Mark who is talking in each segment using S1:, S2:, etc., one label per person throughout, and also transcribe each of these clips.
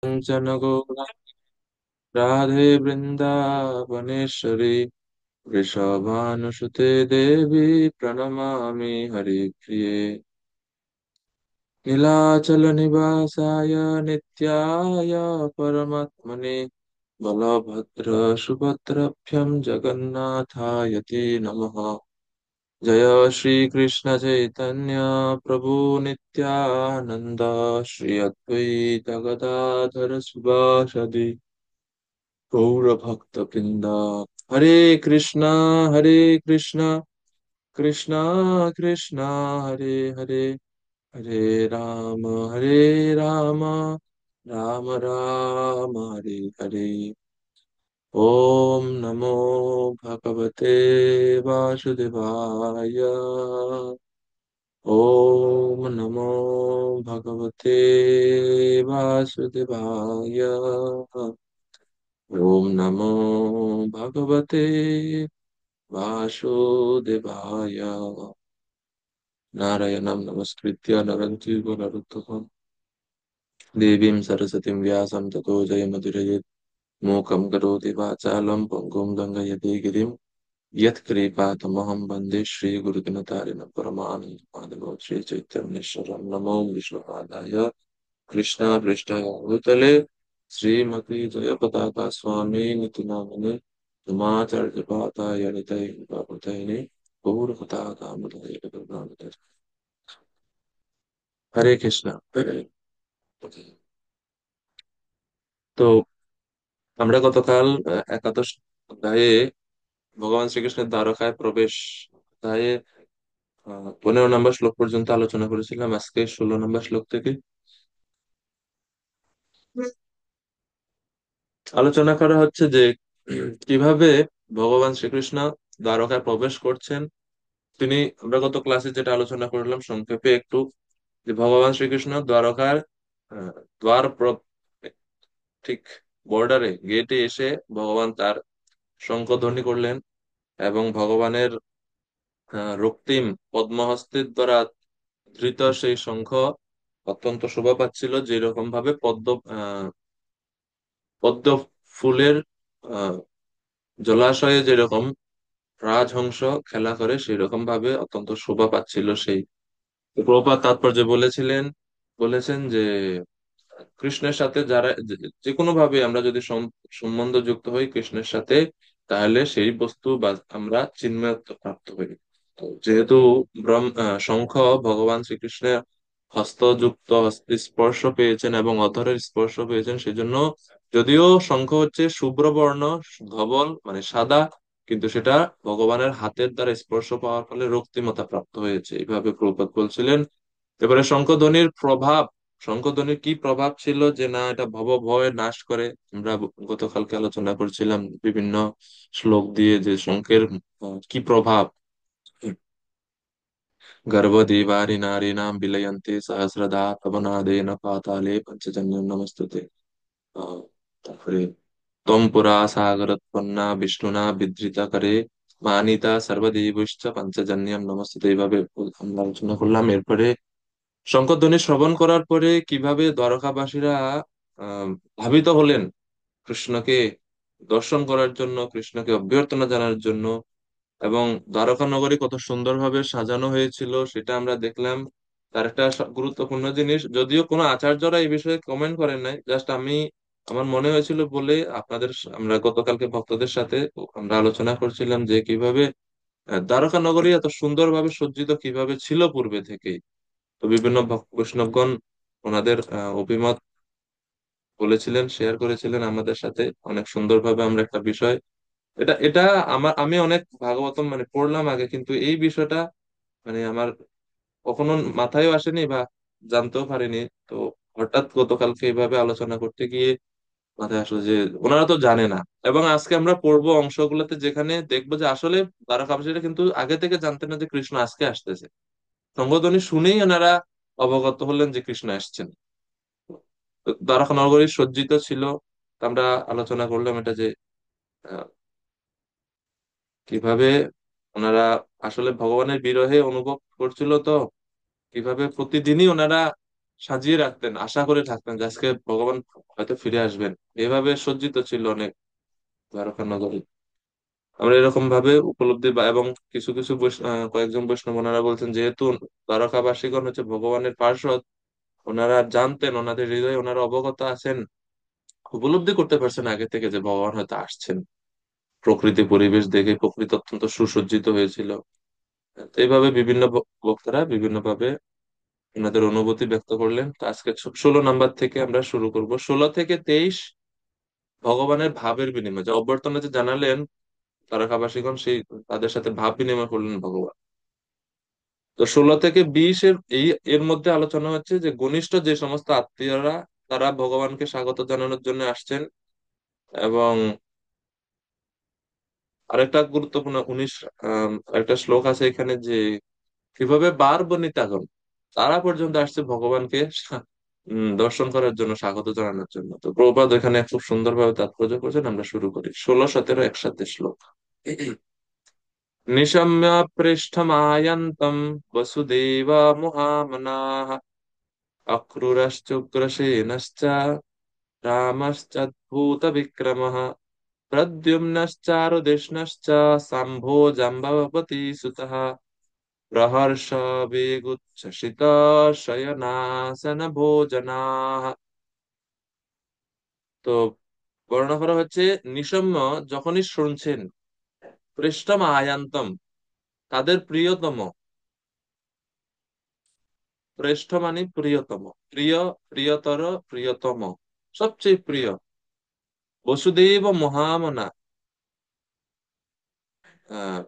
S1: काञ्चन गौरा राधे वृन्दावनेश्वरी वृषभानुसुते देवी प्रणमामि हरिप्रिये नीलाचलनिवासाय नित्याय परमात्मने बलभद्र सुभद्रभ्यं जगन्नाथाय ते नमः। जय श्री कृष्ण चैतन्य प्रभु नित्यानंद श्री अद्वैत गदाधर सुभाषदि गौर भक्त वृंदा। हरे कृष्णा हरे कृष्णा कृष्णा कृष्णा हरे हरे हरे राम हरे राम राम राम हरे हरे। ओम नमो भगवते वासुदेवाय। ओम नमो भगवते वासुदेवाय। ओम नमो भगवते वासुदेवाय। नारायणं नमस्कृत्य नरं चैव नरोत्तमं देवीं सरस्वतीं व्यासं ततो जयमुदीरयेत्। मूकं करोति वाचालं पङ्गुं लङ्घयते गिरिं यत्कृपातमहं वन्दे श्रीगुरुदिनतारिणं परमानन्दमाधवं श्रीचैतन्येश्वरं नमो विष्णुपादाय कृष्णापृष्ठाय भूतले श्रीमती जयपताका स्वामी निति नामिने उमाचार्यपाताय नितये प्रभृतये गौरपताकामृतये गरुडानुते। हरे कृष्णा। তো আমরা গতকাল একাদশ অধ্যায়ে ভগবান শ্রীকৃষ্ণের দ্বারকায় প্রবেশ অধ্যায়ে 15 নম্বর শ্লোক পর্যন্ত আলোচনা করেছিলাম। আজকে 16 নম্বর শ্লোক থেকে আলোচনা করা হচ্ছে যে কিভাবে ভগবান শ্রীকৃষ্ণ দ্বারকায় প্রবেশ করছেন। আমরা গত ক্লাসে যেটা আলোচনা করলাম সংক্ষেপে একটু, যে ভগবান শ্রীকৃষ্ণ দ্বারকার আহ, দ্বার ঠিক বর্ডারে গেটে এসে ভগবান তার শঙ্খধ্বনি করলেন এবং ভগবানের রক্তিম পদ্মহস্তের দ্বারা ধৃত সেই শঙ্খ অত্যন্ত শোভা পাচ্ছিল, যেরকম ভাবে পদ্ম ফুলের আহ জলাশয়ে যেরকম রাজহংস খেলা করে সেই রকম ভাবে অত্যন্ত শোভা পাচ্ছিল সেই। তো প্রভুপাদ তাৎপর্য বলেছেন যে কৃষ্ণের সাথে যারা যে কোনো ভাবে আমরা যদি সম্বন্ধ যুক্ত হই কৃষ্ণের সাথে, তাহলে সেই বস্তু বা আমরা চিন্ময়ত্ব প্রাপ্ত হই। তো যেহেতু শঙ্খ ভগবান শ্রীকৃষ্ণের হস্তযুক্ত হস্তে স্পর্শ পেয়েছেন এবং অধরের স্পর্শ পেয়েছেন, সেজন্য যদিও শঙ্খ হচ্ছে শুভ্র বর্ণ, ধবল মানে সাদা, কিন্তু সেটা ভগবানের হাতের দ্বারা স্পর্শ পাওয়ার ফলে রক্তিমতা প্রাপ্ত হয়েছে, এইভাবে প্রভুপাদ বলছিলেন। এবারে শঙ্খধ্বনির কি প্রভাব ছিল, যে না এটা ভব ভয় নাশ করে। আমরা গতকালকে আলোচনা করছিলাম বিভিন্ন শ্লোক দিয়ে যে শঙ্খের কি প্রভাব। গর্ভদেবারি নারীণাম বিলয়ন্তে সহস্রদা পবনাদেন পাতালে পঞ্চজন্যম নমস্তুতে। আহ, তারপরে তম পুরা সাগরোৎপন্না বিষ্ণুনা বিধৃতা করে মানিতা সর্বদেবৈশ্চ পঞ্চজন্যম নমস্তুতে, এইভাবে আমরা আলোচনা করলাম। এরপরে শঙ্খধ্বনি শ্রবণ করার পরে কিভাবে দ্বারকাবাসীরা আহ ধাবিত হলেন কৃষ্ণকে দর্শন করার জন্য, কৃষ্ণকে অভ্যর্থনা জানার জন্য, এবং দ্বারকা নগরী কত সুন্দরভাবে সাজানো হয়েছিল সেটা আমরা দেখলাম। তার একটা গুরুত্বপূর্ণ জিনিস, যদিও কোনো আচার্যরা এই বিষয়ে কমেন্ট করেন নাই, জাস্ট আমার মনে হয়েছিল বলে আমরা গতকালকে ভক্তদের সাথে আমরা আলোচনা করছিলাম যে কিভাবে দ্বারকা নগরী এত সুন্দরভাবে সজ্জিত কিভাবে ছিল পূর্বে থেকেই। তো বিভিন্ন বৈষ্ণবগণ ওনাদের অভিমত বলেছিলেন, শেয়ার করেছিলেন আমাদের সাথে অনেক সুন্দরভাবে। আমরা একটা বিষয়, এটা এটা আমি অনেক ভাগবতম মানে পড়লাম আগে, কিন্তু এই বিষয়টা মানে আমার কখনো মাথায়ও আসেনি বা জানতেও পারিনি। তো হঠাৎ গতকালকে এইভাবে আলোচনা করতে গিয়ে মাথায় আসলো যে ওনারা তো জানে না। এবং আজকে আমরা পড়বো অংশগুলোতে যেখানে দেখবো যে আসলে দ্বারকাবাসীরা কিন্তু আগে থেকে জানতেন না যে কৃষ্ণ আজকে আসতেছে, সংবোধনী শুনেই ওনারা অবগত হলেন যে কৃষ্ণ আসছেন। তো দ্বারকা নগরী সজ্জিত ছিল। তো আমরা আলোচনা করলাম এটা যে আহ, কিভাবে ওনারা আসলে ভগবানের বিরহে অনুভব করছিল। তো কিভাবে প্রতিদিনই ওনারা সাজিয়ে রাখতেন, আশা করে থাকতেন যে আজকে ভগবান হয়তো ফিরে আসবেন। এভাবে সজ্জিত ছিল অনেক দ্বারকা নগরী। আমরা এরকম ভাবে উপলব্ধি এবং কিছু কিছু কয়েকজন বৈষ্ণব ওনারা বলছেন যেহেতু দ্বারকাবাসীগণ হচ্ছে ভগবানের পার্ষদ, ওনারা জানতেন, ওনাদের হৃদয়ে ওনারা অবগত আছেন, উপলব্ধি করতে পারছেন আগে থেকে যে ভগবান হয়তো আসছেন। প্রকৃতি পরিবেশ দেখে প্রকৃতি অত্যন্ত সুসজ্জিত হয়েছিল। তো এইভাবে বিভিন্ন বক্তারা বিভিন্ন ভাবে ওনাদের অনুভূতি ব্যক্ত করলেন। তো আজকে 16 নাম্বার থেকে আমরা শুরু করব, 16 থেকে 23 ভগবানের ভাবের বিনিময়, যে অভ্যর্থনা যে জানালেন তারকাবাসীগণ, সেই তাদের সাথে ভাব বিনিময় করলেন ভগবান। তো 16 থেকে 20 এর মধ্যে আলোচনা হচ্ছে যে ঘনিষ্ঠ যে সমস্ত আত্মীয়রা তারা ভগবানকে স্বাগত জানানোর জন্য আসছেন। এবং আরেকটা গুরুত্বপূর্ণ 19 একটা শ্লোক আছে এখানে, যে কিভাবে বার বনিতাগণ তারা পর্যন্ত আসছে ভগবানকে দর্শন করার জন্য, স্বাগত জানানোর জন্য। তো প্রভুপাদ এখানে খুব সুন্দরভাবে তাৎপর্য করেছেন। আমরা শুরু করি 16 17 একসাথে শ্লোক। নিশম্য পৃষ্ঠমায়ন্তম বসুদেব মহামনাঃ অক্রুরশ্চুগ্রসেনশ্চ রামশ্চাদ্ভূত বিক্রমः প্রদ্युम्नश्चारुदेष्णश्च शम्भो जाम्बवती सुतः प्रहर्ष वेगोच्छ्वसित শয়নাসন ভোজনাः। তো বর্ণনা করা হচ্ছে, নিশম্য যখনই শুনছেন, পৃষ্ঠম আয়ান্তম তাদের প্রিয়তম, শ্রেষ্ঠ মানে প্রিয়তম, প্রিয়, প্রিয়তর, প্রিয়তম, সবচেয়ে প্রিয়, বসুদেব মহামনা, আহ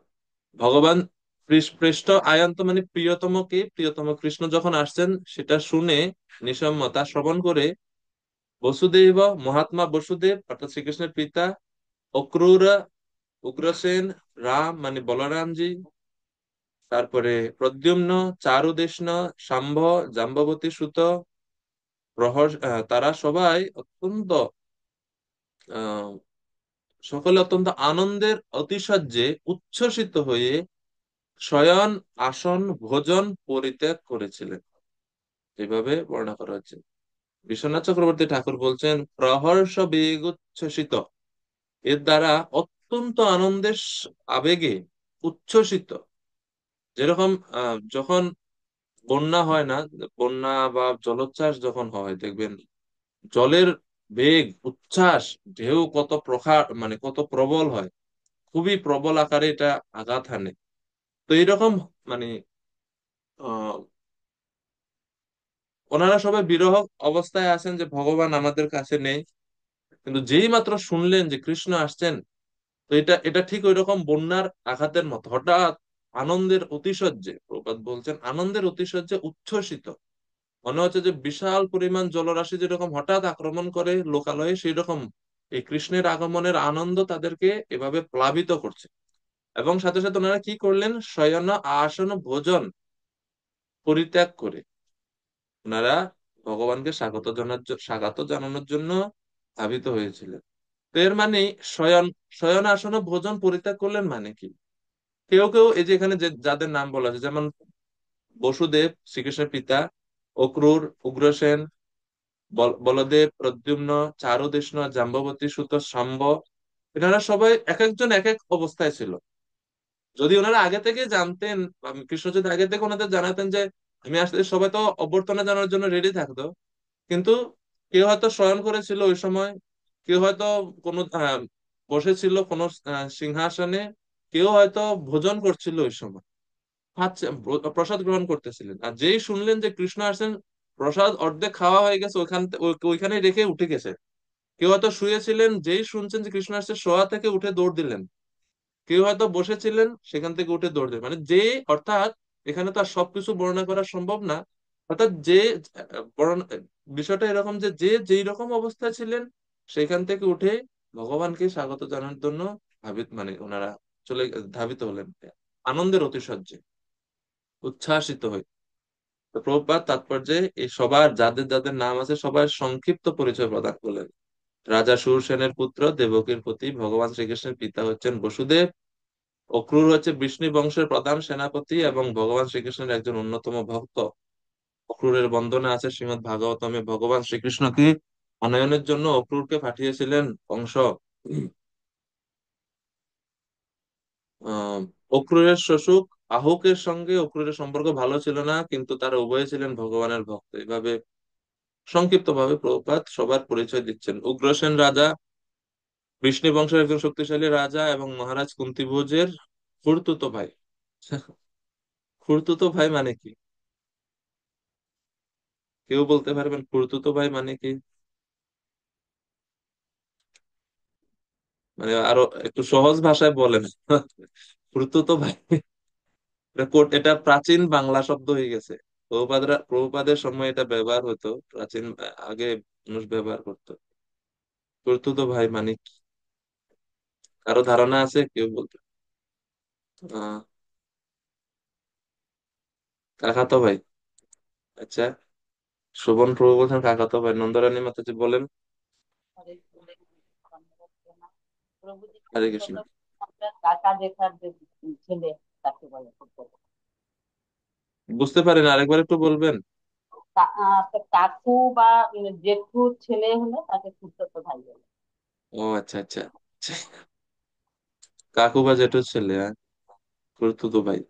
S1: ভগবান পৃষ্ঠ আয়ান্ত মানে প্রিয়তম কে, প্রিয়তম কৃষ্ণ যখন আসছেন সেটা শুনে, নিঃসম্য তা শ্রবণ করে, বসুদেব মহাত্মা বসুদেব অর্থাৎ শ্রীকৃষ্ণের পিতা, অক্রূর উগ্রসেন, রাম মানে বলরামজি, তারপরে প্রদ্যুম্ন, চারুদেষ্ণ, শাম্ভ জাম্ববতী সুত, তারা সবাই অত্যন্ত আহ সকলে অত্যন্ত আনন্দের অতিশয্যে উচ্ছ্বসিত হয়ে শয়ন আসন ভোজন পরিত্যাগ করেছিলেন। এভাবে বর্ণনা করা হচ্ছে। বিশ্বনাথ চক্রবর্তী ঠাকুর বলছেন, প্রহর্ষ বেগ উচ্ছ্বসিত, এর দ্বারা অত্যন্ত আনন্দের আবেগে উচ্ছ্বসিত। যেরকম যখন বন্যা হয় না, বন্যা বা জলোচ্ছ্বাস যখন হয় দেখবেন, জলের বেগ উচ্ছ্বাস, ঢেউ কত প্রখর মানে কত প্রবল হয়, খুবই প্রবল আকারে এটা আঘাত হানে। তো এইরকম মানে আহ ওনারা সবাই বিরহ অবস্থায় আছেন যে ভগবান আমাদের কাছে নেই, কিন্তু যেই মাত্র শুনলেন যে কৃষ্ণ আসছেন, তো এটা এটা ঠিক ওই রকম বন্যার আঘাতের মতো হঠাৎ আনন্দের অতিশয্যে, প্রপাত বলছেন আনন্দের অতিশয্যে উচ্ছ্বসিত। মনে হচ্ছে যে বিশাল পরিমাণ জলরাশি যেরকম হঠাৎ আক্রমণ করে লোকালয়ে, সেই রকম এই কৃষ্ণের আগমনের আনন্দ তাদেরকে এভাবে প্লাবিত করছে। এবং সাথে সাথে ওনারা কি করলেন, শয়ন আসন ভোজন পরিত্যাগ করে ওনারা ভগবানকে স্বাগত জানানোর জন্য ধাবিত হয়েছিলেন। তো এর মানে শয়ন শয়ন আসন ভোজন পরিত্যাগ করলেন মানে কি? কেউ কেউ এই যে এখানে যে যাদের নাম বলা আছে, যেমন বসুদেব শ্রীকৃষ্ণের পিতা, অক্রূর উগ্রসেন, বলদেব প্রদ্যুম্ন, চারুদেষ্ণ, জাম্ববতী সুত, শাম্ব, এনারা সবাই এক একজন এক এক অবস্থায় ছিল। যদি ওনারা আগে থেকে জানতেন, বা কৃষ্ণ যদি আগে থেকে ওনাদের জানাতেন যে আমি আসলে, সবাই তো অভ্যর্থনা জানার জন্য রেডি থাকতো। কিন্তু কেউ হয়তো শয়ন করেছিল ওই সময়, কেউ হয়তো কোনো বসেছিল কোনো সিংহাসনে, কেউ হয়তো ভোজন করছিল ওই সময়, খাচ্ছে, প্রসাদ গ্রহণ করতেছিলেন। আর যেই শুনলেন যে কৃষ্ণ আসছেন, প্রসাদ অর্ধেক খাওয়া হয়ে গেছে, ওইখানে রেখে উঠে গেছে। কেউ হয়তো শুয়েছিলেন, যেই শুনছেন যে কৃষ্ণ আসছে, শোয়া থেকে উঠে দৌড় দিলেন। কেউ হয়তো বসেছিলেন, সেখান থেকে উঠে দৌড় দিলেন। মানে যে, অর্থাৎ এখানে তো আর সবকিছু বর্ণনা করা সম্ভব না। অর্থাৎ যে বর্ণনা, বিষয়টা এরকম যে যে যেই রকম অবস্থায় ছিলেন, সেখান থেকে উঠে ভগবানকে স্বাগত জানানোর জন্য মানে ওনারা চলে ধাবিত হলেন আনন্দের অতিশয্যে, উচ্ছ্বাসিত হয়ে। তো প্রভুপাদ তাৎপর্যে এই সবার যাদের যাদের নাম আছে সবার সংক্ষিপ্ত পরিচয় প্রদান করলেন। রাজা সুরসেনের পুত্র দেবকীর প্রতি ভগবান শ্রীকৃষ্ণের পিতা হচ্ছেন বসুদেব, অক্রূর হচ্ছে বিষ্ণু বংশের প্রধান সেনাপতি এবং ভগবান শ্রীকৃষ্ণের একজন অন্যতম ভক্ত। অক্রূরের বন্দনা আছে শ্রীমদ্ ভাগবতমে, ভগবান শ্রীকৃষ্ণকে আনয়নের জন্য অক্রূরকে পাঠিয়েছিলেন কংস। আহ অক্রূরের শ্বশুর আহুকের সঙ্গে অক্রূরের সম্পর্ক ভালো ছিল না, কিন্তু তারা উভয়ে ছিলেন ভগবানের ভক্ত। এইভাবে সংক্ষিপ্ত ভাবে প্রভুপাদ সবার পরিচয় দিচ্ছেন। উগ্রসেন রাজা বৃষ্ণি বংশের একজন শক্তিশালী রাজা এবং মহারাজ কুন্তিভোজের খুড়তুতো ভাই। খুড়তুতো ভাই মানে কি? কেউ বলতে পারবেন খুড়তুতো ভাই মানে কি? মানে আরো একটু সহজ ভাষায় বলেন। খুড়তুতো ভাই, এটা প্রাচীন বাংলা শব্দ হয়ে গেছে। প্রভুপাদের সময় এটা ব্যবহার হতো, প্রাচীন আগে মানুষ ব্যবহার করতো। খুড়তুতো ভাই মানে কি? কারো ধারণা আছে? কেউ বলতে? আহ কাকাতো ভাই। আচ্ছা, শোভন প্রভু বলছেন কাকাতো ভাই। নন্দরানী মাতাজি বলেন। হরে কৃষ্ণ।
S2: কাকা জেঠার যে ছেলে তাকে বলে ফুটবল।
S1: বুঝতে পারেন, আরেকবার একটু বলবেন?
S2: কাকু বা জেঠুর ছেলে হলে তাকে খুড়তুতো ভাই বলে।
S1: ও আচ্ছা আচ্ছা। কাকু বা জেঠুর ছেলে, হ্যাঁ, খুড়তুতো ভাই।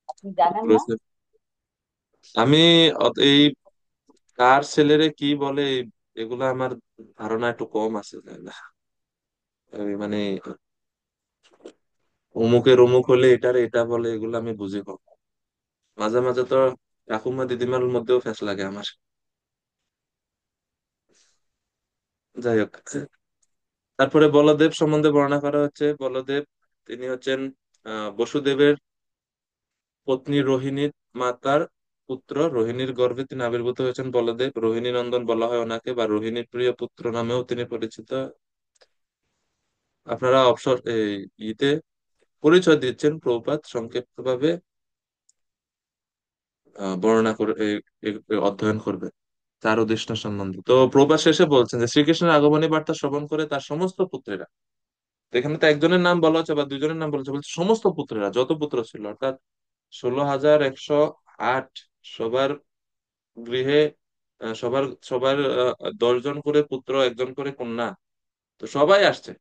S2: আপনি জানেন না?
S1: বুঝতে- আমি এই কার ছেলেরে কি বলে এগুলা আমার ধারণা একটু কম আছে, তাই না? মানে অমুকের অমুক হলে এটার এটা বলে, এগুলো আমি বুঝি কম। মাঝে মাঝে তো ঠাকুমা দিদিমার মধ্যেও ফ্যাস লাগে আমার। যাই হোক, তারপরে বলদেব সম্বন্ধে বর্ণনা করা হচ্ছে। বলদেব, তিনি হচ্ছেন বসুদেবের পত্নী রোহিণীর মাতার পুত্র। রোহিণীর গর্ভে তিনি আবির্ভূত হয়েছেন বলদেব। রোহিণী নন্দন বলা হয় ওনাকে, বা রোহিণীর প্রিয় পুত্র নামেও তিনি পরিচিত। আপনারা অবসর এই ইতে পরিচয় দিচ্ছেন প্রভুপাদ সংক্ষিপ্ত ভাবে বর্ণনা করে অধ্যয়ন করবে তার অধিষ্ঠান সম্বন্ধে। তো প্রভুপাদ শেষে বলছেন যে শ্রীকৃষ্ণের আগমনী বার্তা শ্রবণ করে তার সমস্ত পুত্রেরা, তো এখানে তো একজনের নাম বলা হচ্ছে বা দুজনের নাম বলা হচ্ছে, বলছে সমস্ত পুত্রেরা, যত পুত্র ছিল, অর্থাৎ 16,108 সবার গৃহে, সবার সবার 10 জন করে পুত্র, একজন করে কন্যা, তো সবাই আসছে।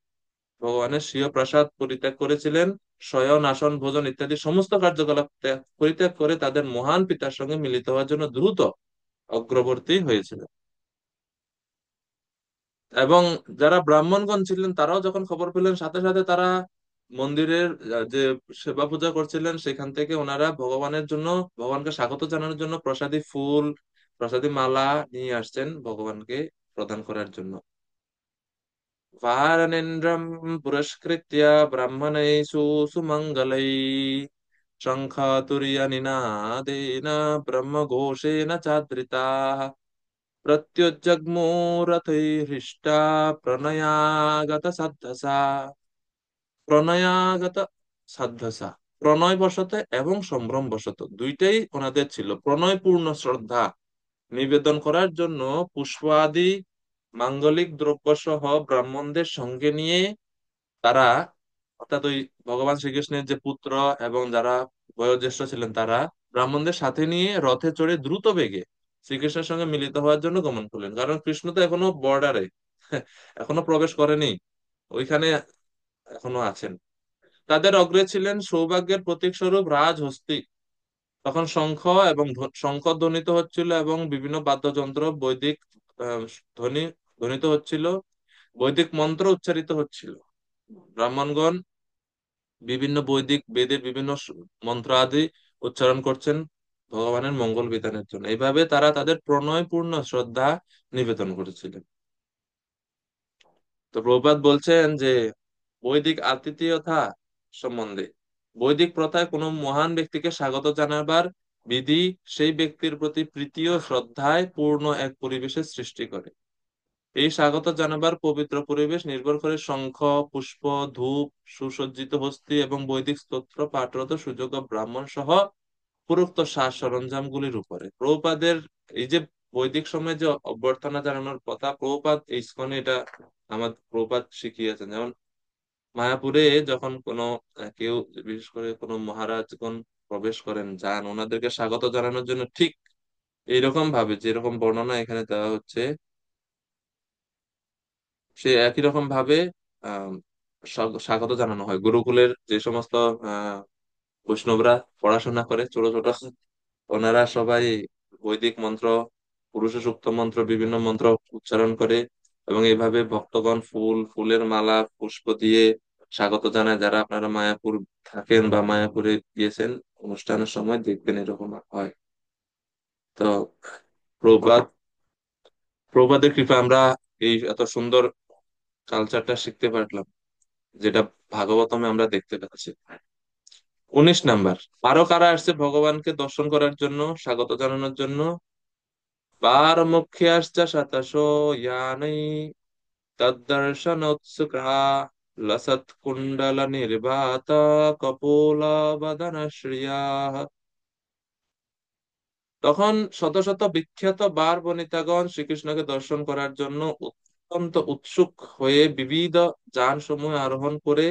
S1: ভগবানের স্বীয় প্রাসাদ পরিত্যাগ করেছিলেন, শয়ন আসন ভোজন ইত্যাদি সমস্ত কার্যকলাপ পরিত্যাগ করে তাদের মহান পিতার সঙ্গে মিলিত হওয়ার জন্য দ্রুত অগ্রবর্তী হয়েছিল। এবং যারা ব্রাহ্মণগণ ছিলেন তারাও যখন খবর পেলেন, সাথে সাথে তারা মন্দিরের যে সেবা পূজা করছিলেন সেখান থেকে ওনারা ভগবানের জন্য, ভগবানকে স্বাগত জানানোর জন্য প্রসাদী ফুল, প্রসাদী মালা নিয়ে আসছেন ভগবানকে প্রদান করার জন্য। वारणेन्द्रं पुरस्कृत्य ब्रह्मणैषु सुमङ्गलैः शङ्खतुर्यनिनादेन ब्रह्मघोषेण चादृताः प्रत्युज्जग्मुरथैर्हृष्टा প্রণয়াগত প্রণয়াগত সাধ্যসা, প্রণয় বশত এবং সম্ভ্রম বশত, দুইটাই ওনাদের ছিল। প্রণয়পূর্ণ শ্রদ্ধা নিবেদন করার জন্য পুষ্পাদি মাঙ্গলিক দ্রব্য সহ ব্রাহ্মণদের সঙ্গে নিয়ে তারা, অর্থাৎ ওই ভগবান শ্রীকৃষ্ণের যে পুত্র এবং যারা বয়োজ্যেষ্ঠ ছিলেন তারা ব্রাহ্মণদের সাথে নিয়ে রথে চড়ে দ্রুত বেগে শ্রীকৃষ্ণের সঙ্গে মিলিত হওয়ার জন্য গমন করলেন। কারণ কৃষ্ণ তো এখনো বর্ডারে, এখনো প্রবেশ করেনি, ওইখানে এখনো আছেন। তাদের অগ্রে ছিলেন সৌভাগ্যের প্রতীক স্বরূপ রাজহস্তি। তখন শঙ্খ এবং শঙ্খ ধ্বনিত হচ্ছিল এবং বিভিন্ন বাদ্যযন্ত্র বৈদিক আহ, ধ্বনি ধ্বনিত হচ্ছিল, বৈদিক মন্ত্র উচ্চারিত হচ্ছিল। ব্রাহ্মণগণ বিভিন্ন বৈদিক বেদের বিভিন্ন মন্ত্র আদি উচ্চারণ করছেন ভগবানের মঙ্গল বিধানের জন্য। এইভাবে তারা তাদের প্রণয়পূর্ণ শ্রদ্ধা নিবেদন করেছিলেন। তো প্রভুপাদ বলছেন যে বৈদিক আতিথেয়তা সম্বন্ধে, বৈদিক প্রথায় কোনো মহান ব্যক্তিকে স্বাগত জানাবার বিধি সেই ব্যক্তির প্রতি প্রীতি ও শ্রদ্ধায় পূর্ণ এক পরিবেশের সৃষ্টি করে। এই স্বাগত জানাবার পবিত্র পরিবেশ নির্ভর করে শঙ্খ, পুষ্প, ধূপ, সুসজ্জিত হস্তি এবং বৈদিক স্তোত্র পাঠরত সুযোগ্য ব্রাহ্মণ সহ উপরোক্ত সাজ সরঞ্জাম গুলির উপরে। প্রভুপাদের এই যে বৈদিক সময়ে যে অভ্যর্থনা জানানোর কথা, প্রভুপাদ এই ইসকনে এটা আমার প্রভুপাদ শিখিয়েছেন। যেমন মায়াপুরে যখন কোনো কেউ, বিশেষ করে কোনো মহারাজগণ প্রবেশ করেন, যান ওনাদেরকে স্বাগত জানানোর জন্য ঠিক এইরকম ভাবে যেরকম বর্ণনা এখানে দেওয়া হচ্ছে, সে একই রকম ভাবে আহ স্বাগত জানানো হয়। গুরুকুলের যে সমস্ত আহ বৈষ্ণবরা পড়াশোনা করে ছোট ছোট, ওনারা সবাই বৈদিক মন্ত্র, পুরুষ সূক্ত মন্ত্র, বিভিন্ন মন্ত্র উচ্চারণ করে, এবং এইভাবে ভক্তগণ ফুলের মালা পুষ্প দিয়ে স্বাগত জানায়। যারা আপনারা মায়াপুর থাকেন বা মায়াপুরে গিয়েছেন, অনুষ্ঠানের সময় দেখবেন এরকম হয়। তো প্রভুপাদ প্রভুপাদের কৃপা আমরা এই এত সুন্দর কালচারটা শিখতে পারলাম, যেটা ভাগবতমে আমরা দেখতে পাচ্ছি। 19 নাম্বার, আরো কারা আসছে ভগবানকে দর্শন করার জন্য, স্বাগত জানানোর জন্য? পারমুখ্যাশ্চ শতশো ইয়াनै তদ্দর্শনোৎসুকা লসৎকুণ্ডলনির্বাতা কপোলবদনশ্রিয়াঃ। তখন শত শত বিখ্যাত বার বনিতাগণ শ্রীকৃষ্ণকে দর্শন করার জন্য অত্যন্ত উৎসুক হয়ে বিবিধ যানসমূহে আরোহণ করে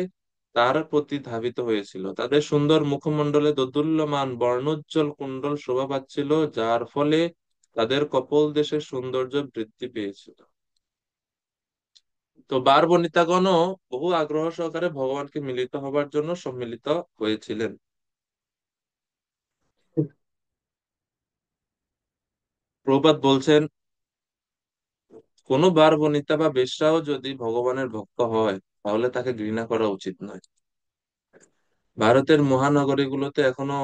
S1: তার প্রতি ধাবিত হয়েছিল। তাদের সুন্দর মুখমণ্ডলে দোদুল্যমান বর্ণোজ্জ্বল কুণ্ডল শোভা পাচ্ছিল, যার ফলে তাদের কপোল দেশের সৌন্দর্য বৃদ্ধি পেয়েছিল। তো বার বনিতাগণও বহু আগ্রহ সহকারে ভগবানকে মিলিত হবার জন্য সম্মিলিত হয়েছিলেন। প্রভুপাদ বলছেন, কোনো বার বনিতা বা বেশ্যাও যদি ভগবানের ভক্ত হয়, তাহলে তাকে ঘৃণা করা উচিত নয়। ভারতের মহানগরীগুলোতে এখনো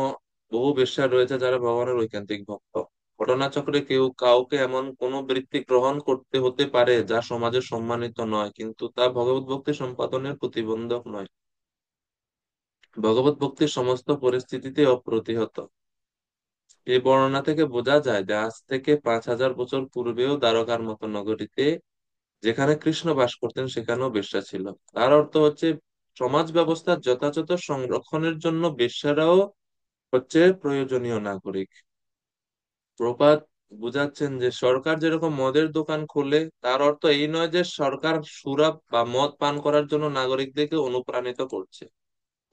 S1: বহু বেশ্যা রয়েছে যারা ভগবানের ঐকান্তিক ভক্ত। ঘটনাচক্রে কেউ কাউকে এমন কোনো বৃত্তি গ্রহণ করতে হতে পারে যা সমাজে সম্মানিত নয়, কিন্তু তা ভগবত ভক্তি সম্পাদনের প্রতিবন্ধক নয়। ভগবত ভক্তির সমস্ত পরিস্থিতিতে অপ্রতিহত। এই বর্ণনা থেকে বোঝা যায় যে আজ থেকে 5,000 বছর পূর্বেও দ্বারকার মতো নগরীতে যেখানে কৃষ্ণ বাস করতেন সেখানেও বেশ্যা ছিল। তার অর্থ হচ্ছে সমাজ ব্যবস্থার যথাযথ সংরক্ষণের জন্য বেশ্যারাও হচ্ছে প্রয়োজনীয় নাগরিক। প্রপাত বুঝাচ্ছেন যে সরকার যেরকম মদের দোকান খোলে, তার অর্থ এই নয় যে সরকার সুরা বা মদ পান করার জন্য নাগরিকদেরকে অনুপ্রাণিত করছে।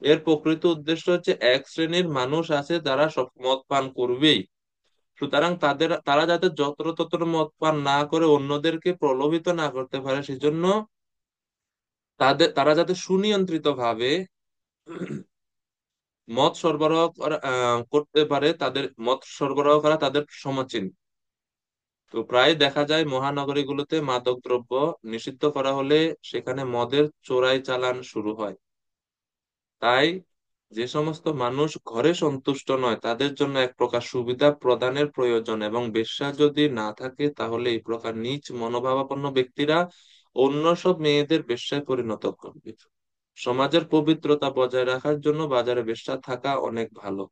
S1: এর প্রকৃত উদ্দেশ্য হচ্ছে এক শ্রেণীর মানুষ আছে যারা সব মদ পান করবেই, সুতরাং তারা যাতে যত্রতত্র মদ পান না করে অন্যদেরকে প্রলোভিত না করতে পারে, সেজন্য তারা যাতে সুনিয়ন্ত্রিত ভাবে মদ সরবরাহ করতে পারে, তাদের মদ সরবরাহ করা তাদের সমীচীন। তো প্রায় দেখা যায় মহানগরীগুলোতে মাদক দ্রব্য নিষিদ্ধ করা হলে সেখানে মদের চোরাই চালান শুরু হয়। তাই যে সমস্ত মানুষ ঘরে সন্তুষ্ট নয়, তাদের জন্য এক প্রকার সুবিধা প্রদানের প্রয়োজন, এবং বেশ্যা যদি না থাকে তাহলে এই প্রকার নীচ মনোভাবাপন্ন ব্যক্তিরা অন্য সব মেয়েদের বেশ্যায় পরিণত করবে। সমাজের পবিত্রতা বজায় রাখার জন্য বাজারে বেশ্যা থাকা অনেক ভালো।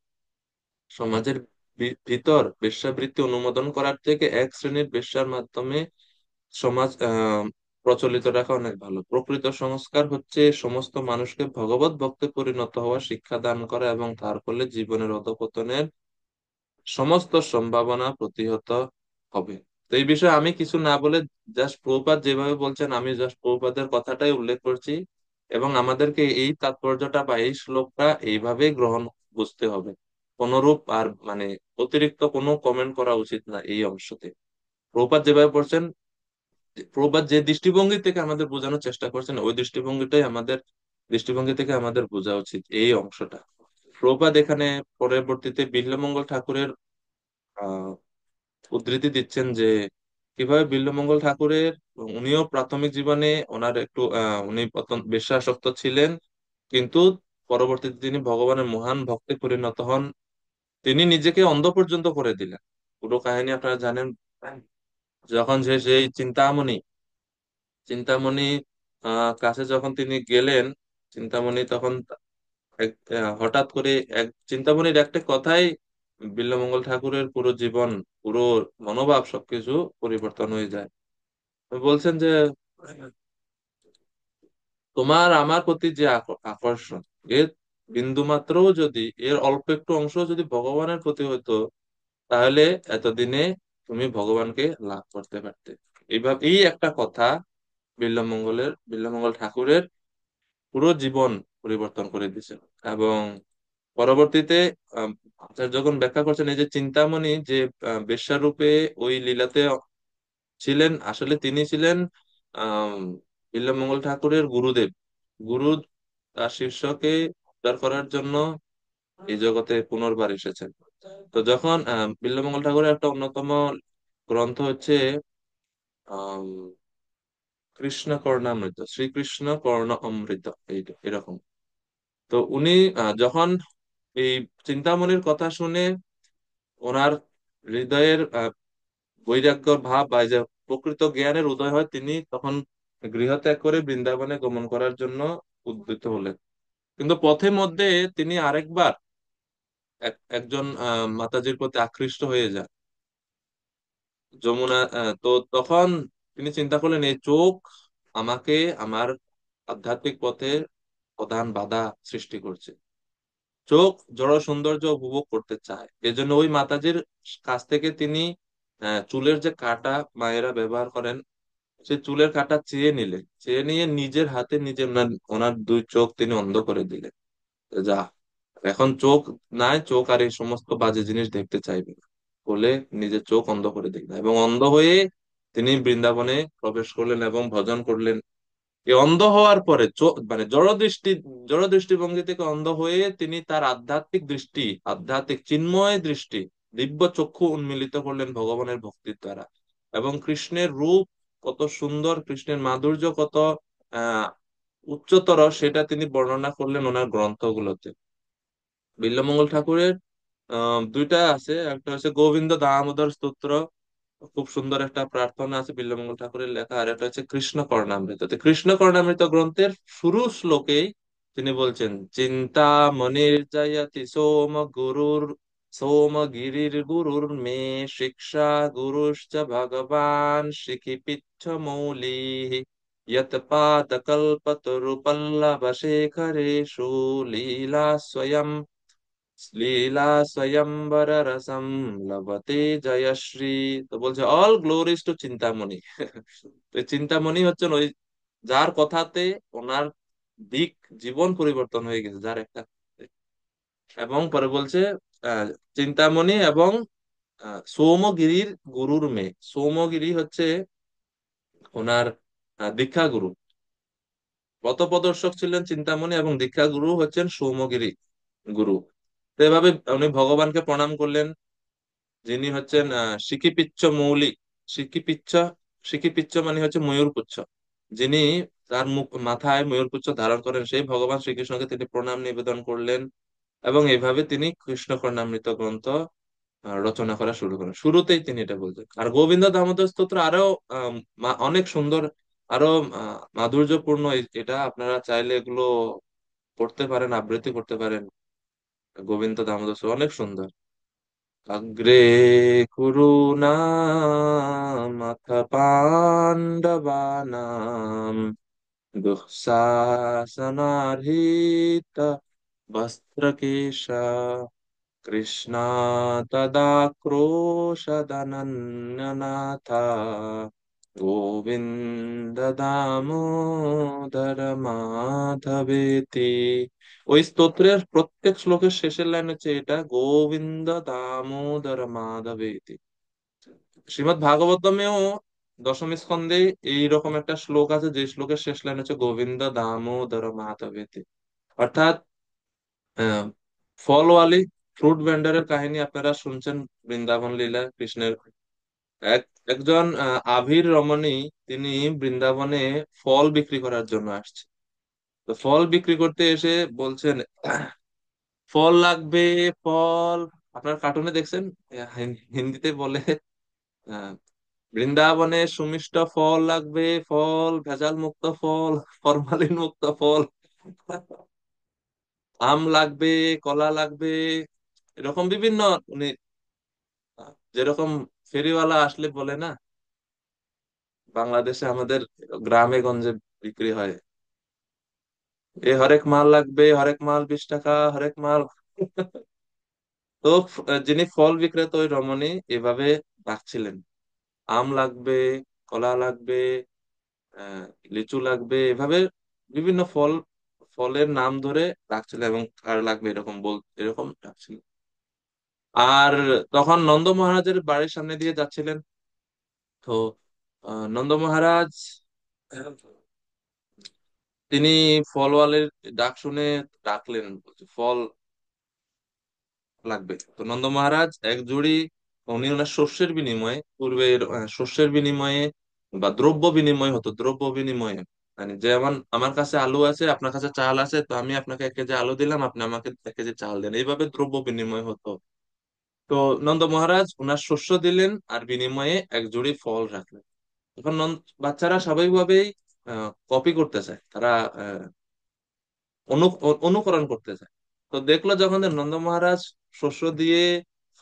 S1: সমাজের ভিতর বেশ্যাবৃত্তি অনুমোদন করার থেকে এক শ্রেণীর বেশ্যার মাধ্যমে সমাজ প্রচলিত রাখা অনেক ভালো। প্রকৃত সংস্কার হচ্ছে সমস্ত মানুষকে ভগবত ভক্তে পরিণত হওয়ার শিক্ষা দান করা এবং তার ফলে জীবনের অধঃপতনের সমস্ত সম্ভাবনা প্রতিহত হবে। তো এই বিষয়ে আমি কিছু না বলে, জাস্ট প্রভুপাদ যেভাবে বলছেন আমি জাস্ট প্রভুপাদের কথাটাই উল্লেখ করছি, এবং আমাদেরকে এই তাৎপর্যটা বা এই শ্লোকটা এইভাবেই বুঝতে হবে। কোনরূপ আর মানে অতিরিক্ত কোনো কমেন্ট করা উচিত না এই অংশতে। প্রভুপাদ যেভাবে পড়ছেন, প্রভুপাদ যে দৃষ্টিভঙ্গি থেকে আমাদের বোঝানোর চেষ্টা করছেন, ওই দৃষ্টিভঙ্গিটাই আমাদের দৃষ্টিভঙ্গি থেকে আমাদের বোঝা উচিত এই অংশটা। প্রভুপাদ এখানে পরবর্তীতে বিল্বমঙ্গল ঠাকুরের আহ উদ্ধৃতি দিচ্ছেন যে কিভাবে বিল্বমঙ্গল ঠাকুরের, উনিও প্রাথমিক জীবনে ওনার একটু উনি বেশ্যাসক্ত ছিলেন, কিন্তু পরবর্তীতে তিনি ভগবানের মহান ভক্তে পরিণত হন। তিনি নিজেকে অন্ধ পর্যন্ত করে দিলেন। পুরো কাহিনী আপনারা জানেন। যখন সেই চিন্তামণি চিন্তামণি কাছে যখন তিনি গেলেন, চিন্তামণি তখন হঠাৎ করে চিন্তামণির একটা কথাই বিল্বমঙ্গল ঠাকুরের পুরো জীবন, পুরো মনোভাব সবকিছু পরিবর্তন হয়ে যায়। বলছেন যে তোমার আমার প্রতি যে আকর্ষণ, এর বিন্দু মাত্রও যদি, এর অল্প একটু অংশ যদি ভগবানের প্রতি হতো, তাহলে এতদিনে তুমি ভগবানকে লাভ করতে পারতে। এইভাবে এই একটা কথা বিল্বমঙ্গল ঠাকুরের পুরো জীবন পরিবর্তন করে দিয়েছেন। এবং পরবর্তীতে আম, আচার্য যখন ব্যাখ্যা করছেন এই যে চিন্তামণি যে বেশ্যারূপে ওই লীলাতে ছিলেন, আসলে তিনি ছিলেন আহ বিল্বমঙ্গল ঠাকুরের গুরুদেব। গুরু তার শিষ্যকে উদ্ধার করার জন্য এই জগতে পুনর্বার এসেছেন। তো যখন বিল্বমঙ্গল ঠাকুরের একটা অন্যতম গ্রন্থ হচ্ছে আহ কৃষ্ণ কর্ণামৃত, শ্রীকৃষ্ণ কর্ণ অমৃত, এইটা এরকম। তো উনি যখন এই চিন্তামণির কথা শুনে ওনার হৃদয়ের বৈরাগ্য ভাব বা এই যে প্রকৃত জ্ঞানের উদয় হয়, তিনি তখন গৃহ ত্যাগ করে বৃন্দাবনে গমন করার জন্য উদ্যত হলেন। কিন্তু পথে মধ্যে তিনি আরেকবার একজন মাতাজির প্রতি আকৃষ্ট হয়ে যান, যমুনা। তো তখন তিনি চিন্তা করলেন এই চোখ আমাকে আমার আধ্যাত্মিক পথে প্রধান বাধা সৃষ্টি করছে। চোখ জড় সৌন্দর্য উপভোগ করতে চায়, এজন্য ওই মাতাজির কাছ থেকে তিনি চুলের যে কাঁটা মায়েরা ব্যবহার করেন, সে চুলের কাঁটা চেয়ে নিলেন, চেয়ে নিয়ে নিজের হাতে নিজে ওনার দুই চোখ তিনি অন্ধ করে দিলেন। যা, এখন চোখ নাই, চোখ আর এই সমস্ত বাজে জিনিস দেখতে চাইবে না বলে নিজের চোখ অন্ধ করে দিলেন, এবং অন্ধ হয়ে তিনি বৃন্দাবনে প্রবেশ করলেন এবং ভজন করলেন। এই অন্ধ হওয়ার পরে মানে জড় দৃষ্টিভঙ্গি থেকে অন্ধ হয়ে তিনি তার আধ্যাত্মিক দৃষ্টি, আধ্যাত্মিক চিন্ময় দৃষ্টি, দিব্য চক্ষু উন্মিলিত করলেন ভগবানের ভক্তির দ্বারা। এবং কৃষ্ণের রূপ কত সুন্দর, কৃষ্ণের মাধুর্য কত আহ উচ্চতর, সেটা তিনি বর্ণনা করলেন ওনার গ্রন্থগুলোতে। বিল্বমঙ্গল ঠাকুরের দুইটা আছে, একটা হচ্ছে গোবিন্দ দামোদর স্তোত্র, খুব সুন্দর একটা প্রার্থনা আছে বিল্বমঙ্গল ঠাকুরের লেখা। আর এটা হচ্ছে কৃষ্ণ কর্ণামৃত। তো কৃষ্ণ কর্ণামৃত গ্রন্থের শুরু শ্লোকেই তিনি বলছেন, চিন্তা মনির জয়তি সোম গিরির গুরুর মে শিক্ষা গুরুশ্চ ভগবান শিখিপিচ্ছ মৌলি यत पात कल्पतरु पल्लव शेखरेषु লীলা स्वयं লীলা স্বয়ম্বর রসম লবতে জয়শ্রী। তো বলছে অল গ্লোরিজ টু চিন্তামণি। তো এই চিন্তামণি হচ্ছেন ওই যার কথাতে ওনার দিক, জীবন পরিবর্তন হয়ে গেছে, যার একটা। এবং পরে বলছে আহ চিন্তামণি এবং সৌমগিরির গুরুর মেয়ে। সৌমগিরি হচ্ছে ওনার দীক্ষা গুরু, পথপ্রদর্শক ছিলেন চিন্তামণি, এবং দীক্ষা গুরু হচ্ছেন সৌমগিরি গুরু। তো এভাবে উনি ভগবানকে প্রণাম করলেন, যিনি হচ্ছেন সিকিপিচ্ছ মৌলি। সিকিপিচ্ছ, সিকিপিচ্ছ মানে হচ্ছে ময়ূরপুচ্ছ। যিনি তার মুখ মাথায় ময়ূরপুচ্ছ ধারণ করেন, সেই ভগবান শ্রীকৃষ্ণকে তিনি প্রণাম নিবেদন করলেন। এবং এইভাবে তিনি কৃষ্ণ কর্ণামৃত গ্রন্থ রচনা করা শুরু করেন। শুরুতেই তিনি এটা বলতেন। আর গোবিন্দ দামোদর স্তোত্র আরো অনেক সুন্দর, আরো মাধুর্যপূর্ণ। এটা আপনারা চাইলে এগুলো পড়তে পারেন, আবৃত্তি করতে পারেন। গোবিন্দ দামোদর স্তোত্র অনেক সুন্দর। अग्रे कुरूणामथ पाण्डवानां दुःशासनार्हित वस्त्रकेश कृष्णा तदाक्रोशदनन्यनाथ গোবিন্দ দামোদর মাধবেতি। ওই স্তোত্রের প্রত্যেক শ্লোকের শেষের লাইন হচ্ছে এটা, গোবিন্দ দামোদর মাধবেতি। শ্রীমৎ ভাগবতমেও দশম স্কন্ধে এইরকম একটা শ্লোক আছে, যে শ্লোকের শেষ লাইন হচ্ছে গোবিন্দ দামোদর মাধবেতি। অর্থাৎ আহ, ফলওয়ালি ফ্রুট ভেন্ডারের কাহিনী আপনারা শুনছেন বৃন্দাবন লীলা কৃষ্ণের। এক একজন আভির রমণী, তিনি বৃন্দাবনে ফল বিক্রি করার জন্য আসছে। তো ফল বিক্রি করতে এসে বলছেন, ফল লাগবে, ফল। আপনার কার্টুনে দেখছেন হিন্দিতে বলে আহ, বৃন্দাবনে সুমিষ্ট ফল লাগবে, ফল ভেজাল মুক্ত ফল, ফরমালিন মুক্ত ফল, আম লাগবে, কলা লাগবে, এরকম বিভিন্ন উনি যেরকম ফেরিওয়ালা আসলে বলে না, বাংলাদেশে আমাদের গ্রামে গঞ্জে বিক্রি হয়, এ হরেক মাল লাগবে, হরেক মাল 20 টাকা, হরেক মাল। তো যিনি ফল বিক্রেতা ওই রমণী এভাবে ডাকছিলেন, আম লাগবে, কলা লাগবে, আহ লিচু লাগবে, এভাবে বিভিন্ন ফল ফলের নাম ধরে ডাকছিল এবং কার লাগবে এরকম এরকম ডাকছিল। আর তখন নন্দ মহারাজের বাড়ির সামনে দিয়ে যাচ্ছিলেন। তো নন্দ মহারাজ তিনি ফলওয়ালের ডাক শুনে ডাকলেন, বলছে, ফল লাগবে। তো নন্দ মহারাজ এক জুড়ি, উনি ওনার শস্যের বিনিময়ে, পূর্বের শস্যের বিনিময়ে বা দ্রব্য বিনিময় হতো, দ্রব্য বিনিময়ে মানে যেমন আমার কাছে আলু আছে, আপনার কাছে চাল আছে, তো আমি আপনাকে 1 কেজি আলু দিলাম, আপনি আমাকে 1 কেজি চাল দেন, এইভাবে দ্রব্য বিনিময় হতো। তো নন্দ মহারাজ ওনার শস্য দিলেন আর বিনিময়ে এক জুড়ি ফল রাখলেন। এখন বাচ্চারা স্বাভাবিকভাবেই কপি করতে চায়, তারা আহ, অনুকরণ করতে চায়। তো দেখলো যখন যে নন্দ মহারাজ শস্য দিয়ে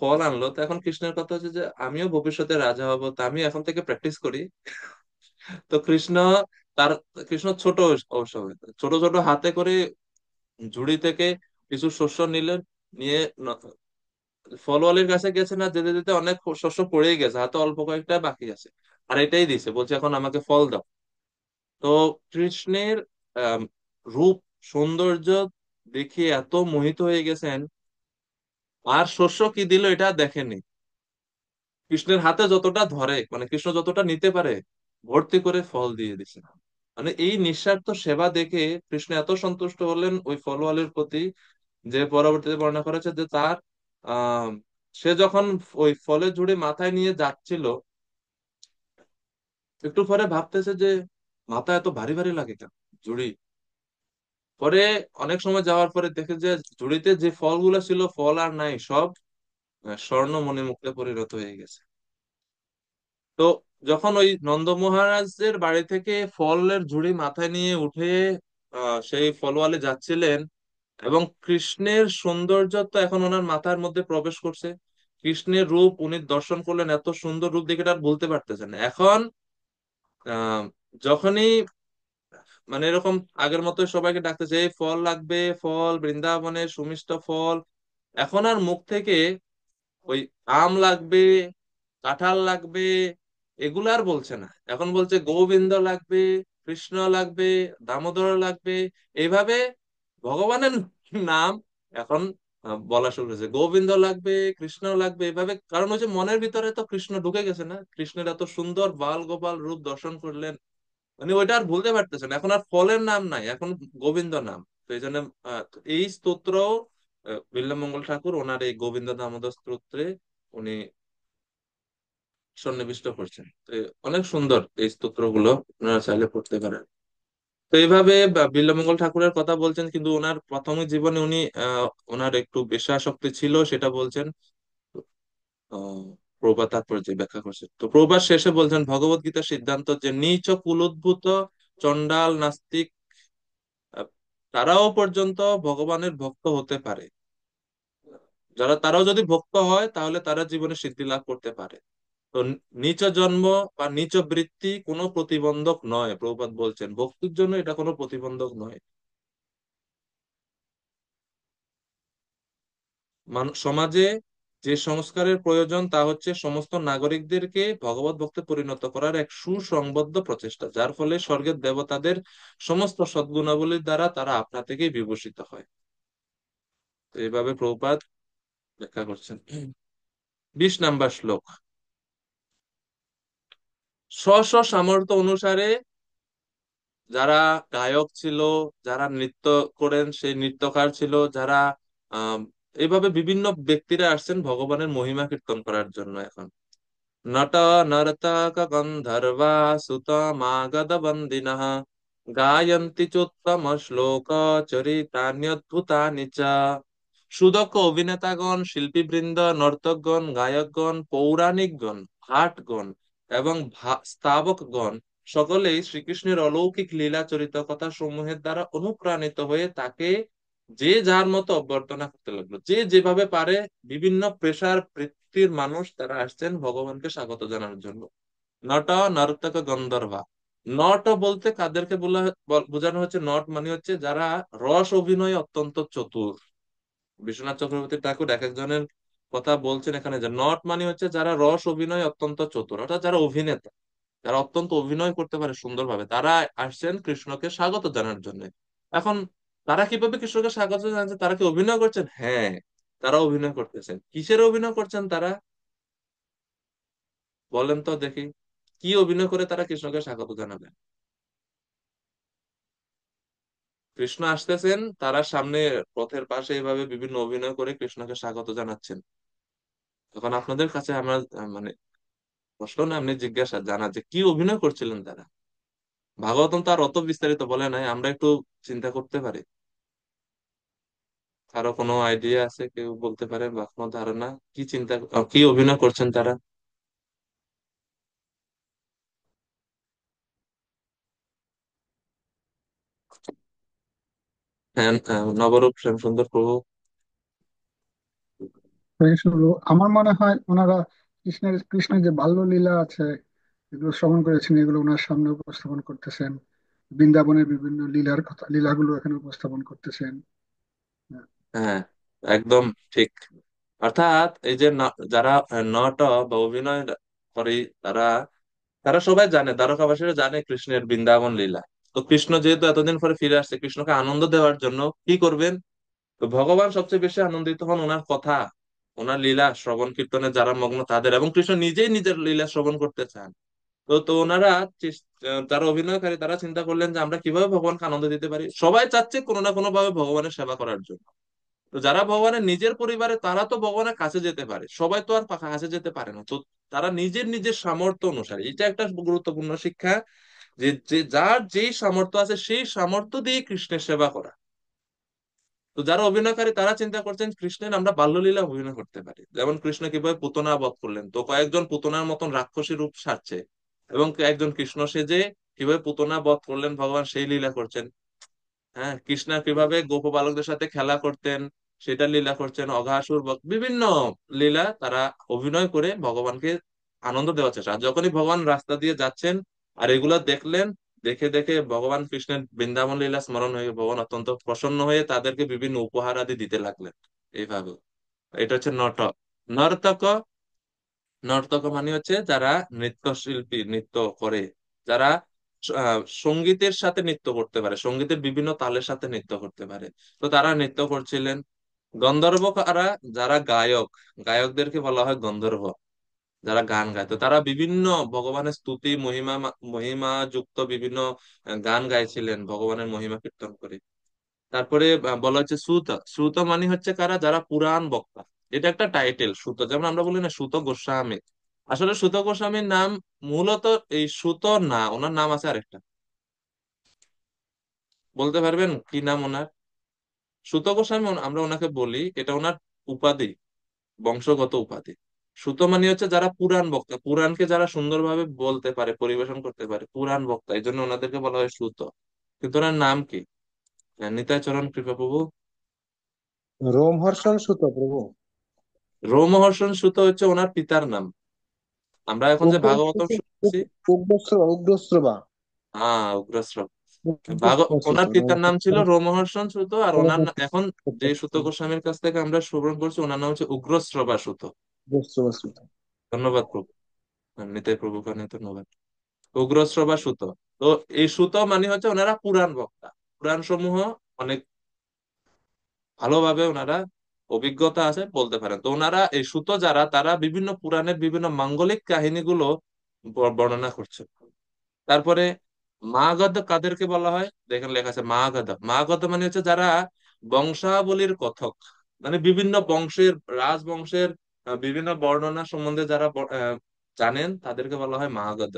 S1: ফল আনলো, তো এখন কৃষ্ণের কথা হচ্ছে যে আমিও ভবিষ্যতে রাজা হব, তো আমি এখন থেকে প্র্যাকটিস করি। তো তার কৃষ্ণ ছোট অবশ্য, ছোট ছোট হাতে করে ঝুড়ি থেকে কিছু শস্য নিলেন, নিয়ে ফলওয়ালির কাছে গেছে, না যেতে যেতে অনেক শস্য পড়েই গেছে, হাতে অল্প কয়েকটা বাকি আছে, আর এটাই দিছে, বলছে এখন আমাকে ফল দাও। তো কৃষ্ণের আম, রূপ সৌন্দর্য দেখে এত মোহিত হয়ে গেছেন, আর শস্য কি দিল এটা দেখেনি। কৃষ্ণের হাতে যতটা ধরে, মানে কৃষ্ণ যতটা নিতে পারে ভর্তি করে ফল দিয়ে দিছে। মানে এই নিঃস্বার্থ সেবা দেখে কৃষ্ণ এত সন্তুষ্ট হলেন ওই ফলওয়ালির প্রতি, যে পরবর্তীতে বর্ণনা করেছে যে তার আহ সে যখন ওই ফলের ঝুড়ি মাথায় নিয়ে যাচ্ছিল, একটু পরে ভাবতেছে যে মাথা এত ভারী ভারী লাগে কেন, ঝুড়ি। পরে অনেক সময় যাওয়ার পরে দেখে যে ঝুড়িতে যে ফলগুলো ছিল, ফল আর নাই, সব স্বর্ণ মণিমুক্তে পরিণত হয়ে গেছে। তো যখন ওই নন্দ মহারাজের বাড়ি থেকে ফলের ঝুড়ি মাথায় নিয়ে উঠে সেই ফলওয়ালে যাচ্ছিলেন, এবং কৃষ্ণের সৌন্দর্য তো এখন ওনার মাথার মধ্যে প্রবেশ করছে। কৃষ্ণের রূপ উনি দর্শন করলেন, এত সুন্দর রূপ দেখে এটা আর ভুলতে পারতেছেন না। এখন আহ যখনই মানে এরকম আগের মতো সবাইকে ডাকতেছে, এই ফল লাগবে, ফল বৃন্দাবনের সুমিষ্ট ফল, এখন আর মুখ থেকে ওই আম লাগবে, কাঁঠাল লাগবে, এগুলো আর বলছে না। এখন বলছে গোবিন্দ লাগবে, কৃষ্ণ লাগবে, দামোদর লাগবে, এইভাবে ভগবানের নাম এখন বলা শুরু করেছে। গোবিন্দ লাগবে, কৃষ্ণ লাগবে, এভাবে, কারণ হচ্ছে মনের ভিতরে তো কৃষ্ণ ঢুকে গেছে না, কৃষ্ণের এত সুন্দর বাল গোপাল রূপ দর্শন করলেন, মানে ওইটা আর ভুলতে পারতেছেন। এখন আর ফলের নাম নাই, এখন গোবিন্দ নাম। তো এই জন্য এই স্তোত্র বিল্বমঙ্গল ঠাকুর ওনার এই গোবিন্দ দামোদর স্তোত্রে উনি সন্নিবিষ্ট করছেন। তো অনেক সুন্দর এই স্তোত্রগুলো, আপনারা চাইলে পড়তে পারেন। তো এইভাবে বিল্বমঙ্গল ঠাকুরের কথা বলছেন, কিন্তু ওনার প্রাথমিক জীবনে উনি ওনার একটু পেশাসক্তি ছিল, সেটা বলছেন। আহ প্রভুপাদ তাৎপর্য ব্যাখ্যা করছেন। তো প্রভুপাদ শেষে বলছেন ভগবত গীতার সিদ্ধান্ত যে নীচ কুলোদ্ভূত চন্ডাল নাস্তিক আহ, তারাও পর্যন্ত ভগবানের ভক্ত হতে পারে। তারাও যদি ভক্ত হয় তাহলে তারা জীবনে সিদ্ধি লাভ করতে পারে। তো নিচ জন্ম বা নিচ বৃত্তি কোনো প্রতিবন্ধক নয়, প্রভুপাদ বলছেন ভক্তির জন্য এটা কোনো প্রতিবন্ধক নয়। সমাজে যে সংস্কারের প্রয়োজন তা হচ্ছে সমস্ত নাগরিকদেরকে ভগবত ভক্তে পরিণত করার এক সুসংবদ্ধ প্রচেষ্টা, যার ফলে স্বর্গের দেবতাদের সমস্ত সদ্গুণাবলীর দ্বারা তারা আপনা থেকেই বিভূষিত হয়। তো এইভাবে প্রভুপাদ ব্যাখ্যা করছেন। 20 নম্বর শ্লোক। স্ব স্ব সামর্থ্য অনুসারে যারা গায়ক ছিল, যারা নৃত্য করেন সেই নৃত্যকার ছিল, যারা আহ এইভাবে বিভিন্ন ব্যক্তিরা আসছেন ভগবানের মহিমা কীর্তন করার জন্য। এখন নট নর্তক গন্ধর্বা সুতমাগধ বন্দিনঃ গায়ন্তি চোত্তম শ্লোক চরিতান্যদ্ভুতানি চ। সুদক্ষ অভিনেতাগণ, শিল্পীবৃন্দ, নর্তকগণ, গায়কগণ, পৌরাণিকগণ, ভাটগণ এবং স্তাবকগণ সকলেই শ্রীকৃষ্ণের অলৌকিক লীলা চরিত কথা সমূহের দ্বারা অনুপ্রাণিত হয়ে তাকে যে যার মতো অভ্যর্থনা করতে লাগলো। যে যেভাবে পারে, বিভিন্ন পেশার বৃত্তির মানুষ তারা আসছেন ভগবানকে স্বাগত জানানোর জন্য। নট নর্তক গন্ধর্বা। নট বলতে কাদেরকে বোঝানো হচ্ছে? নট মানে হচ্ছে যারা রস অভিনয়ে অত্যন্ত চতুর। বিশ্বনাথ চক্রবর্তী ঠাকুর এক একজনের কথা বলছেন এখানে, যে নট মানে হচ্ছে যারা রস অভিনয় অত্যন্ত চতুর, অর্থাৎ যারা অভিনেতা, যারা অত্যন্ত অভিনয় করতে পারে সুন্দরভাবে, তারা আসছেন কৃষ্ণকে স্বাগত জানার জন্য। এখন তারা কিভাবে কৃষ্ণকে স্বাগত জানাচ্ছে? তারা কি অভিনয় করছেন? হ্যাঁ, তারা অভিনয় করতেছেন। কিসের অভিনয় করছেন তারা? বলেন তো দেখি, কি অভিনয় করে তারা কৃষ্ণকে স্বাগত জানাবেন? কৃষ্ণ আসতেছেন, তারা সামনে পথের পাশে এইভাবে বিভিন্ন অভিনয় করে কৃষ্ণকে স্বাগত জানাচ্ছেন। তখন আপনাদের কাছে আমার মানে প্রশ্ন না, আপনি জিজ্ঞাসা জানা যে কি অভিনয় করছিলেন তারা। ভাগবতম তো আর অত বিস্তারিত বলে নাই, আমরা একটু চিন্তা করতে পারি। কারো কোনো আইডিয়া আছে, কেউ বলতে পারে বা কোনো ধারণা, কি চিন্তা কি অভিনয় করছেন তারা? হ্যাঁ, নবরূপ শ্যামসুন্দর প্রভু।
S3: হলো, আমার মনে হয় ওনারা কৃষ্ণের যে বাল্যলীলা আছে এগুলো শ্রবণ করেছেন, এগুলো ওনার সামনে উপস্থাপন করতেছেন। বৃন্দাবনের বিভিন্ন লীলাগুলো এখানে উপস্থাপন করতেছেন।
S1: হ্যাঁ, একদম ঠিক। অর্থাৎ এই যে যারা নট বা অভিনয় করে, তারা তারা সবাই জানে, দ্বারকাবাসীরা জানে কৃষ্ণের বৃন্দাবন লীলা। তো কৃষ্ণ যেহেতু এতদিন পরে ফিরে আসছে, কৃষ্ণকে আনন্দ দেওয়ার জন্য কি করবেন? তো ভগবান সবচেয়ে বেশি আনন্দিত হন ওনার কথা, ওনার লীলা শ্রবণ কীর্তনে যারা মগ্ন তাদের, এবং কৃষ্ণ নিজেই নিজের লীলা শ্রবণ করতে চান। তো তো ওনারা যারা অভিনয়কারী তারা চিন্তা করলেন যে আমরা কিভাবে ভগবানকে আনন্দ দিতে পারি। সবাই চাচ্ছে কোনো না কোনো ভাবে ভগবানের সেবা করার জন্য। তো যারা ভগবানের নিজের পরিবারে, তারা তো ভগবানের কাছে যেতে পারে, সবাই তো আর কাছে যেতে পারে না। তো তারা নিজের নিজের সামর্থ্য অনুসারে, এটা একটা গুরুত্বপূর্ণ শিক্ষা, যে যে যার যেই সামর্থ্য আছে সেই সামর্থ্য দিয়ে কৃষ্ণের সেবা করা। তো যারা অভিনয়কারী তারা চিন্তা করছেন কৃষ্ণের আমরা বাল্যলীলা অভিনয় করতে পারি, যেমন কৃষ্ণ কিভাবে পুতনা বধ করলেন, তো কয়েকজন পুতনার মতন রাক্ষসী রূপ সাজছে, এবং একজন কৃষ্ণ সেজে কিভাবে পুতনা বধ করলেন ভগবান সেই লীলা করছেন। হ্যাঁ, কৃষ্ণা কিভাবে গোপ বালকদের সাথে খেলা করতেন সেটা লীলা করছেন, অঘাসুর বিভিন্ন লীলা তারা অভিনয় করে ভগবানকে আনন্দ দেওয়ার চেষ্টা। আর যখনই ভগবান রাস্তা দিয়ে যাচ্ছেন আর এগুলা দেখলেন, দেখে দেখে ভগবান কৃষ্ণের বৃন্দাবন লীলা স্মরণ হয়ে ভগবান অত্যন্ত প্রসন্ন হয়ে তাদেরকে বিভিন্ন উপহার আদি দিতে লাগলেন। এইভাবে এটা হচ্ছে নটক। নর্তক, নর্তক মানে হচ্ছে যারা নৃত্যশিল্পী, নৃত্য করে, যারা সঙ্গীতের সাথে নৃত্য করতে পারে, সঙ্গীতের বিভিন্ন তালের সাথে নৃত্য করতে পারে। তো তারা নৃত্য করছিলেন। গন্ধর্ব কারা? যারা গায়ক, গায়কদেরকে বলা হয় গন্ধর্ব। যারা গান গায়, তো তারা বিভিন্ন ভগবানের স্তুতি মহিমা, মহিমা যুক্ত বিভিন্ন গান গাইছিলেন ভগবানের মহিমা কীর্তন করে। তারপরে বলা হচ্ছে সুত। সুত মানে হচ্ছে কারা? যারা পুরাণ বক্তা। এটা একটা টাইটেল সুত, যেমন আমরা বলি না সুত গোস্বামী। আসলে সুত গোস্বামীর নাম মূলত এই সুত না, ওনার নাম আছে আরেকটা। বলতে পারবেন কি নাম ওনার? সুত গোস্বামী আমরা ওনাকে বলি, এটা ওনার উপাধি, বংশগত উপাধি। সুত মানে হচ্ছে যারা পুরাণ বক্তা, পুরাণকে যারা সুন্দরভাবে বলতে পারে, পরিবেশন করতে পারে, পুরাণ বক্তা, এই জন্য ওনাদেরকে বলা হয় সুত। কিন্তু ওনার নাম কি? নিতাই চরণ কৃপা প্রভু।
S4: রোমহর্ষণ সুত প্রভু।
S1: রোমহর্ষণ সুত হচ্ছে ওনার পিতার নাম। আমরা এখন যে ভাগবতম শুনছি,
S4: উগ্রশ্রবা।
S1: উগ্রশ্রব।
S4: সুত।
S1: ওনার পিতার নাম ছিল রোমহর্ষণ সুত, আর ওনার এখন যে সুত গোস্বামীর কাছ থেকে আমরা শ্রবণ করছি ওনার নাম হচ্ছে উগ্রশ্রবা সুত।
S4: উগ্রশ্রবা সুত।
S1: ধন্যবাদ প্রভু, নিতাই প্রভু কানে ধন্যবাদ। উগ্রশ্রবা সুত। তো এই সুত মানে হচ্ছে ওনারা পুরাণ বক্তা, পুরাণ সমূহ অনেক ভালোভাবে ওনারা অভিজ্ঞতা আছে বলতে পারেন। তো ওনারা এই সুত যারা, তারা বিভিন্ন পুরাণের বিভিন্ন মাঙ্গলিক কাহিনীগুলো বর্ণনা করছে। তারপরে মাগধ কাদেরকে বলা হয়? দেখেন লেখা আছে মাগধ। মাগধ মানে হচ্ছে যারা বংশাবলীর কথক, মানে বিভিন্ন বংশের, রাজবংশের বিভিন্ন বর্ণনা সম্বন্ধে যারা জানেন তাদেরকে বলা হয় মাগধ।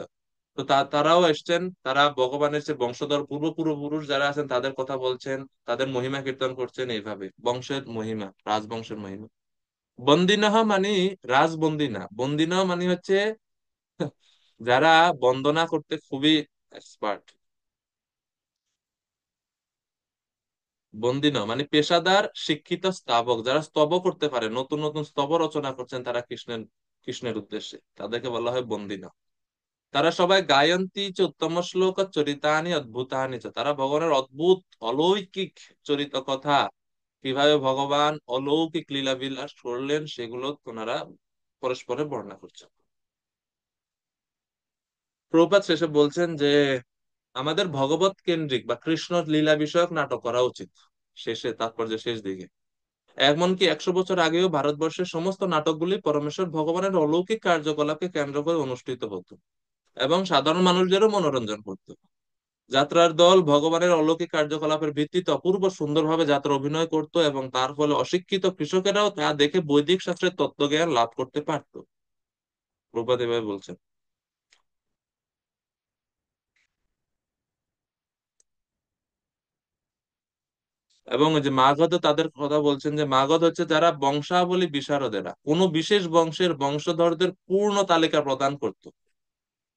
S1: তো তারাও এসছেন, তারা ভগবানের যে বংশধর পূর্বপুরুষ যারা আছেন তাদের কথা বলছেন, তাদের মহিমা কীর্তন করছেন, এইভাবে বংশের মহিমা, রাজবংশের মহিমা। বন্দিনহ মানে রাজবন্দী না, বন্দিনহ মানে হচ্ছে যারা বন্দনা করতে খুবই এক্সপার্ট। বন্দিন মানে পেশাদার শিক্ষিত স্তাবক, যারা স্তব করতে পারে, নতুন নতুন স্তব রচনা করছেন তারা কৃষ্ণের, কৃষ্ণের উদ্দেশ্যে, তাদেরকে বলা হয় বন্দিন। তারা সবাই গায়ন্তী চ উত্তম শ্লোক চরিতানি অদ্ভুতানি চ, তারা ভগবানের অদ্ভুত অলৌকিক চরিত কথা, কিভাবে ভগবান অলৌকিক লীলা বিলাস করলেন সেগুলো তোনারা পরস্পরে বর্ণনা করছেন। প্রভুপাদ শেষে বলছেন যে আমাদের ভগবত কেন্দ্রিক বা কৃষ্ণ লীলা বিষয়ক নাটক করা উচিত। শেষে, তাৎপর্যের শেষ দিকে। এমনকি 100 বছর আগেও ভারতবর্ষের সমস্ত নাটকগুলি পরমেশ্বর ভগবানের অলৌকিক কার্যকলাপকে কেন্দ্র করে অনুষ্ঠিত হতো এবং সাধারণ মানুষদেরও মনোরঞ্জন করতো। যাত্রার দল ভগবানের অলৌকিক কার্যকলাপের ভিত্তিতে অপূর্ব সুন্দরভাবে যাত্রা অভিনয় করত এবং তার ফলে অশিক্ষিত কৃষকেরাও তা দেখে বৈদিক শাস্ত্রের তত্ত্বজ্ঞান লাভ করতে পারত। প্রভুপাদ এভাবে বলছেন। এবং ওই যে মাগধ, তাদের কথা বলছেন যে মাগধ হচ্ছে যারা বংশাবলী বিশারদেরা কোনো বিশেষ বংশের বংশধরদের পূর্ণ তালিকা প্রদান করত।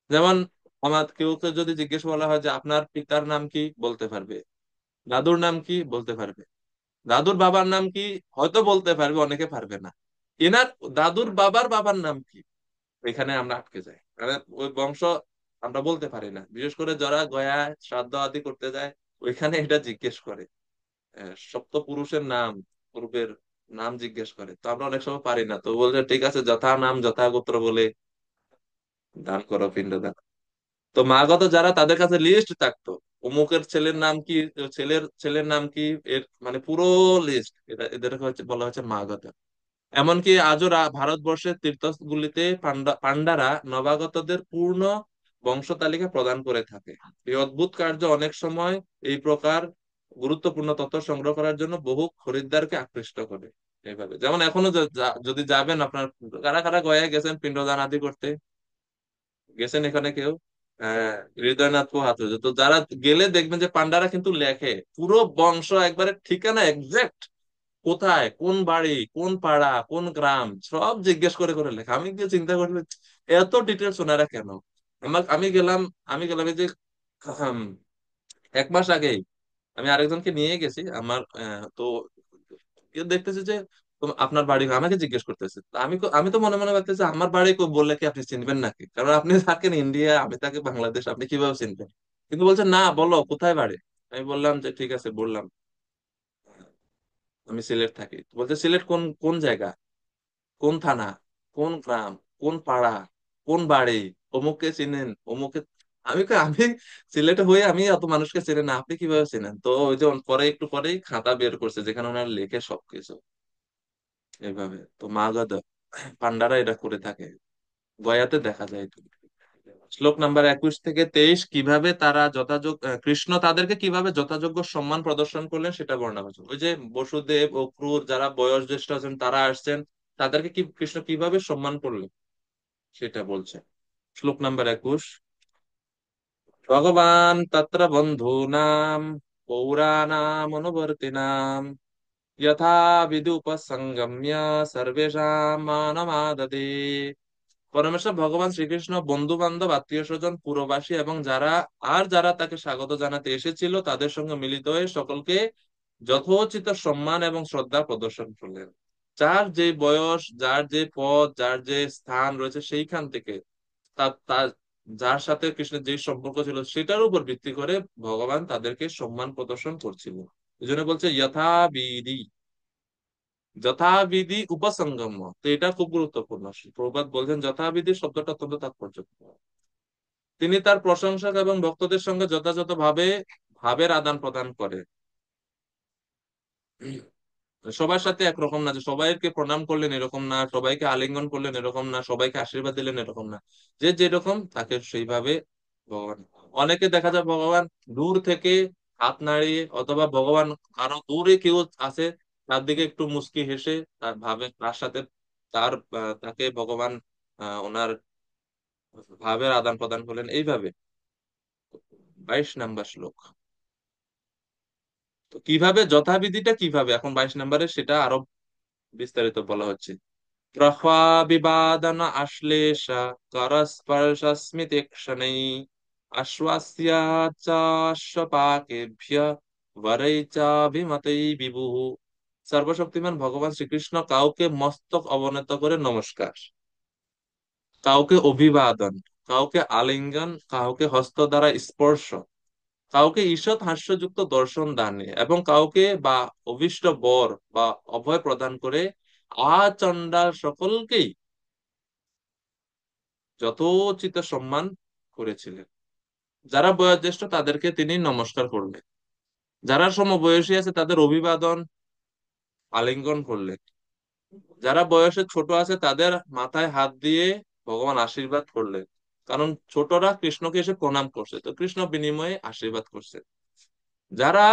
S1: যেমন আমার কেউ কেউ যদি জিজ্ঞেস বলা হয় যে আপনার পিতার নাম কি, বলতে পারবে। দাদুর নাম কি, বলতে পারবে। দাদুর বাবার নাম কি, হয়তো বলতে পারবে, অনেকে পারবে না। এনার দাদুর বাবার বাবার নাম কি, এখানে আমরা আটকে যাই, মানে ওই বংশ আমরা বলতে পারি না। বিশেষ করে যারা গয়া শ্রাদ্ধ আদি করতে যায়, ওইখানে এটা জিজ্ঞেস করে। সপ্ত পুরুষের নাম, পূর্বের নাম জিজ্ঞেস করে, তো আমরা অনেক সময় পারি না, তো বলছে ঠিক আছে, যথা নাম যথা গোত্র বলে দান করো, পিণ্ডদান। তো মাগত যারা, তাদের কাছে লিস্ট থাকতো, অমুকের ছেলের নাম কি, ছেলের ছেলের নাম কি, এর মানে পুরো লিস্ট, এটা এদের হচ্ছে বলা হচ্ছে মাগত। এমনকি আজও ভারতবর্ষের তীর্থগুলিতে পান্ডারা নবাগতদের পূর্ণ বংশ তালিকা প্রদান করে থাকে। এই অদ্ভুত কার্য অনেক সময় এই প্রকার গুরুত্বপূর্ণ তথ্য সংগ্রহ করার জন্য বহু খরিদ্দারকে আকৃষ্ট করে। এইভাবে যেমন এখনো যদি যাবেন আপনার, কারা কারা গয়া গেছেন পিণ্ডদান আদি করতে, গেছেন এখানে কেউ? হৃদয়নাথ পোহাত, তো যারা গেলে দেখবেন যে পান্ডারা কিন্তু লেখে পুরো বংশ একবারে ঠিকানা একজ্যাক্ট, কোথায় কোন বাড়ি কোন পাড়া কোন গ্রাম সব জিজ্ঞেস করে করে লেখা। আমি গিয়ে চিন্তা করি এত ডিটেলস ওনারা কেন। আমি গেলাম এই যে উম, 1 মাস আগেই আমি আরেকজনকে নিয়ে গেছি আমার, তো দেখতেছি যে আপনার বাড়ি আমাকে জিজ্ঞেস করতেছে। তা আমি তো মনে মনে ভাবতেছি আমার বাড়ি বললে কি আপনি চিনবেন নাকি, কারণ আপনি থাকেন ইন্ডিয়া, আমি থাকি বাংলাদেশ, আপনি কিভাবে চিনবেন। কিন্তু বলছে না, বলো কোথায় বাড়ি। আমি বললাম যে ঠিক আছে, বললাম আমি সিলেট থাকি। বলছে সিলেট কোন কোন জায়গা, কোন থানা, কোন গ্রাম, কোন পাড়া, কোন বাড়ি, অমুককে চিনেন অমুকে। আমি সিলেটে হয়ে আমি এত মানুষকে চিনি না, আপনি কিভাবে চিনেন। তো ওই যে পরে একটু পরেই খাতা বের করছে যেখানে ওনার লেখে সবকিছু এইভাবে। তো মাগধ পান্ডারা এটা করে থাকে, গয়াতে দেখা যায় এটা। শ্লোক নাম্বার 21 থেকে 23, কিভাবে তারা কৃষ্ণ তাদেরকে কিভাবে যথাযোগ্য সম্মান প্রদর্শন করলেন সেটা বর্ণনা করছে। ওই যে বসুদেব ও ক্রুর যারা বয়োজ্যেষ্ঠ জ্যেষ্ঠ আছেন তারা আসছেন, তাদেরকে কি কৃষ্ণ কিভাবে সম্মান করলেন সেটা বলছে। শ্লোক নাম্বার 21, ভগবান তত্র বন্ধূনাম পৌরাণাম অনুবর্তিনাম যথা বিদুপসঙ্গম্য সর্বেষাং মানমাদদে। পরমেশ্বর ভগবান শ্রীকৃষ্ণ বন্ধু বান্ধব আত্মীয় স্বজন পুরবাসী এবং যারা তাকে স্বাগত জানাতে এসেছিল তাদের সঙ্গে মিলিত হয়ে সকলকে যথোচিত সম্মান এবং শ্রদ্ধা প্রদর্শন করলেন। যার যে বয়স, যার যে পদ, যার যে স্থান রয়েছে সেইখান থেকে তার যার সাথে কৃষ্ণের যে সম্পর্ক ছিল সেটার উপর ভিত্তি করে ভগবান তাদেরকে সম্মান প্রদর্শন করছিল। এই জন্য বলছে যথাবিধি, যথাবিধি উপসঙ্গম্য। তো এটা খুব গুরুত্বপূর্ণ। প্রভুপাদ বলছেন যথাবিধি শব্দটা অত্যন্ত তাৎপর্যপূর্ণ। তিনি তার প্রশংসক এবং ভক্তদের সঙ্গে যথাযথভাবে ভাবের আদান প্রদান করে। সবার সাথে একরকম না, যে সবাইকে প্রণাম করলেন এরকম না, সবাইকে আলিঙ্গন করলেন এরকম না, সবাইকে আশীর্বাদ দিলেন এরকম না। যে যেরকম তাকে সেইভাবে ভগবান। অনেকে দেখা যায় ভগবান দূর থেকে হাত নাড়িয়ে, অথবা ভগবান আরো দূরে কেউ আছে তার দিকে একটু মুস্কি হেসে তার সাথে তাকে ভগবান ওনার ভাবের আদান প্রদান করলেন এইভাবে। 22 নম্বর শ্লোক। তো কিভাবে যথাবিধিটা কিভাবে এখন 22 নম্বরে সেটা আরো বিস্তারিত বলা হচ্ছে। प्रह्वाभिवादन आश्लेष करस्पर्शस्मितेक्षणैः आश्वास्य चाश्वपाकेभ्य वरै चाभिमतै বিভুঃ। সর্বশক্তিমান ভগবান শ্রীকৃষ্ণ কাউকে মস্তক অবনত করে নমস্কার, কাউকে অভিবাদন, কাউকে আলিঙ্গন, কাউকে হস্ত দ্বারা স্পর্শ, কাউকে ঈষৎ হাস্যযুক্ত দর্শন দানে এবং কাউকে বা অভীষ্ট বর বা অভয় প্রদান করে আচণ্ডাল সকলকেই যথোচিত সম্মান করেছিলেন। যারা বয়োজ্যেষ্ঠ তাদেরকে তিনি নমস্কার করলেন। যারা সমবয়সী আছে তাদের অভিবাদন আলিঙ্গন করলেন, যারা বয়সে ছোট আছে তাদের মাথায় হাত দিয়ে ভগবান আশীর্বাদ করলেন, কারণ ছোটরা কৃষ্ণকে এসে প্রণাম করছে, তো কৃষ্ণ বিনিময়ে আশীর্বাদ করছে। যারা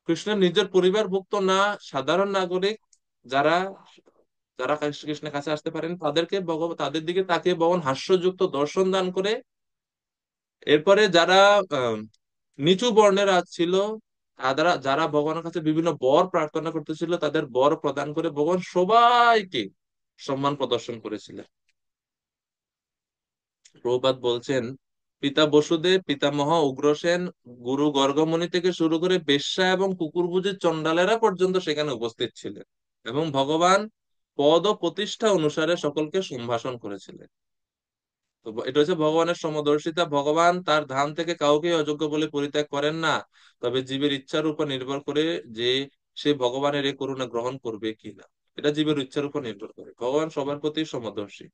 S1: কৃষ্ণের নিজের পরিবারভুক্ত না, সাধারণ নাগরিক, যারা যারা কৃষ্ণের কাছে আসতে পারেন, তাদেরকে ভগবান তাদের দিকে তাকিয়ে ভগবান হাস্যযুক্ত দর্শন দান করে। এরপরে যারা আহ, নিচু বর্ণের ছিল, তারা যারা ভগবানের কাছে বিভিন্ন বর প্রার্থনা করতেছিল, তাদের বর প্রদান করে ভগবান সবাইকে সম্মান প্রদর্শন করেছিলেন। প্রভুপাদ বলছেন, পিতা বসুদেব, পিতামহ উগ্রসেন, গুরু গর্গমণি থেকে শুরু করে বেশ্যা এবং কুকুরভোজী চণ্ডালেরা পর্যন্ত সেখানে উপস্থিত ছিলেন, এবং ভগবান পদ ও প্রতিষ্ঠা অনুসারে সকলকে সম্ভাষণ করেছিলেন। তো এটা হচ্ছে ভগবানের সমদর্শিতা। ভগবান তার ধাম থেকে কাউকে অযোগ্য বলে পরিত্যাগ করেন না, তবে জীবের ইচ্ছার উপর নির্ভর করে যে সে ভগবানের এই করুণা গ্রহণ করবে কিনা, এটা জীবের ইচ্ছার উপর নির্ভর করে। ভগবান সবার প্রতি সমদর্শী।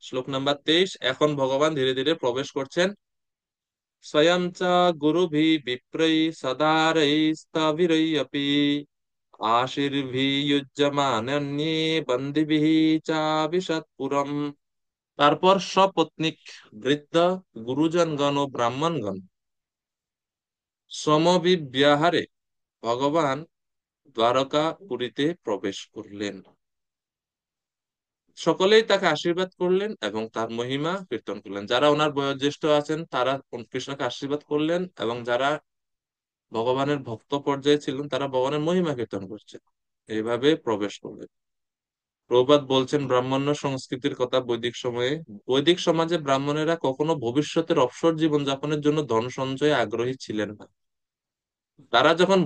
S1: শ্লোক নাম্বার 23। এখন ভগবান ধীরে ধীরে প্রবেশ করছেন। স্বয়ং চ গুরুভি বিপ্রৈ সদারৈস্তবিরৈরপি আশীর্ভির্যুজ্যমানন্যে বন্দিভিঃ চাবিশৎপুরম। তারপর সপত্নীক, বৃদ্ধ, গুরুজনগণ ও ব্রাহ্মণগণ সমভিব্যাহারে ভগবান দ্বারকাপুরীতে প্রবেশ করলেন। সকলেই তাকে আশীর্বাদ করলেন এবং তার মহিমা কীর্তন করলেন। যারা ওনার বয়োজ্যেষ্ঠ আছেন তারা কৃষ্ণকে আশীর্বাদ করলেন, এবং যারা ভগবানের ভক্ত পর্যায়ে ছিলেন তারা ভগবানের মহিমা কীর্তন করছেন। এইভাবে প্রবেশ করলেন। প্রভুপাদ বলছেন, ব্রাহ্মণ্য সংস্কৃতির কথা বৈদিক সময়ে। বৈদিক সমাজে ব্রাহ্মণেরা কখনো ভবিষ্যতের অবসর জীবন যাপনের জন্য ধন সঞ্চয়ে আগ্রহী ছিলেন না। তারা যখন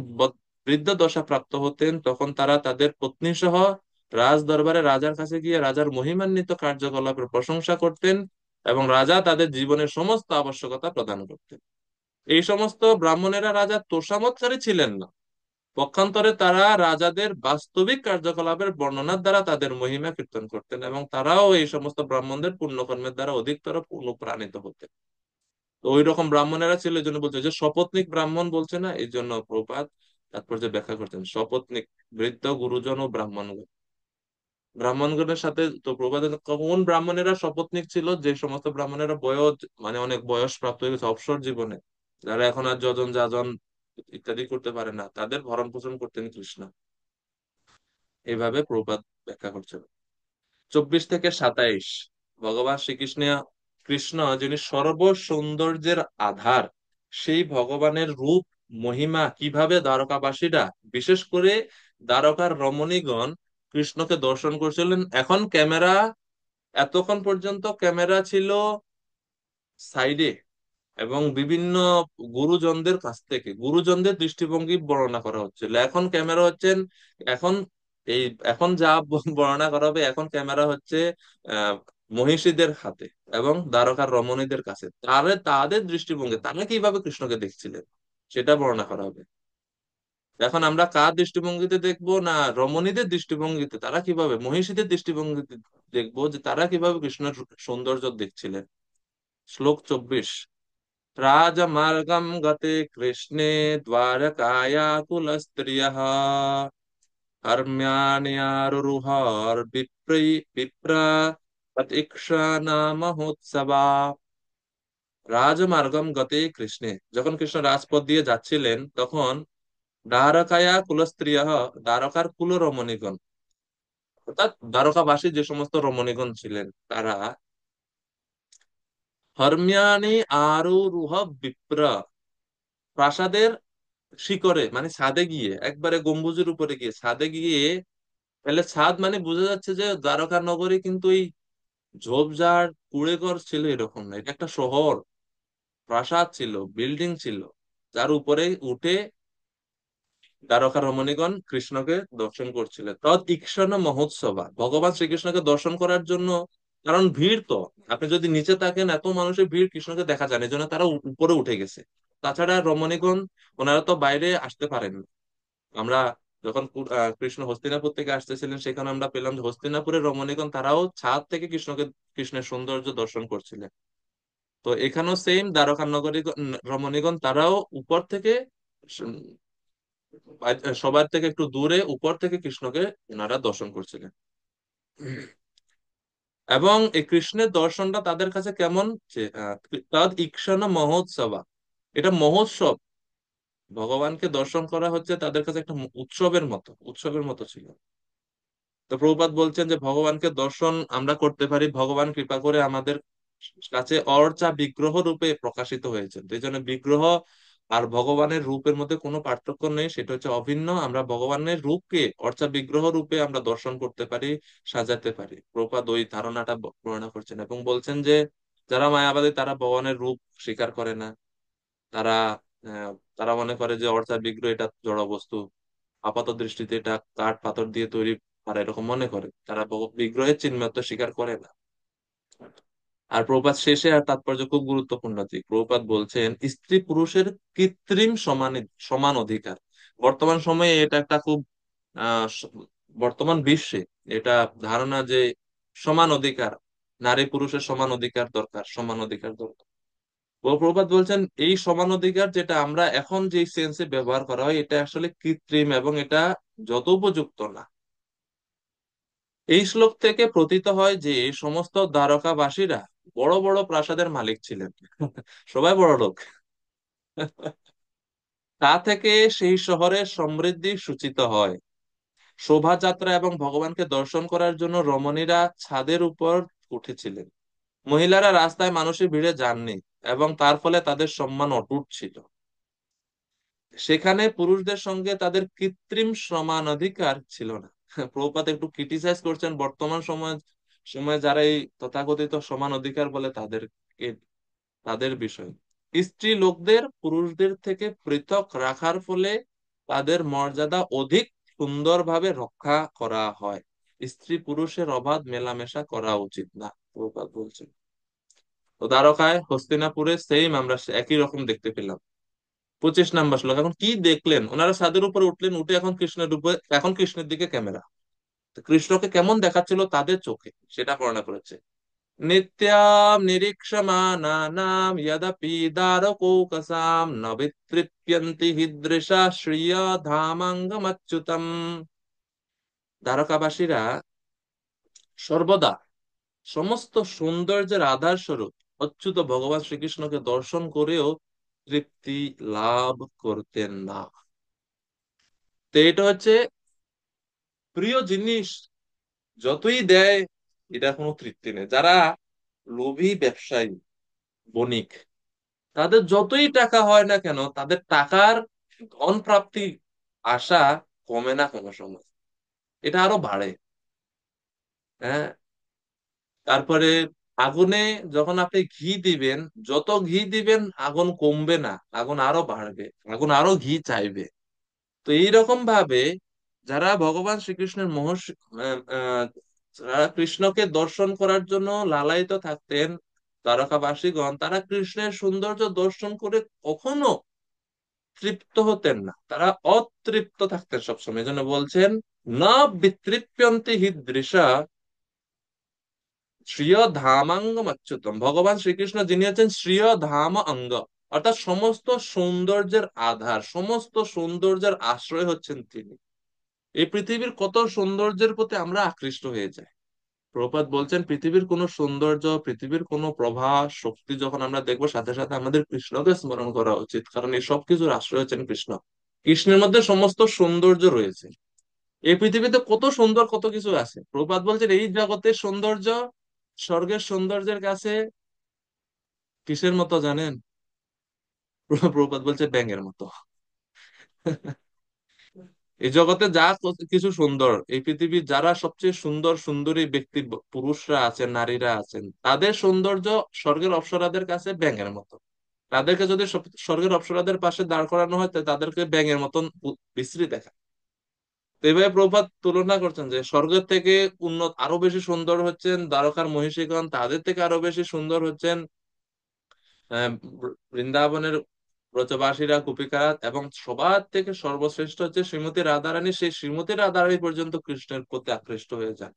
S1: বৃদ্ধ দশা প্রাপ্ত হতেন, তখন তারা তাদের পত্নী সহ রাজ দরবারে রাজার কাছে গিয়ে রাজার মহিমান্বিত কার্যকলাপের প্রশংসা করতেন, এবং রাজা তাদের জীবনের সমস্ত আবশ্যকতা প্রদান করতেন। এই সমস্ত ব্রাহ্মণেরা রাজা তোষামোদকারী ছিলেন না, পক্ষান্তরে তারা রাজাদের বাস্তবিক কার্যকলাপের বর্ণনার দ্বারা তাদের মহিমা কীর্তন করতেন, এবং তারাও এই সমস্ত ব্রাহ্মণদের পুণ্যকর্মের দ্বারা অধিকতর অনুপ্রাণিত হতেন। তো ওই রকম ব্রাহ্মণেরা ছিল, এই জন্য বলছে যে সপত্নিক ব্রাহ্মণ বলছে না, এই জন্য প্রভুপাদ তাৎপর্য ব্যাখ্যা করতেন সপত্নিক, বৃদ্ধ, গুরুজন ও ব্রাহ্মণগণ। ব্রাহ্মণগণের সাথে তো প্রভুপাদ কোন ব্রাহ্মণেরা সপত্নিক ছিল, যে সমস্ত ব্রাহ্মণেরা বয়স মানে অনেক বয়স প্রাপ্ত হয়ে গেছে অবসর জীবনে, যারা এখন আর যজন যাজন ইত্যাদি করতে পারে না, তাদের ভরণ পোষণ করতেন কৃষ্ণ। এইভাবে প্রভুপাদ ব্যাখ্যা করছেন। 24 থেকে 27। ভগবান শ্রীকৃষ্ণ, কৃষ্ণ যিনি সর্ব সৌন্দর্যের আধার, সেই ভগবানের রূপ মহিমা কিভাবে দ্বারকাবাসীরা, বিশেষ করে দ্বারকার রমণীগণ কৃষ্ণকে দর্শন করছিলেন। এখন ক্যামেরা, এতক্ষণ পর্যন্ত ক্যামেরা ছিল সাইডে, এবং বিভিন্ন গুরুজনদের কাছ থেকে গুরুজনদের দৃষ্টিভঙ্গি বর্ণনা করা হচ্ছিল। এখন ক্যামেরা হচ্ছেন, এখন এই এখন যা বর্ণনা করা হবে, এখন ক্যামেরা হচ্ছে আহ মহিষীদের হাতে এবং দ্বারকার রমণীদের কাছে। তাদের দৃষ্টিভঙ্গি, তারা কিভাবে কৃষ্ণকে দেখছিলেন সেটা বর্ণনা করা হবে। এখন আমরা কার দৃষ্টিভঙ্গিতে দেখবো, না রমণীদের দৃষ্টিভঙ্গিতে, তারা কিভাবে মহিষীদের দৃষ্টিভঙ্গিতে দেখবো যে তারা কিভাবে কৃষ্ণের সৌন্দর্য দেখছিলেন। শ্লোক 24। राजमार्गं गते कृष्णे द्वारकायाकुलस्त्रियः हर्म्यान्यारुरुहर्विप्र प्रतीक्षानामहोत्सवा। রাজমার্গম গতে কৃষ্ণে, যখন কৃষ্ণ রাজপথ দিয়ে যাচ্ছিলেন, তখন দ্বারকায়া কুলস্ত্রিয়ঃ, দ্বারকার কুল রমণীগণ, অর্থাৎ দ্বারকাবাসী যে সমস্ত রমণীগণ ছিলেন, তারা হর্ম্যানি আরুরুহ বিপ্র, প্রাসাদের শিখরে মানে ছাদে গিয়ে, একবারে গম্বুজের উপরে গিয়ে ছাদে গিয়ে, তাহলে ছাদ মানে বোঝা যাচ্ছে যে দ্বারকা নগরী কিন্তু এই ঝোপঝাড় কুড়েঘর ছিল এরকম না, এটা একটা শহর, প্রাসাদ ছিল, বিল্ডিং ছিল, যার উপরে উঠে দ্বারকা রমণীগণ কৃষ্ণকে দর্শন করছিলেন। তৎ ঈক্ষণ মহোৎসবা, ভগবান শ্রীকৃষ্ণকে দর্শন করার জন্য, কারণ ভিড় তো, আপনি যদি নিচে থাকেন এত মানুষের ভিড়, কৃষ্ণকে দেখা যায় না, এই জন্য তারা উপরে উঠে গেছে। তাছাড়া রমণীগণ ওনারা তো বাইরে আসতে পারেন না। আমরা যখন কৃষ্ণ হস্তিনাপুর থেকে আসতেছিলেন, সেখানে আমরা পেলাম যে হস্তিনাপুরের রমণীগণ তারাও ছাদ থেকে কৃষ্ণের সৌন্দর্য দর্শন করছিলেন। তো এখানেও সেম, দ্বারকা নগরী রমণীগণ তারাও উপর থেকে সবার থেকে একটু দূরে উপর থেকে কৃষ্ণকে ওনারা দর্শন করছিলেন। এবং এই কৃষ্ণের দর্শনটা তাদের কাছে কেমন, যে তদ ঈক্ষণ মহোৎসবা, এটা মহোৎসব, ভগবানকে দর্শন করা হচ্ছে তাদের কাছে একটা উৎসবের মতো ছিল। তো প্রভুপাদ বলছেন যে ভগবানকে দর্শন আমরা করতে পারি, ভগবান কৃপা করে আমাদের কাছে অর্চা বিগ্রহ রূপে প্রকাশিত হয়েছেন। তো এই জন্য বিগ্রহ আর ভগবানের রূপের মধ্যে কোনো পার্থক্য নেই, সেটা হচ্ছে অভিন্ন। আমরা ভগবানের রূপকে অর্চা বিগ্রহ রূপে আমরা দর্শন করতে পারি, সাজাতে পারি। প্রভুপাদ ওই ধারণাটা বর্ণনা করছেন এবং বলছেন যে যারা মায়াবাদী তারা ভগবানের রূপ স্বীকার করে না। তারা আহ, তারা মনে করে যে অর্চা বিগ্রহ এটা জড় বস্তু, আপাত দৃষ্টিতে এটা কাঠ পাথর দিয়ে তৈরি, তারা এরকম মনে করে। তারা বিগ্রহের চিন্মাত্র স্বীকার করে না। আর প্রভুপাদ শেষে আর তাৎপর্য খুব গুরুত্বপূর্ণ দিক, প্রভুপাদ বলছেন স্ত্রী পুরুষের কৃত্রিম সমান অধিকার। বর্তমান সময়ে এটা একটা খুব স- বর্তমান বিশ্বে এটা ধারণা যে সমান অধিকার, নারী পুরুষের সমান অধিকার দরকার, সমান অধিকার দরকার। প্রভুপাদ বলছেন এই সমান অধিকার যেটা আমরা এখন যে সেন্সে ব্যবহার করা হয় এটা আসলে কৃত্রিম এবং এটা যথোপযুক্ত না। এই শ্লোক থেকে প্রতীত হয় যে সমস্ত দ্বারকাবাসীরা বড় বড় প্রাসাদের মালিক ছিলেন, সবাই বড় লোক। তা থেকে সেই শহরের সমৃদ্ধি সূচিত হয়। শোভাযাত্রা এবং ভগবানকে দর্শন করার জন্য রমণীরা ছাদের উপর উঠেছিলেন। মহিলারা রাস্তায় মানুষের ভিড়ে যাননি এবং তার ফলে তাদের সম্মান অটুট ছিল। সেখানে পুরুষদের সঙ্গে তাদের কৃত্রিম সমানাধিকার ছিল না। প্রভুপাদ একটু ক্রিটিসাইজ করছেন বর্তমান সময়ে যারা এই তথাকথিত সমান অধিকার বলে তাদের বিষয়। স্ত্রী লোকদের পুরুষদের থেকে পৃথক রাখার ফলে তাদের মর্যাদা অধিক সুন্দরভাবে রক্ষা করা হয়। স্ত্রী পুরুষের অবাধ মেলামেশা করা উচিত না, প্রভুপাদ বলছেন। তো দ্বারকায় হস্তিনাপুরে সেম আমরা একই রকম দেখতে পেলাম। 25 নম্বর শ্লোক। এখন কি দেখলেন, ওনারা ছাদের উপরে উঠলেন, উঠে এখন কৃষ্ণের দিকে ক্যামেরা। তো কৃষ্ণকে কেমন দেখাচ্ছিল তাদের চোখে সেটা বর্ণনা করেছে। নিত্যাম নিরীক্ষমানানাম যদপি দ্বারকৌকসাম ন বিতৃপ্যন্তি হীদৃশা শ্রিয় ধামাঙ্গমচ্যুতম। দ্বারকাবাসীরা সর্বদা সমস্ত সৌন্দর্যের আধার স্বরূপ অচ্যুত ভগবান শ্রীকৃষ্ণকে দর্শন করেও তৃপ্তি লাভ করতেন না। তো এটা হচ্ছে প্রিয় জিনিস যতই দেয় এটা কোনো তৃপ্তি নেই। যারা লোভী ব্যবসায়ী, বণিক, তাদের যতই টাকা হয় না কেন তাদের টাকার ধন প্রাপ্তি আশা কমে না কোনো সময়, এটা আরো বাড়ে। হ্যাঁ, তারপরে আগুনে যখন আপনি ঘি দিবেন, যত ঘি দিবেন আগুন কমবে না, আগুন আরো বাড়বে, আগুন আরো ঘি চাইবে। তো এইরকম ভাবে যারা ভগবান শ্রীকৃষ্ণের যারা কৃষ্ণকে দর্শন করার জন্য লালায়িত থাকতেন, দ্বারকাবাসীগণ, তারা কৃষ্ণের সৌন্দর্য দর্শন করে কখনো তৃপ্ত হতেন না, তারা অতৃপ্ত থাকতেন সবসময়। এই জন্য বলছেন না বিতৃপ্যন্তি হীদৃশা শ্রিয় ধামাঙ্গম অচ্যুতম। ভগবান শ্রীকৃষ্ণ যিনি হচ্ছেন শ্রিয় ধাম অঙ্গ, অর্থাৎ সমস্ত সৌন্দর্যের আধার, সমস্ত সৌন্দর্যের আশ্রয় হচ্ছেন তিনি। এই পৃথিবীর কত সৌন্দর্যের প্রতি আমরা আকৃষ্ট হয়ে যাই। প্রভুপাদ বলছেন পৃথিবীর কোন সৌন্দর্য, পৃথিবীর কোন প্রভা, শক্তি যখন আমরা দেখবো সাথে সাথে আমাদের কৃষ্ণকে স্মরণ করা উচিত, কারণ এই সব কিছুর আশ্রয় হচ্ছেন কৃষ্ণ। কৃষ্ণের মধ্যে সমস্ত সৌন্দর্য রয়েছে। এই পৃথিবীতে কত সুন্দর কত কিছু আছে। প্রভুপাদ বলছেন এই জগতের সৌন্দর্য স্বর্গের সৌন্দর্যের কাছে কিসের মতো জানেন? প্রভুপাদ বলছে ব্যাঙের মতো। এই জগতে যা কিছু সুন্দর, এই পৃথিবীর যারা সবচেয়ে সুন্দর সুন্দরী ব্যক্তি, পুরুষরা আছেন, নারীরা আছেন, তাদের সৌন্দর্য স্বর্গের অপ্সরাদের কাছে ব্যাঙের মতো। তাদেরকে যদি স্বর্গের অপ্সরাদের পাশে দাঁড় করানো হয় তো তাদেরকে ব্যাঙের মতন বিশ্রী দেখা। তো এইভাবে প্রভুপাদ তুলনা করছেন যে স্বর্গের থেকে উন্নত আরো বেশি সুন্দর হচ্ছেন দ্বারকার মহিষীগণ, তাদের থেকে আরো বেশি সুন্দর হচ্ছেন বৃন্দাবনের ব্রজবাসীরা, গোপিকারা, এবং সবার থেকে সর্বশ্রেষ্ঠ হচ্ছে শ্রীমতী রাধারানী। সেই শ্রীমতী রাধারানী পর্যন্ত কৃষ্ণের প্রতি আকৃষ্ট হয়ে যান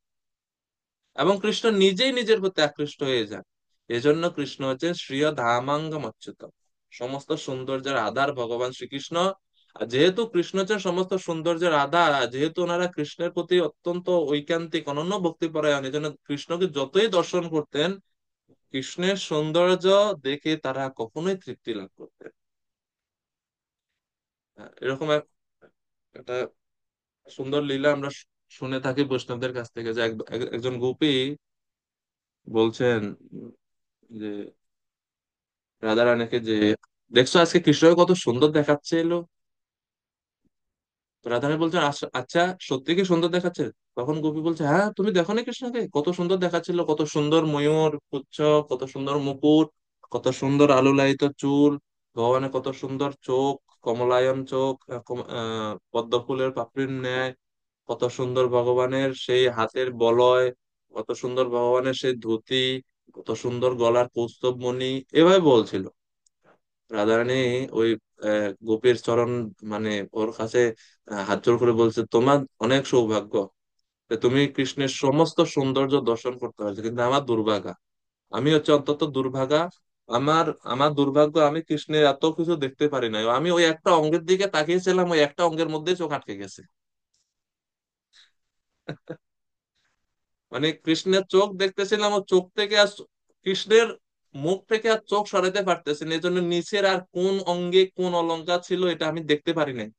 S1: এবং কৃষ্ণ নিজেই নিজের প্রতি আকৃষ্ট হয়ে যান। এজন্য কৃষ্ণ হচ্ছে শ্রীয় ধামাঙ্গম অচ্যুত, সমস্ত সৌন্দর্যের আধার ভগবান শ্রীকৃষ্ণ। আর যেহেতু কৃষ্ণ হচ্ছেন সমস্ত সৌন্দর্যের রাধা, যেহেতু ওনারা কৃষ্ণের প্রতি অত্যন্ত ঐকান্তিক অনন্য ভক্তিপরায়ণ, এই জন্য কৃষ্ণকে যতই দর্শন করতেন, কৃষ্ণের সৌন্দর্য দেখে তারা কখনোই তৃপ্তি লাভ করতেন না। এরকম একটা সুন্দর লীলা আমরা শুনে থাকি বৈষ্ণবদের কাছ থেকে, যে একজন গোপী বলছেন যে রাধা রানীকে যে, দেখছো আজকে কৃষ্ণকে কত সুন্দর দেখাচ্ছে এলো। তো রাধারানী বলছেন, আচ্ছা সত্যি কি সুন্দর দেখাচ্ছে? তখন গোপী বলছে, হ্যাঁ তুমি দেখো না কৃষ্ণকে কত সুন্দর দেখাচ্ছিল, কত সুন্দর ময়ূর পুচ্ছ, কত সুন্দর মুকুট, কত সুন্দর আলুলায়িত চুল, ভগবানের কত সুন্দর চোখ, কমলায়ন চোখ, পদ্ম ফুলের পাপড়ির ন্যায়, কত সুন্দর ভগবানের সেই হাতের বলয়, কত সুন্দর ভগবানের সেই ধুতি, কত সুন্দর গলার কৌস্তব মণি, এভাবে বলছিল। রাধারানী ওই গোপীর চরণ, মানে ওর কাছে হাত জোড় করে বলছে, তোমার অনেক সৌভাগ্য যে তুমি কৃষ্ণের সমস্ত সৌন্দর্য দর্শন করতে পারছো, কিন্তু আমার দুর্ভাগা, আমি হচ্ছে অত্যন্ত দুর্ভাগা। আমার আমার দুর্ভাগ্য, আমি কৃষ্ণের এত কিছু দেখতে পারি না, আমি ওই একটা অঙ্গের দিকে তাকিয়েছিলাম, ওই একটা অঙ্গের মধ্যে চোখ আটকে গেছে। মানে কৃষ্ণের চোখ দেখতেছিলাম, ও চোখ থেকে আর কৃষ্ণের মুখ থেকে আর চোখ সরাতে পারতেছি না, এই জন্য নিচের আর কোন অঙ্গে কোন অলংকার ছিল এটা আমি দেখতে পারি নাই।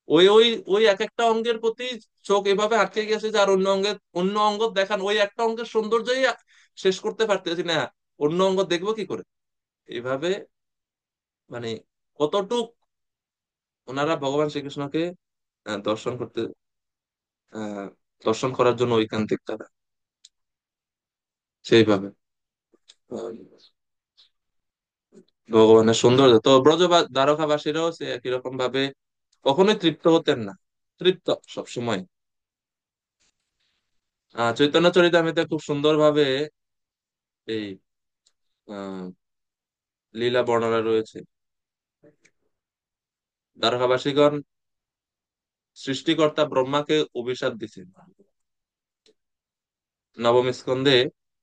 S1: ওই ওই ওই এক একটা অঙ্গের প্রতি চোখ এভাবে আটকে গেছে যে আর অন্য অঙ্গ দেখান, ওই একটা অঙ্গের সৌন্দর্যই শেষ করতে পারতেছি না, অন্য অঙ্গ দেখবো কি করে। এইভাবে মানে কতটুক ওনারা ভগবান শ্রীকৃষ্ণকে দর্শন করতে, আহ দর্শন করার জন্য ঐকান্তিক তারা সেইভাবে আহ, ভগবানের সৌন্দর্য তো ব্রজ দ্বারকাবাসীরাও সে একই রকম ভাবে কখনোই তৃপ্ত হতেন না, তৃপ্ত সবসময়। চৈতন্য চরিতামৃতে খুব সুন্দর ভাবে এই আহ লীলা বর্ণনা রয়েছে। দ্বারকাবাসীগণ সৃষ্টিকর্তা ব্রহ্মাকে অভিশাপ দিছেন নবম স্কন্ধে।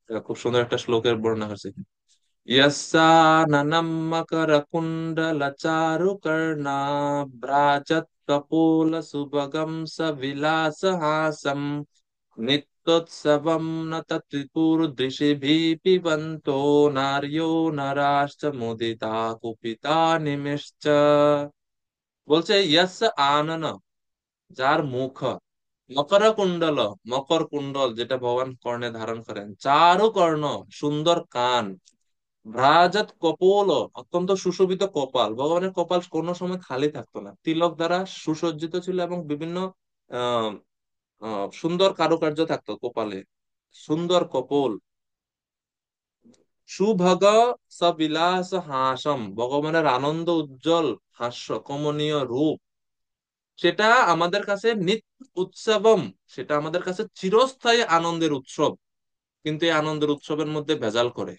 S1: খুব সুন্দর একটা শ্লোকের বর্ণনা হয়েছে, यस्याननं मकरकुण्डलचारुकर्णाभ्राजत् कपोलसुभगं सविलासहासं नित्योत्सवं नतत्रिपुरदृशिभिः पिबन्तो नार्यो नराश्च मुदिता कुपिता निमिषच्च। বলছে ইয়াস আনন, যার মুখ, মকর কুণ্ডল, মকর কুণ্ডল যেটা ভগবান কর্ণে ধারণ করেন, চারু কর্ণ সুন্দর কান, ভ্রাজাত কপোল অত্যন্ত সুশোভিত কপাল, ভগবানের কপাল কোনো সময় খালি থাকতো না, তিলক দ্বারা সুসজ্জিত ছিল এবং বিভিন্ন আহ সুন্দর কারুকার্য থাকতো কপালে, সুন্দর কপোল। সুভগ সবিলাস হাসম, ভগবানের আনন্দ উজ্জ্বল হাস্য কমনীয় রূপ, সেটা আমাদের কাছে নিত্য উৎসবম, সেটা আমাদের কাছে চিরস্থায়ী আনন্দের উৎসব। কিন্তু এই আনন্দের উৎসবের মধ্যে ভেজাল করে।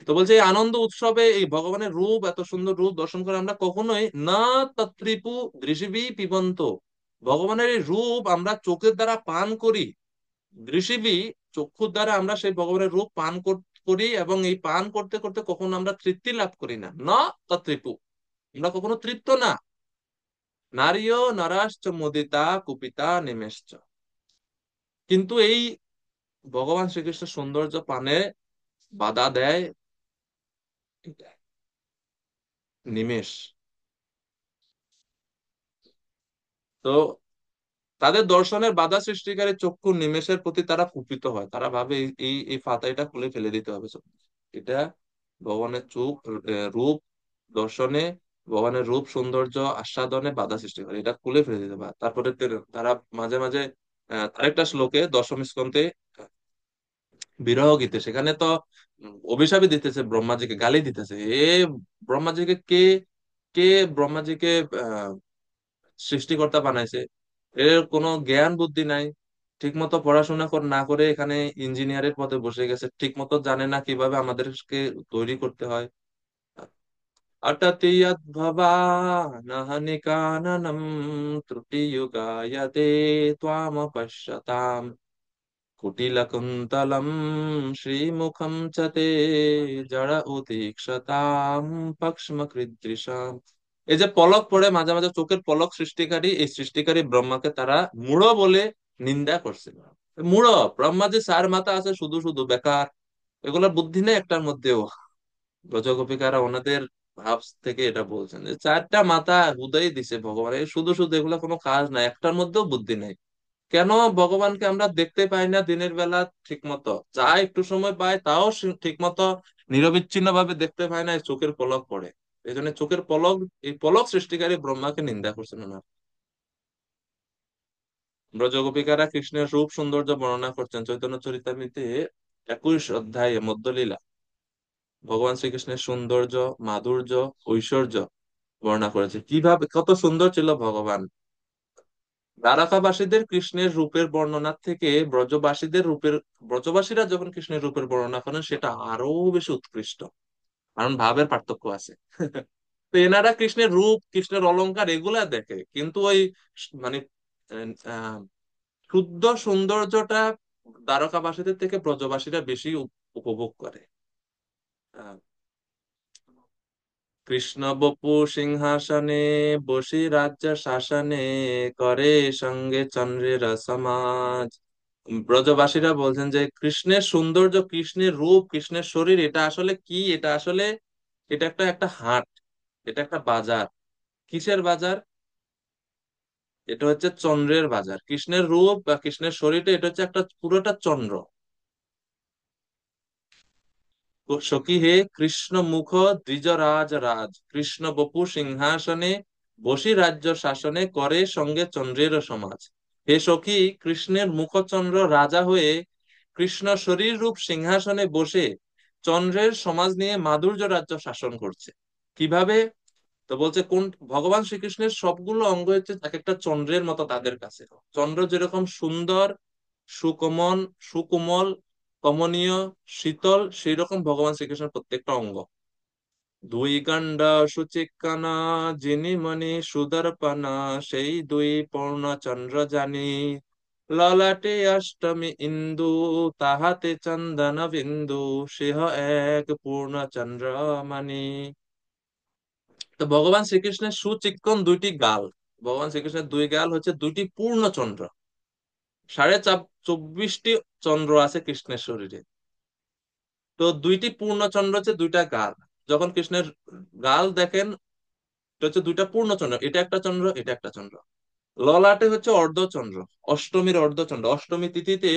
S1: তো বলছে এই আনন্দ উৎসবে এই ভগবানের রূপ, এত সুন্দর রূপ দর্শন করে আমরা কখনোই না তত্রিপু দৃশিবি পিবন্ত, ভগবানের এই রূপ আমরা চোখের দ্বারা পান করি, দৃশিবি চক্ষুর দ্বারা আমরা সেই ভগবানের রূপ পান করি, এবং এই পান করতে করতে কখনো আমরা তৃপ্তি লাভ করি না, না তত্রিপু, আমরা কখনো তৃপ্ত না। নারীয় নরাশ্চ মুদিতা কুপিতা নিমেষচ, কিন্তু এই ভগবান শ্রীকৃষ্ণের সৌন্দর্য পানে বাধা দেয় নিমেষ। তো তাদের দর্শনের বাধা সৃষ্টিকারী চক্ষু নিমেষের প্রতি তারা কুপিত হয়, তারা ভাবে এই এই এই ফাতাইটা খুলে ফেলে দিতে হবে চোখ। এটা ভগবানের চোখ রূপ দর্শনে, ভগবানের রূপ সৌন্দর্য আস্বাদনে বাধা সৃষ্টি করে, এটা খুলে ফেলে দিতে হবে। তারপরে তারা মাঝে মাঝে আরেকটা শ্লোকে দশম স্কন্ধে বিরহ গীতে, সেখানে তো অভিশাপই দিতেছে, ব্রহ্মাজিকে গালি দিতেছে, এ ব্রহ্মাজিকে কে কে ব্রহ্মাজিকে আহ সৃষ্টিকর্তা বানাইছে, এর কোনো জ্ঞান বুদ্ধি নাই, ঠিক মতো পড়াশোনা না করে এখানে ইঞ্জিনিয়ারের পদে বসে গেছে, ঠিক মতো জানে না কিভাবে আমাদেরকে তৈরি করতে হয়। अटति यद्भवानहनिकाननं त्रुटियुगायते त्वामपश्यताम् कुटिलकुन्तलं श्रीमुखं च ते जड उदीक्षताम् पक्ष्मकृदृशाम्। এই যে পলক পড়ে মাঝে মাঝে চোখের পলক সৃষ্টিকারী, এই সৃষ্টিকারী ব্রহ্মাকে তারা মূঢ় বলে নিন্দা করছিল। মূঢ়, ব্রহ্মা যে চার মাথা আছে শুধু শুধু বেকার, এগুলোর বুদ্ধি নেই একটার মধ্যেও। ব্রজগোপিকারা ওনাদের ভাব থেকে এটা বলছেন যে চারটা মাথা হুদাই দিছে ভগবান, এই শুধু শুধু এগুলা কোনো কাজ নাই, একটার মধ্যেও বুদ্ধি নাই। কেন ভগবানকে আমরা দেখতে পাই না দিনের বেলা ঠিক মতো, যা একটু সময় পাই তাও ঠিক মতো নিরবিচ্ছিন্ন ভাবে দেখতে পাই না, এই চোখের পলক পড়ে। এই জন্য চোখের পলক, এই পলক সৃষ্টিকারী ব্রহ্মাকে নিন্দা করছেন না। ব্রজগোপিকারা কৃষ্ণের রূপ সৌন্দর্য বর্ণনা করছেন চৈতন্য চরিতামৃতে 21 অধ্যায়ে মধ্যলীলা। ভগবান শ্রীকৃষ্ণের সৌন্দর্য, মাধুর্য, ঐশ্বর্য বর্ণনা করেছে, কিভাবে কত সুন্দর ছিল ভগবান। দ্বারকাবাসীদের কৃষ্ণের রূপের বর্ণনা থেকে ব্রজবাসীদের রূপের, ব্রজবাসীরা যখন কৃষ্ণের রূপের বর্ণনা করেন সেটা আরো বেশি উৎকৃষ্ট, কারণ ভাবের পার্থক্য আছে। তো এনারা কৃষ্ণের রূপ, কৃষ্ণের অলংকার এগুলা দেখে, কিন্তু ওই মানে আহ, শুদ্ধ সৌন্দর্যটা দ্বারকাবাসীদের থেকে ব্রজবাসীরা বেশি উপভোগ করে। আহ, কৃষ্ণ বপু সিংহাসনে বসি রাজ্য শাসনে করে সঙ্গে চন্দ্রের সমাজ। ব্রজবাসীরা বলছেন যে কৃষ্ণের সৌন্দর্য, কৃষ্ণের রূপ, কৃষ্ণের শরীর এটা আসলে কি, এটা আসলে এটা একটা একটা হাট, এটা একটা বাজার। কিসের বাজার? এটা হচ্ছে চন্দ্রের বাজার। কৃষ্ণের রূপ বা কৃষ্ণের শরীরটা এটা হচ্ছে একটা পুরোটা চন্দ্র। সখী হে কৃষ্ণ মুখ দ্বিজরাজ রাজ, কৃষ্ণ বপু সিংহাসনে বসি রাজ্য শাসনে করে সঙ্গে চন্দ্রের সমাজ। হে সখী, কৃষ্ণের মুখচন্দ্র রাজা হয়ে কৃষ্ণ শরীর রূপ সিংহাসনে বসে চন্দ্রের সমাজ নিয়ে মাধুর্য রাজ্য শাসন করছে। কিভাবে? তো বলছে কোন, ভগবান শ্রীকৃষ্ণের সবগুলো অঙ্গ হচ্ছে এক একটা চন্দ্রের মতো তাদের কাছে। চন্দ্র যেরকম সুন্দর, সুকমন, সুকোমল, কমনীয়, শীতল, সেই রকম ভগবান শ্রীকৃষ্ণের প্রত্যেকটা অঙ্গ। দুই গান্ডা সুচিক্কানা, যিনি মণি সুদর্পণা, সেই দুই পূর্ণ চন্দ্র জানি, ললাটে অষ্টমী ইন্দু, তাহাতে চন্দন বিন্দু, সেহ এক পূর্ণ চন্দ্রমানি। তো ভগবান শ্রীকৃষ্ণের সুচিক্কন দুইটি গাল, ভগবান শ্রীকৃষ্ণের দুই গাল হচ্ছে দুইটি পূর্ণ চন্দ্র। 24টি চন্দ্র আছে কৃষ্ণের শরীরে। তো দুইটি পূর্ণ চন্দ্র হচ্ছে দুইটা গাল। যখন কৃষ্ণের গাল দেখেন, এটা হচ্ছে দুইটা পূর্ণ চন্দ্র, এটা একটা চন্দ্র, এটা একটা চন্দ্র। ললাটে হচ্ছে অর্ধচন্দ্র, অষ্টমীর অর্ধচন্দ্র। অষ্টমী তিথিতে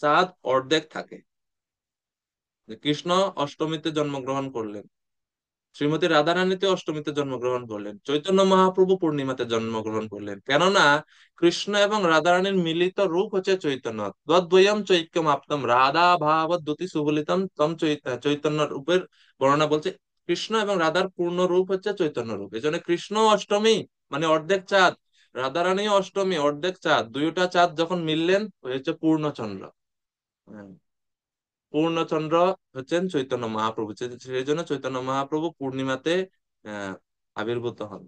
S1: চাঁদ অর্ধেক থাকে, যে কৃষ্ণ অষ্টমীতে জন্মগ্রহণ করলেন, শ্রীমতী রাধারানীতে অষ্টমীতে জন্মগ্রহণ করলেন, চৈতন্য মহাপ্রভু পূর্ণিমাতে জন্মগ্রহণ করলেন। কেননা কৃষ্ণ এবং রাধারানীর মিলিত রূপ হচ্ছে চৈতন্য। তদ্বয়ম চৈক্যম আপ্তম রাধা ভাব দ্যুতি সুবলিতম তম চৈতন্য রূপের বর্ণনা বলছে। কৃষ্ণ এবং রাধার পূর্ণ রূপ হচ্ছে চৈতন্য রূপ। এই জন্য কৃষ্ণ অষ্টমী মানে অর্ধেক চাঁদ, রাধারানী অষ্টমী অর্ধেক চাঁদ, দুইটা চাঁদ যখন মিললেন হচ্ছে পূর্ণচন্দ্র। হ্যাঁ, পূর্ণচন্দ্র হচ্ছেন চৈতন্য মহাপ্রভু। সেই জন্য চৈতন্য মহাপ্রভু পূর্ণিমাতে আহ আবির্ভূত হন।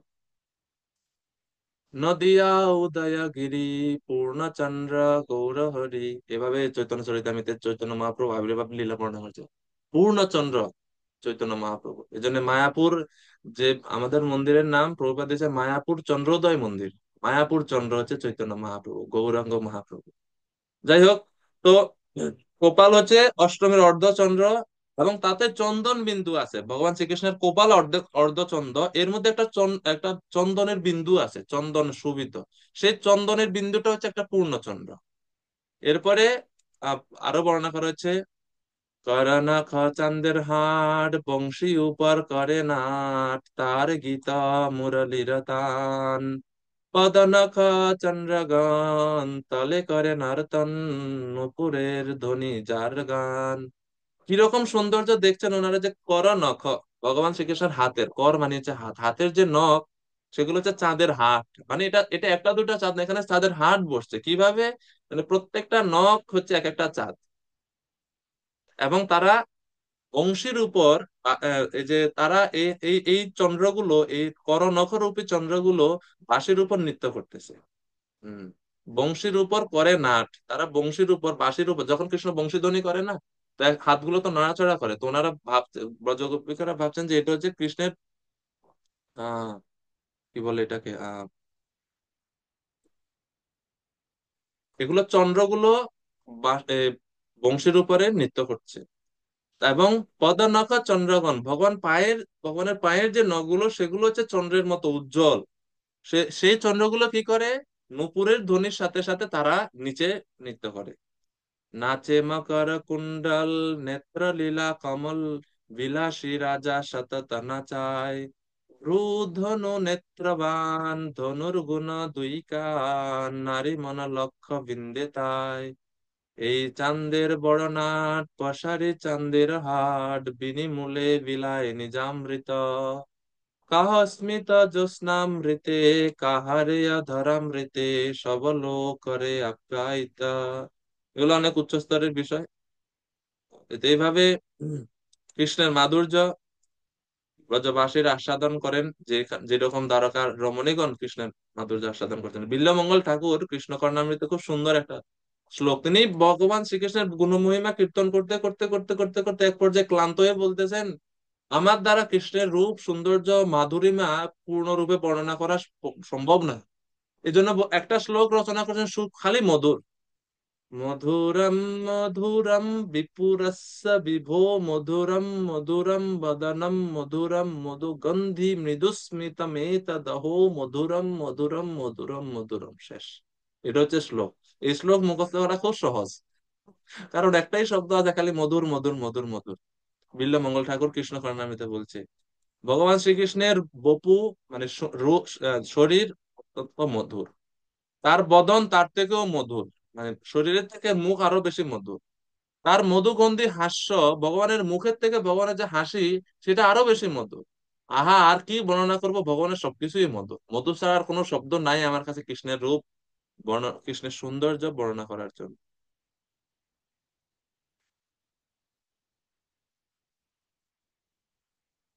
S1: নদিয়া উদয়গিরি পূর্ণচন্দ্র গৌরহরি, এভাবে চৈতন্য চরিতামৃতে চৈতন্য মহাপ্রভু আবির্ভাব লীলা বর্ণনা হয়েছে। পূর্ণচন্দ্র চৈতন্য মহাপ্রভু, এই জন্য মায়াপুর, যে আমাদের মন্দিরের নাম প্রভুপাদ দিয়েছে মায়াপুর চন্দ্রোদয় মন্দির। মায়াপুর চন্দ্র হচ্ছে চৈতন্য মহাপ্রভু, গৌরাঙ্গ মহাপ্রভু। যাই হোক, তো কপাল হচ্ছে অষ্টমীর অর্ধচন্দ্র, এবং তাতে চন্দন বিন্দু আছে। ভগবান শ্রীকৃষ্ণের কপাল অর্ধচন্দ্র, এর মধ্যে একটা চন্দনের বিন্দু আছে, চন্দন শোভিত। সেই চন্দনের বিন্দুটা হচ্ছে একটা পূর্ণচন্দ্র। এরপরে আহ, আরো বর্ণনা করা হচ্ছে, করনা খ চাঁদের হাট বংশী উপর করে নাট, তার গীতা মুরলীর তান, পদনখ চন্দ্রগান, তলে করে নর্তন, নুপুরের ধ্বনি যার গান। কিরকম সৌন্দর্য দেখছেন ওনারা, যে কর নখ, ভগবান শ্রীকৃষ্ণের হাতের, কর মানে হচ্ছে হাত, হাতের যে নখ সেগুলো হচ্ছে চাঁদের হাট। মানে এটা এটা একটা দুটা চাঁদ না, এখানে চাঁদের হাট বসছে। কিভাবে? মানে প্রত্যেকটা নখ হচ্ছে এক একটা চাঁদ। এবং তারা বংশীর উপর এই যে তারা এই এই এই চন্দ্রগুলো, এই কর নখরূপী চন্দ্রগুলো বাঁশির উপর নৃত্য করতেছে। হম, বংশীর উপর করে নাট, তারা বংশীর উপর, বাঁশির উপর, যখন কৃষ্ণ বংশীধ্বনি করে না, তো হাতগুলো তো নড়াচড়া করে। তো ওনারা ভাবছে, ব্রজগোপিকারা ভাবছেন যে এটা হচ্ছে কৃষ্ণের কি বলে এটাকে, এগুলো চন্দ্রগুলো বংশীর উপরে নৃত্য করছে। এবং পদনখ চন্দ্রগণ, ভগবানের পায়ের যে নখগুলো সেগুলো হচ্ছে চন্দ্রের মতো উজ্জ্বল। সেই চন্দ্রগুলো কি করে, নূপুরের ধ্বনির সাথে সাথে তারা নিচে নৃত্য করে। নাচে মকর কুণ্ডল নেত্র লীলা কমল, বিলাসী রাজা সতত নাচায়। রূধনু নেত্রবান ধনুর্গুণ দুই কান, নারী মন লক্ষ্য বিন্দে তাই। এই চাঁদের বড় নাট পশারি চাঁদের হাট, বিনিমূলে বিলায় নিজামৃত। কাহ স্মিত জ্যোৎস্নামৃতে, কাহারে ধরামৃতে, সবল করে আপ্যায়িতা। এগুলো অনেক উচ্চ স্তরের বিষয়। তো এইভাবে কৃষ্ণের মাধুর্য ব্রজবাসীর আস্বাদন করেন, যে যেরকম দ্বারকার রমণীগণ কৃষ্ণের মাধুর্য আস্বাদন করতেন। বিল্বমঙ্গল ঠাকুর কৃষ্ণ কর্ণামৃতে খুব সুন্দর একটা শ্লোক, তিনি ভগবান শ্রীকৃষ্ণের গুণমহিমা কীর্তন করতে করতে করতে করতে করতে এক পর্যায়ে ক্লান্ত হয়ে বলতেছেন, আমার দ্বারা কৃষ্ণের রূপ সৌন্দর্য মাধুরিমা পূর্ণরূপে বর্ণনা করা সম্ভব না। এই জন্য একটা শ্লোক রচনা করেছেন খালি মধুর। মধুরম মধুরম বিপুরস্য বিভো, মধুরম মধুরম বদনম মধুরম মধুগন্ধি মৃদুস্মিতমেতদহো, মধুরম মধুরম মধুরম মধুরম। শেষ। এটা হচ্ছে শ্লোক। এই শ্লোক মুখস্থ করা খুব সহজ, কারণ একটাই শব্দ আছে খালি মধুর মধুর মধুর মধুর। বিল্বমঙ্গল ঠাকুর কৃষ্ণ কর্ণামৃতে বলছে ভগবান শ্রীকৃষ্ণের বপু মানে শরীর অত্যন্ত মধুর, তার বদন তার থেকেও মধুর, মানে শরীরের থেকে মুখ আরো বেশি মধুর। তার মধুগন্ধি হাস্য, ভগবানের মুখের থেকে ভগবানের যে হাসি সেটা আরো বেশি মধুর। আহা, আর কি বর্ণনা করব, ভগবানের সবকিছুই মধুর। মধু ছাড়া আর কোনো শব্দ নাই আমার কাছে কৃষ্ণের রূপ কৃষ্ণের সৌন্দর্য বর্ণনা করার জন্য।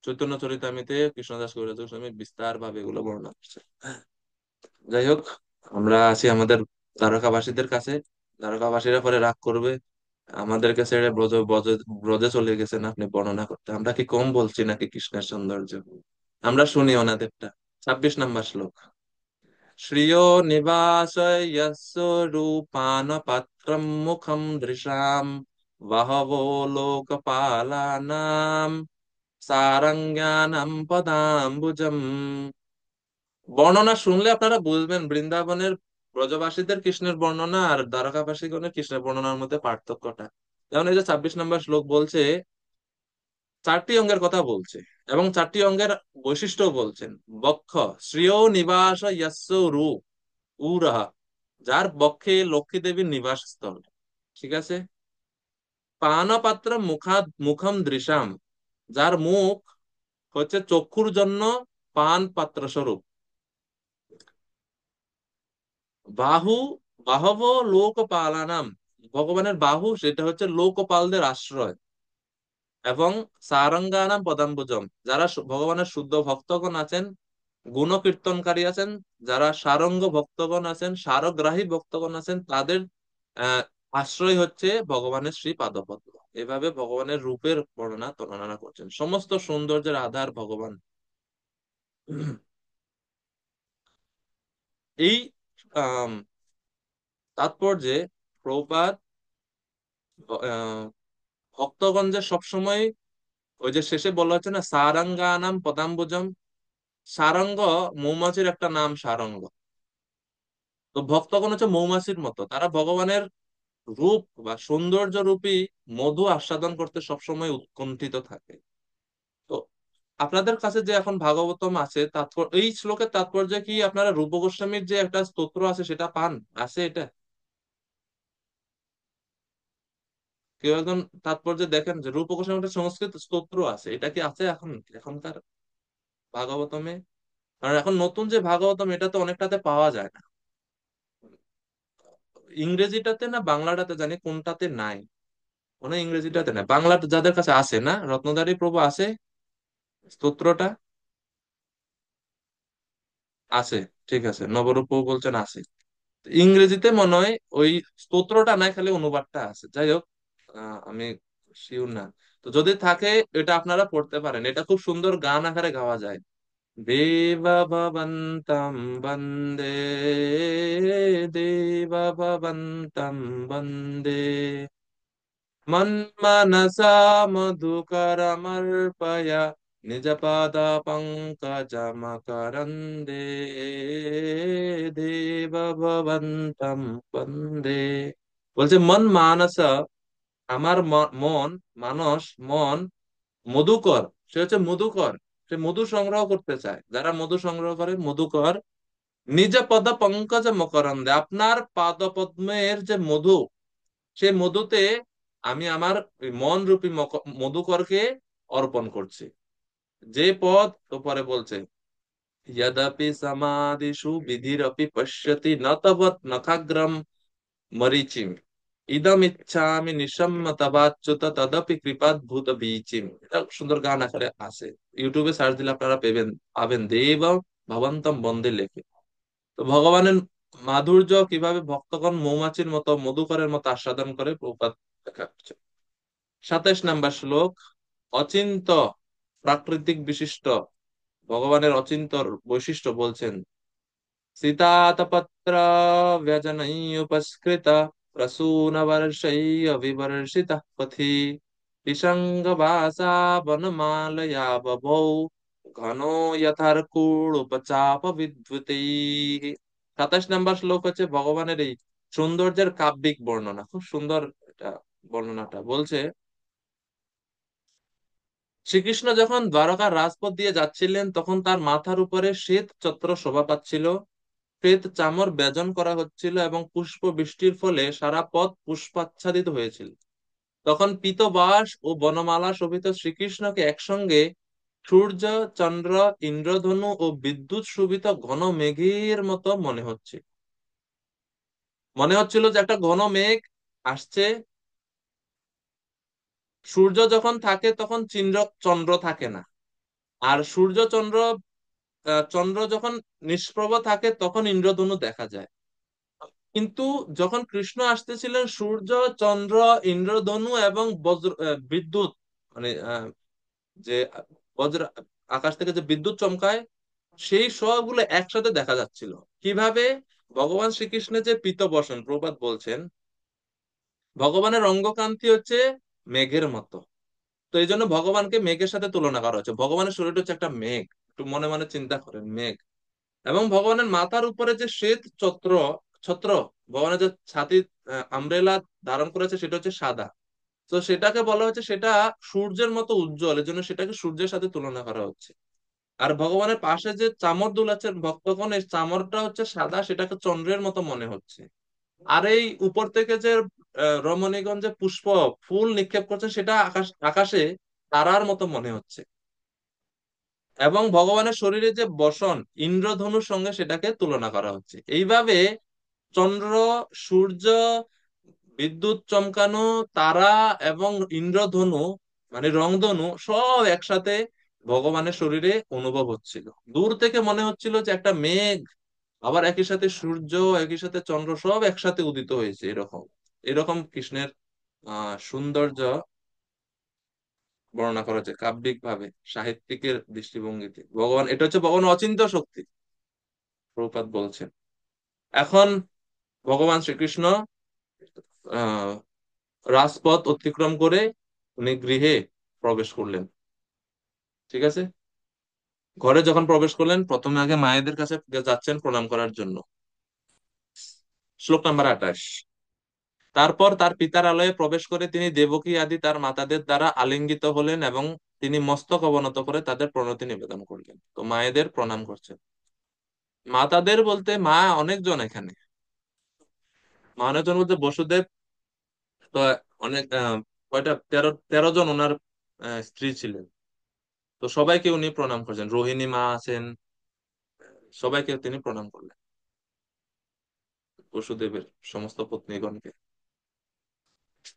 S1: চৈতন্য চরিতামিতে কৃষ্ণদাস কবিরাজ গোস্বামী বিস্তার ভাবে এগুলো বর্ণনা করছে। যাই হোক, আমরা আছি আমাদের দ্বারকাবাসীদের কাছে। দ্বারকাবাসীরা পরে রাগ করবে, আমাদেরকে ছেড়ে ব্রজে চলে গেছেন আপনি বর্ণনা করতে। আমরা কি কম বলছি নাকি কৃষ্ণের সৌন্দর্য? আমরা শুনি ওনাদেরটা। 26 নম্বর শ্লোক। শ্রিয় নিবাসয়স্য রূপান পাত্রম মুখম দৃশাম, বাহবো লোকপালানাম সারঙ্গানাম পদাম্বুজম। বর্ণনা শুনলে আপনারা বুঝবেন বৃন্দাবনের ব্রজবাসীদের কৃষ্ণের বর্ণনা আর দ্বারকাবাসীগণের কৃষ্ণের বর্ণনার মধ্যে পার্থক্যটা। যেমন এই যে 26 নম্বর শ্লোক বলছে, চারটি অঙ্গের কথা বলছে এবং চারটি অঙ্গের বৈশিষ্ট্য বলছেন। বক্ষ শ্রিয় নিবাস ইয়াস্য রূ, উরাহা, যার বক্ষে লক্ষ্মী দেবীর নিবাস স্থল। ঠিক আছে। পানপাত্র মুখম দৃশাম, যার মুখ হচ্ছে চক্ষুর জন্য পান পাত্র স্বরূপ। বাহু বাহব লোকপালানাম, ভগবানের বাহু সেটা হচ্ছে লোকপালদের আশ্রয়। এবং সারঙ্গানাম পদাম্বুজম, যারা ভগবানের শুদ্ধ ভক্তগণ আছেন, গুণকীর্তনকারী আছেন, যারা সারঙ্গ ভক্তগণ আছেন, সারগ্রাহী ভক্তগণ আছেন, তাদের আহ আশ্রয় হচ্ছে ভগবানের শ্রী পাদপদ্ম। এভাবে ভগবানের রূপের বর্ণনা করছেন, সমস্ত সৌন্দর্যের আধার ভগবান। এই আহ তাৎপর্যে প্রভুপাদ ভক্তগঞ্জে সবসময় ওই যে শেষে বলা হচ্ছে না সারঙ্গানাম পদাম্বুজম, সারঙ্গ মৌমাছির একটা নাম সারঙ্গ। তো ভক্তগণ হচ্ছে মৌমাছির মতো, তারা ভগবানের রূপ বা সৌন্দর্য রূপী মধু আস্বাদন করতে সবসময় উৎকণ্ঠিত থাকে। তো আপনাদের কাছে যে এখন ভাগবতম আছে, তাৎপর্য এই শ্লোকের তাৎপর্য কি আপনারা রূপ গোস্বামীর যে একটা স্তোত্র আছে সেটা পান? আছে এটা? কেউ একজন তাৎপর্য দেখেন যে রূপ গোস্বামীর একটা সংস্কৃত স্তোত্র আছে, এটা কি আছে এখনকার ভাগবতমে? কারণ এখন নতুন যে ভাগবতম এটা তো অনেকটাতে পাওয়া যায় না। ইংরেজিটাতে না বাংলাটাতে জানি কোনটাতে নাই, মনে হয় ইংরেজিটাতে নাই। বাংলা যাদের কাছে আছে না, রত্নধারী প্রভু আছে স্তোত্রটা? আছে, ঠিক আছে, নবরূপ প্রভু বলছেন আছে। ইংরেজিতে মনে হয় ওই স্তোত্রটা নাই, খালি অনুবাদটা আছে। যাই হোক, আমি শিওর না। তো যদি থাকে এটা আপনারা পড়তে পারেন, এটা খুব সুন্দর গান আকারে গাওয়া যায়। দেব ভবন্তম বন্দে, দেব ভবন্তম বন্দে, মন্মনসা মধুকরমর্পয় নিজ পাদ পঙ্কজমকরন্দে, দেব ভবন্তম বন্দে। বলছে মন মানস, আমার মন, মানস মন, মধুকর, সে হচ্ছে মধুকর, সে মধু সংগ্রহ করতে চায়। যারা মধু সংগ্রহ করে মধুকর, নিজ পদ পঙ্কজ মকরন্দে, আপনার পাদ পদ্মের যে মধু, সে মধুতে আমি আমার ওই মন রূপী মধুকরকে অর্পণ করছি। যে পদ, তো পরে বলছে, यद्यपि समादिषु विधिरपि पश्यति न तवत् नखाग्रम मरीचिम ইদমিচ্ছামি নিঃসম্ম তবাচ্যুত তদপি কৃপাৎ ভূত বীচিম। এটা সুন্দর গান আকারে আছে, ইউটিউবে সার্চ দিলে আপনারা পাবেন, পাবেন দেব ভবন্তম বন্দে লেখে। তো ভগবানের মাধুর্য কিভাবে ভক্তগণ মৌমাছির মতো মধুকরের মতো আস্বাদন করে প্রভুপাদ দেখা হচ্ছে। 27 নম্বর শ্লোক, অচিন্ত প্রাকৃতিক বিশিষ্ট ভগবানের অচিন্ত বৈশিষ্ট্য বলছেন, सीतातपत्र व्यजनैरुपस्कृत प्रसूनवर्षैः विवर्षितः पथि विसङ्गवासा वनमालया बभौ ঘনো यथार्कूणोपचाप विद्युতैः। 27 নম্বর শ্লোক হচ্ছে ভগবানের এই সৌন্দর্যের কাব্যিক বর্ণনা, খুব সুন্দর এটা বর্ণনাটা। বলছে, শ্রীকৃষ্ণ যখন দ্বারকার রাজপথ দিয়ে যাচ্ছিলেন তখন তার মাথার উপরে শ্বেত ছত্র শোভা পাচ্ছিল, শ্বেত চামর বেজন করা হচ্ছিল এবং পুষ্প বৃষ্টির ফলে সারা পথ পুষ্পাচ্ছাদিত হয়েছিল। তখন পীতবাস ও বনমালা শোভিত শ্রীকৃষ্ণকে একসঙ্গে সূর্য, চন্দ্র, ইন্দ্রধনু ও বিদ্যুৎ শোভিত ঘন মেঘের মতো মনে হচ্ছে। মনে হচ্ছিল যে একটা ঘন মেঘ আসছে। সূর্য যখন থাকে তখন চন্দ্র থাকে না, আর সূর্য চন্দ্র চন্দ্র যখন নিষ্প্রভ থাকে তখন ইন্দ্রধনু দেখা যায়। কিন্তু যখন কৃষ্ণ আসতেছিলেন, সূর্য, চন্দ্র, ইন্দ্রধনু এবং বজ্র বিদ্যুৎ, মানে যে বজ্র, আকাশ থেকে যে বিদ্যুৎ চমকায়, সেই সবগুলো একসাথে দেখা যাচ্ছিল। কিভাবে? ভগবান শ্রীকৃষ্ণের যে পীতবসন, প্রপাত বলছেন ভগবানের অঙ্গকান্তি হচ্ছে মেঘের মতো। তো এই জন্য ভগবানকে মেঘের সাথে তুলনা করা হচ্ছে। ভগবানের শরীরটা হচ্ছে একটা মেঘ, একটু মনে মনে চিন্তা করেন, মেঘ। এবং ভগবানের মাথার উপরে যে শ্বেত ছত্র, ছত্র ভগবানের যে ছাতি, আমব্রেলা ধারণ করেছে, সেটা হচ্ছে সাদা। তো সেটাকে বলা হচ্ছে সেটা সূর্যের মতো উজ্জ্বল, এর জন্য সেটাকে সূর্যের সাথে তুলনা করা হচ্ছে। আর ভগবানের পাশে যে চামর দুলাচ্ছেন ভক্তগণ, এই চামরটা হচ্ছে সাদা, সেটাকে চন্দ্রের মতো মনে হচ্ছে। আর এই উপর থেকে যে রমণীগণ যে পুষ্প ফুল নিক্ষেপ করছেন, সেটা আকাশে তারার মতো মনে হচ্ছে। এবং ভগবানের শরীরে যে বসন ইন্দ্রধনুর সঙ্গে সেটাকে তুলনা করা হচ্ছে। এইভাবে চন্দ্র, সূর্য, বিদ্যুৎ চমকানো, তারা এবং ইন্দ্রধনু মানে রংধনু সব একসাথে ভগবানের শরীরে অনুভব হচ্ছিল। দূর থেকে মনে হচ্ছিল যে একটা মেঘ, আবার একই সাথে সূর্য, একই সাথে চন্দ্র সব একসাথে উদিত হয়েছে। এরকম এরকম কৃষ্ণের সৌন্দর্য বর্ণনা করা হচ্ছে কাব্যিক ভাবে, সাহিত্যিকের দৃষ্টিভঙ্গিতে। ভগবান, এটা হচ্ছে ভগবান অচিন্ত শক্তি, প্রভুপাদ বলছেন। এখন ভগবান শ্রীকৃষ্ণ আহ রাজপথ অতিক্রম করে উনি গৃহে প্রবেশ করলেন। ঠিক আছে, ঘরে যখন প্রবেশ করলেন প্রথমে আগে মায়েদের কাছে যাচ্ছেন প্রণাম করার জন্য। শ্লোক নাম্বার 28, তারপর তার পিতার আলয়ে প্রবেশ করে তিনি দেবকী আদি তার মাতাদের দ্বারা আলিঙ্গিত হলেন এবং তিনি মস্তক অবনত করে তাদের প্রণতি নিবেদন করলেন। তো মায়েদের প্রণাম করছেন। মাতাদের বলতে মা অনেকজন এখানে, মা অনেকজন বলতে বসুদেব তো অনেক কয়টা 13 জন ওনার স্ত্রী ছিলেন। তো সবাইকে উনি প্রণাম করছেন, রোহিণী মা আছেন, সবাইকে তিনি প্রণাম করলেন, বসুদেবের সমস্ত পত্নীগণকে।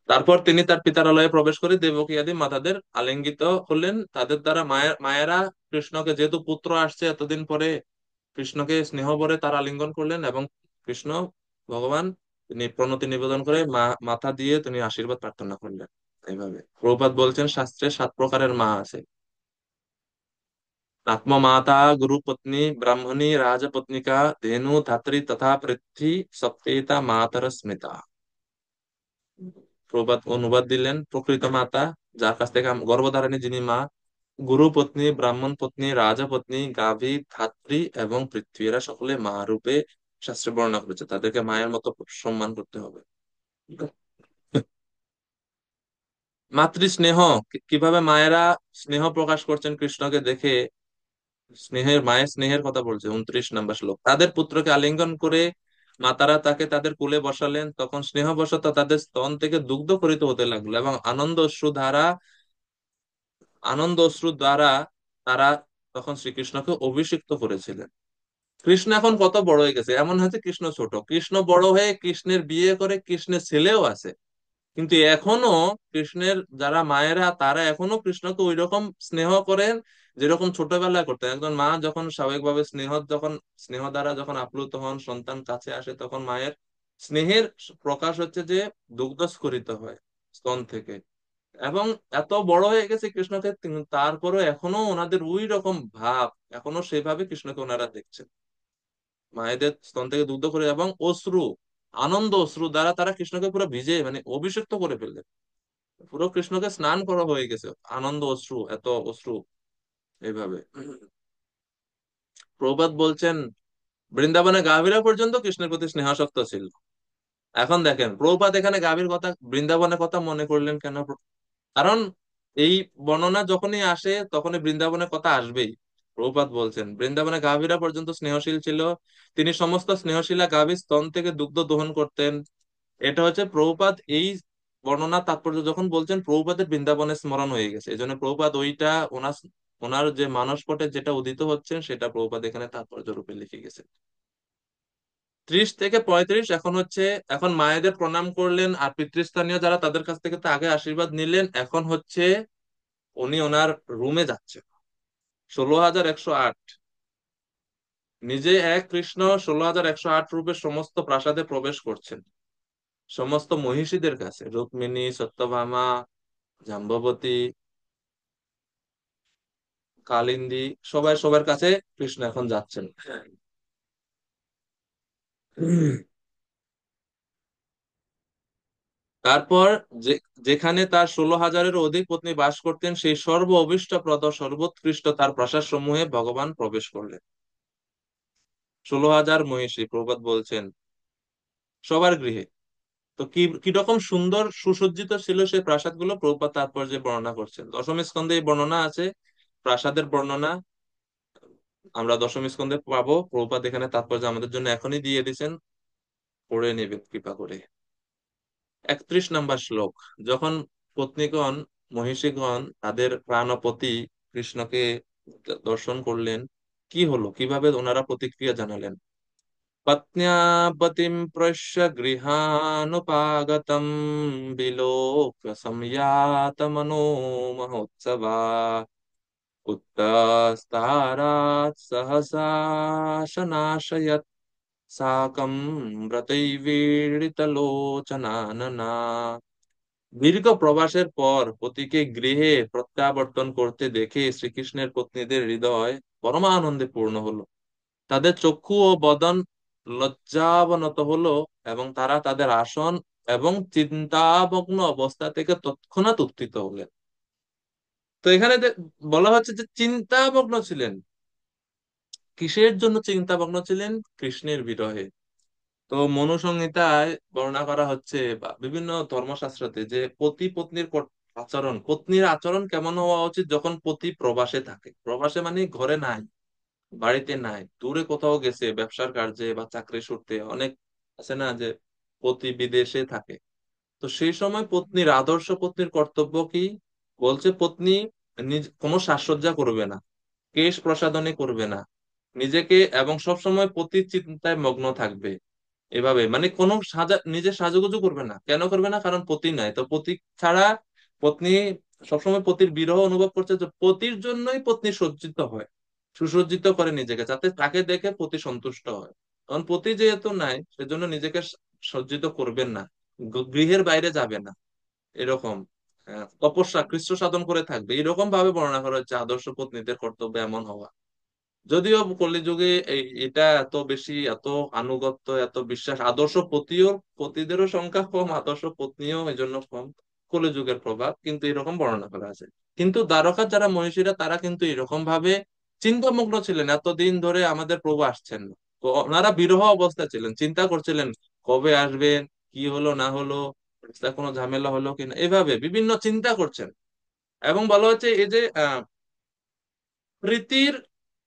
S1: তারপর তিনি তার পিতারালয়ে প্রবেশ করে দেবকী আদি মাতাদের আলিঙ্গিত হলেন। তাদের দ্বারা মায়েরা কৃষ্ণকে, যেহেতু পুত্র আসছে এতদিন পরে, কৃষ্ণকে স্নেহ ভরে তার আলিঙ্গন করলেন এবং কৃষ্ণ ভগবান তিনি প্রণতি নিবেদন করে মাথা দিয়ে তিনি আশীর্বাদ প্রার্থনা করলেন। এইভাবে প্রভুপাদ বলছেন শাস্ত্রে 7 প্রকারের মা আছে। आत्ममाता गुरुपत्नी ब्राह्मणी राजपत्निका धेनु धात्री तथा पृथ्वी सप्तेता मातर स्मिता। প্রবাদ অনুবাদ দিলেন, প্রকৃত মাতা যার কাছ থেকে গর্ভধারিণী যিনি মা, গুরু পত্নী, ব্রাহ্মণ পত্নী, রাজপত্নী, গাভী, ধাত্রী এবং পৃথ্বী, এরা সকলে মা রূপে শাস্ত্রে বর্ণনা করেছে, তাদেরকে মায়ের মতো সম্মান করতে হবে। মাতৃ স্নেহ, কিভাবে মায়েরা স্নেহ প্রকাশ করছেন কৃষ্ণকে দেখে, মায়ের স্নেহের কথা বলছে 29 নম্বর শ্লোক। তাদের পুত্রকে আলিঙ্গন করে মাতারা তাকে তাদের কোলে বসালেন, তখন স্নেহবশত তাদের স্তন থেকে দুগ্ধ পরিত হতে লাগলো এবং আনন্দ অশ্রু দ্বারা তারা তখন শ্রীকৃষ্ণকে অভিষিক্ত করেছিলেন। কৃষ্ণ এখন কত বড় হয়ে গেছে, এমন হয়েছে কৃষ্ণ ছোট, কৃষ্ণ বড় হয়ে কৃষ্ণের বিয়ে করে কৃষ্ণের ছেলেও আছে, কিন্তু এখনো কৃষ্ণের যারা মায়েরা তারা এখনো কৃষ্ণকে ওই রকম স্নেহ করেন যেরকম ছোটবেলায় করতেন। একজন মা যখন স্বাভাবিকভাবে স্নেহ দ্বারা যখন আপ্লুত হন, সন্তান কাছে আসে, তখন মায়ের স্নেহের প্রকাশ হচ্ছে যে দুগ্ধস্খলিত হয় স্তন থেকে। এবং এত বড় হয়ে গেছে কৃষ্ণকে, তারপরেও এখনো ওনাদের ওই রকম ভাব, এখনো সেভাবে কৃষ্ণকে ওনারা দেখছেন, মায়েদের স্তন থেকে দুগ্ধ করে এবং আনন্দ অশ্রু দ্বারা তারা কৃষ্ণকে পুরো ভিজে মানে অভিষিক্ত করে ফেললেন, পুরো কৃষ্ণকে স্নান করা হয়ে গেছে আনন্দ অশ্রু, এত অশ্রু এইভাবে। প্রভুপাদ বলছেন, বৃন্দাবনে গাভীরা পর্যন্ত কৃষ্ণের প্রতি স্নেহাসক্ত ছিল। এখন দেখেন প্রভুপাদ এখানে গাভীর কথা, বৃন্দাবনের কথা মনে করলেন কেন? কারণ এই বর্ণনা যখনই আসে তখনই বৃন্দাবনের কথা আসবেই। প্রভুপাদ বলছেন বৃন্দাবনে গাভীরা পর্যন্ত স্নেহশীল ছিল, তিনি সমস্ত স্নেহশীলা গাভীর স্তন থেকে দুগ্ধ দহন করতেন। এটা হচ্ছে প্রভুপাদ এই বর্ণনা তাৎপর্য যখন বলছেন, প্রভুপাদের বৃন্দাবনের স্মরণ হয়ে গেছে, এই জন্য প্রভুপাদ ওইটা ওনার ওনার যে মানসপটে যেটা উদিত হচ্ছেন সেটা প্রভুপাদ এখানে তাৎপর্য রূপে লিখে গেছে। 30 থেকে 35 এখন মায়েদের প্রণাম করলেন, আর পিতৃস্থানীয় যারা তাদের কাছ থেকে তো আগে আশীর্বাদ নিলেন, এখন হচ্ছে উনি ওনার রুমে যাচ্ছেন। 16,108 নিজে এক কৃষ্ণ 16,108 রূপে সমস্ত প্রাসাদে প্রবেশ করছেন, সমস্ত মহিষীদের কাছে, রুক্মিণী, সত্যভামা, জাম্ববতী, কালিন্দী, সবাই সবার কাছে কৃষ্ণ এখন যাচ্ছেন। তারপর যে যেখানে তার 16,000-এরও অধিক পত্নী বাস করতেন, সেই সর্ব অভীষ্টপ্রদ সর্বোৎকৃষ্ট তার প্রাসাদ সমূহে ভগবান প্রবেশ করলেন। 16,000 মহিষী, প্রভুপাদ বলছেন সবার গৃহে। তো কিরকম সুন্দর সুসজ্জিত ছিল সেই প্রাসাদগুলো, প্রভুপাদ তাৎপর্যে বর্ণনা করছেন। দশম স্কন্ধে এই বর্ণনা আছে, প্রাসাদের বর্ণনা আমরা দশম স্কন্ধে পাবো। প্রভুপাদ এখানে তাৎপর্য আমাদের জন্য এখনই দিয়ে দিয়েছেন, পড়ে নেবেন কৃপা করে। 31 নম্বর শ্লোক। যখন পত্নীগণ, মহিষীগণ তাদের প্রাণপতি কৃষ্ণকে দর্শন করলেন, কি হলো, কিভাবে ওনারা প্রতিক্রিয়া জানালেন? পত্ন্যা পতিম প্রশ্য গৃহানুপাগতম বিলোক্য সংয়াত মনো মহোৎসবা উত্তস্তারাৎ সহসা শনাশয়ৎ সাকম ব্রতৈবীড়িতলোচনাননা। দীর্ঘ প্রবাসের পর পতিকে গৃহে প্রত্যাবর্তন করতে দেখে শ্রীকৃষ্ণের পত্নীদের হৃদয় পরমানন্দে পূর্ণ হলো, তাদের চক্ষু ও বদন লজ্জাবনত হলো এবং তারা তাদের আসন এবং চিন্তামগ্ন অবস্থা থেকে তৎক্ষণাৎ উত্থিত হলেন। তো এখানে বলা হচ্ছে যে চিন্তামগ্ন ছিলেন, কিসের জন্য চিন্তামগ্ন ছিলেন? কৃষ্ণের বিরহে। তো মনুসংহিতায় বর্ণনা করা হচ্ছে বা বিভিন্ন ধর্মশাস্ত্রতে যে পতি পত্নীর আচরণ, পত্নীর আচরণ কেমন হওয়া উচিত যখন পতি প্রবাসে থাকে। প্রবাসে মানে ঘরে নাই, বাড়িতে নাই, দূরে কোথাও গেছে ব্যবসার কার্যে বা চাকরি সূত্রে, অনেক আছে না যে পতি বিদেশে থাকে। তো সেই সময় পত্নীর আদর্শ পত্নীর কর্তব্য কি? বলছে পত্নী নিজ কোনো সাজসজ্জা করবে না, কেশ প্রসাধনী করবে না, নিজেকে এবং সবসময় পতির চিন্তায় মগ্ন থাকবে। এভাবে মানে কোনো নিজে সাজুগুজু করবে না। কেন করবে না? কারণ পতি নাই, তো পতি ছাড়া পত্নী সবসময় পতির বিরহ অনুভব করছে, তো পতির জন্যই পত্নী সজ্জিত হয়, সুসজ্জিত করে নিজেকে, যাতে তাকে দেখে পতি সন্তুষ্ট হয়। কারণ পতি যেহেতু নাই সেজন্য নিজেকে সজ্জিত করবেন না, গৃহের বাইরে যাবে না, এরকম। তপস্যা কৃচ্ছ সাধন করে থাকবে, এরকম ভাবে বর্ণনা করা হচ্ছে আদর্শ পত্নীদের কর্তব্য এমন হওয়া। যদিও কলিযুগে এটা এত বেশি, এত আনুগত্য, এত বিশ্বাস, আদর্শ পতিদেরও সংখ্যা কম, আদর্শ পত্নীও এই জন্য কম, কলিযুগের প্রভাব, কিন্তু এরকম বর্ণনা করা আছে। কিন্তু দ্বারকার যারা মহিষীরা তারা কিন্তু এরকম ভাবে চিন্তামগ্ন ছিলেন, এতদিন ধরে আমাদের প্রভু আসছেন না, তো ওনারা বিরহ অবস্থায় ছিলেন, চিন্তা করছিলেন কবে আসবেন, কি হলো না হলো, রাস্তায় কোনো ঝামেলা হলো কিনা, এভাবে বিভিন্ন চিন্তা করছেন। এবং বলা হচ্ছে এই যে প্রীতির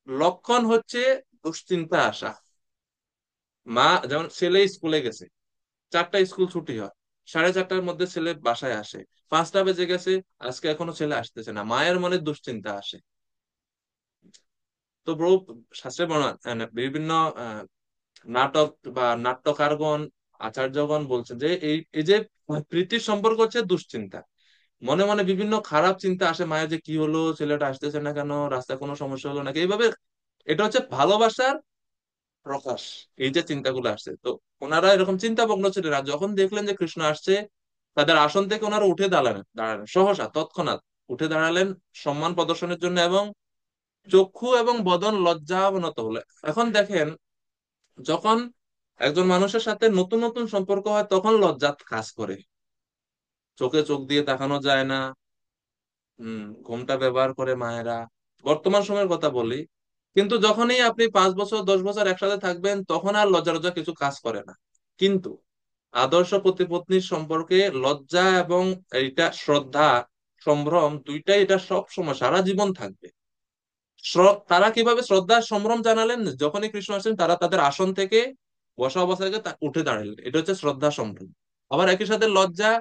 S1: লক্ষণ হচ্ছে দুশ্চিন্তা আসা। মা যেমন ছেলে স্কুলে গেছে, 4টায় স্কুল ছুটি হয়, 4:30টার মধ্যে ছেলে বাসায় আসে, 5টা বেজে গেছে, আজকে এখনো ছেলে আসতেছে না, মায়ের মনে দুশ্চিন্তা আসে। তো ব্রো, শাস্ত্রে বর্ণনা বিভিন্ন আহ, নাটক বা নাট্যকারগণ, আচার্যগণ বলছেন যে এই যে প্রীতির সম্পর্ক হচ্ছে দুশ্চিন্তা। মনে মনে বিভিন্ন খারাপ চিন্তা আসে মায়ের, যে কি হলো, ছেলেটা আসতেছে না কেন, রাস্তায় কোনো সমস্যা হলো নাকি, এইভাবে। এটা হচ্ছে ভালোবাসার প্রকাশ, এই যে চিন্তাগুলো আসছে। তো ওনারা এরকম চিন্তামগ্ন ছিলেন, আর যখন দেখলেন যে কৃষ্ণ আসছে, তাদের আসন থেকে ওনারা উঠে দাঁড়ালেন, সহসা তৎক্ষণাৎ উঠে দাঁড়ালেন সম্মান প্রদর্শনের জন্য, এবং চক্ষু এবং বদন লজ্জাবনত হলো। এখন দেখেন, যখন একজন মানুষের সাথে নতুন নতুন সম্পর্ক হয় তখন লজ্জা কাজ করে, চোখে চোখ দিয়ে তাকানো যায় না, ঘোমটা ব্যবহার করে মায়েরা, বর্তমান সময়ের কথা বলি। কিন্তু যখনই আপনি 5 বছর 10 বছর একসাথে থাকবেন তখন আর লজ্জা লজ্জা কিছু কাজ করে না। কিন্তু আদর্শ পতি পত্নীর সম্পর্কে লজ্জা এবং এইটা শ্রদ্ধা, সম্ভ্রম, দুইটাই এটা সব সময় সারা জীবন থাকবে। তারা কিভাবে শ্রদ্ধা সম্ভ্রম জানালেন, যখনই কৃষ্ণ আসেন তারা তাদের আসন থেকে, বসা অবস্থা থেকে উঠে দাঁড়ালেন, এটা হচ্ছে শ্রদ্ধা সম্ভ্রম। আবার একই সাথে লজ্জা,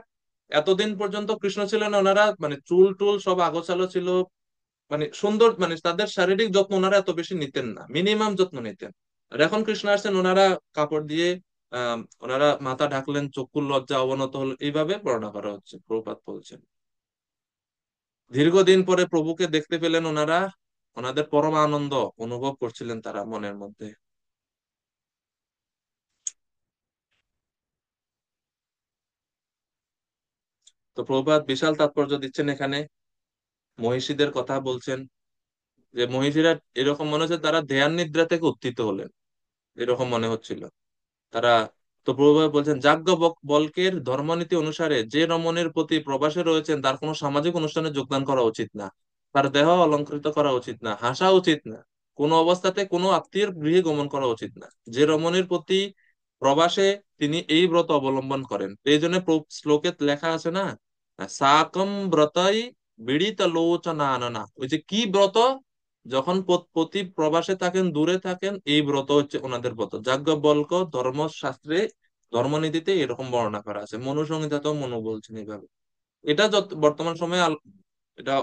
S1: এতদিন পর্যন্ত কৃষ্ণ ছিলেন, ওনারা মানে চুল টুল সব আগোছালো ছিল, মানে সুন্দর, মানে তাদের শারীরিক যত্ন ওনারা এত বেশি নিতেন না, মিনিমাম যত্ন নিতেন। আর এখন কৃষ্ণ আসছেন, ওনারা কাপড় দিয়ে ওনারা মাথা ঢাকলেন, চক্ষুর লজ্জা অবনত হলো, এইভাবে বর্ণনা করা হচ্ছে, প্রভুপাদ বলছেন। দীর্ঘদিন পরে প্রভুকে দেখতে পেলেন ওনারা, ওনাদের পরম আনন্দ অনুভব করছিলেন তারা মনের মধ্যে। তো প্রভুপাদ বিশাল তাৎপর্য দিচ্ছেন এখানে, মহিষীদের কথা বলছেন, যে মহিষীরা এরকম মনে হচ্ছে তারা ধ্যান নিদ্রা থেকে উত্থিত হলেন, এরকম মনে হচ্ছিল তারা। তো প্রভুপাদ বলছেন, বল্কের ধর্মনীতি অনুসারে যে রমণীর প্রতি প্রবাসে রয়েছেন তার কোনো সামাজিক অনুষ্ঠানে যোগদান করা উচিত না, তার দেহ অলঙ্কৃত করা উচিত না, হাসা উচিত না, কোনো অবস্থাতে কোনো আত্মীয়ের গৃহে গমন করা উচিত না। যে রমণীর প্রতি প্রবাসে তিনি এই ব্রত অবলম্বন করেন, এই জন্য শ্লোকে লেখা আছে না, সাকম ব্রতই বিড়িত লোচনা আননা, ওই যে কি ব্রত, যখন প্রতি প্রবাসে থাকেন, দূরে থাকেন, এই ব্রত হচ্ছে ওনাদের ব্রত। যাজ্ঞবল্ক্য ধর্মশাস্ত্রে, ধর্মনীতিতে এরকম বর্ণনা করা আছে, মনুসংহিতাতেও মনু বলছেন এইভাবে। এটা যত বর্তমান সময়ে এটা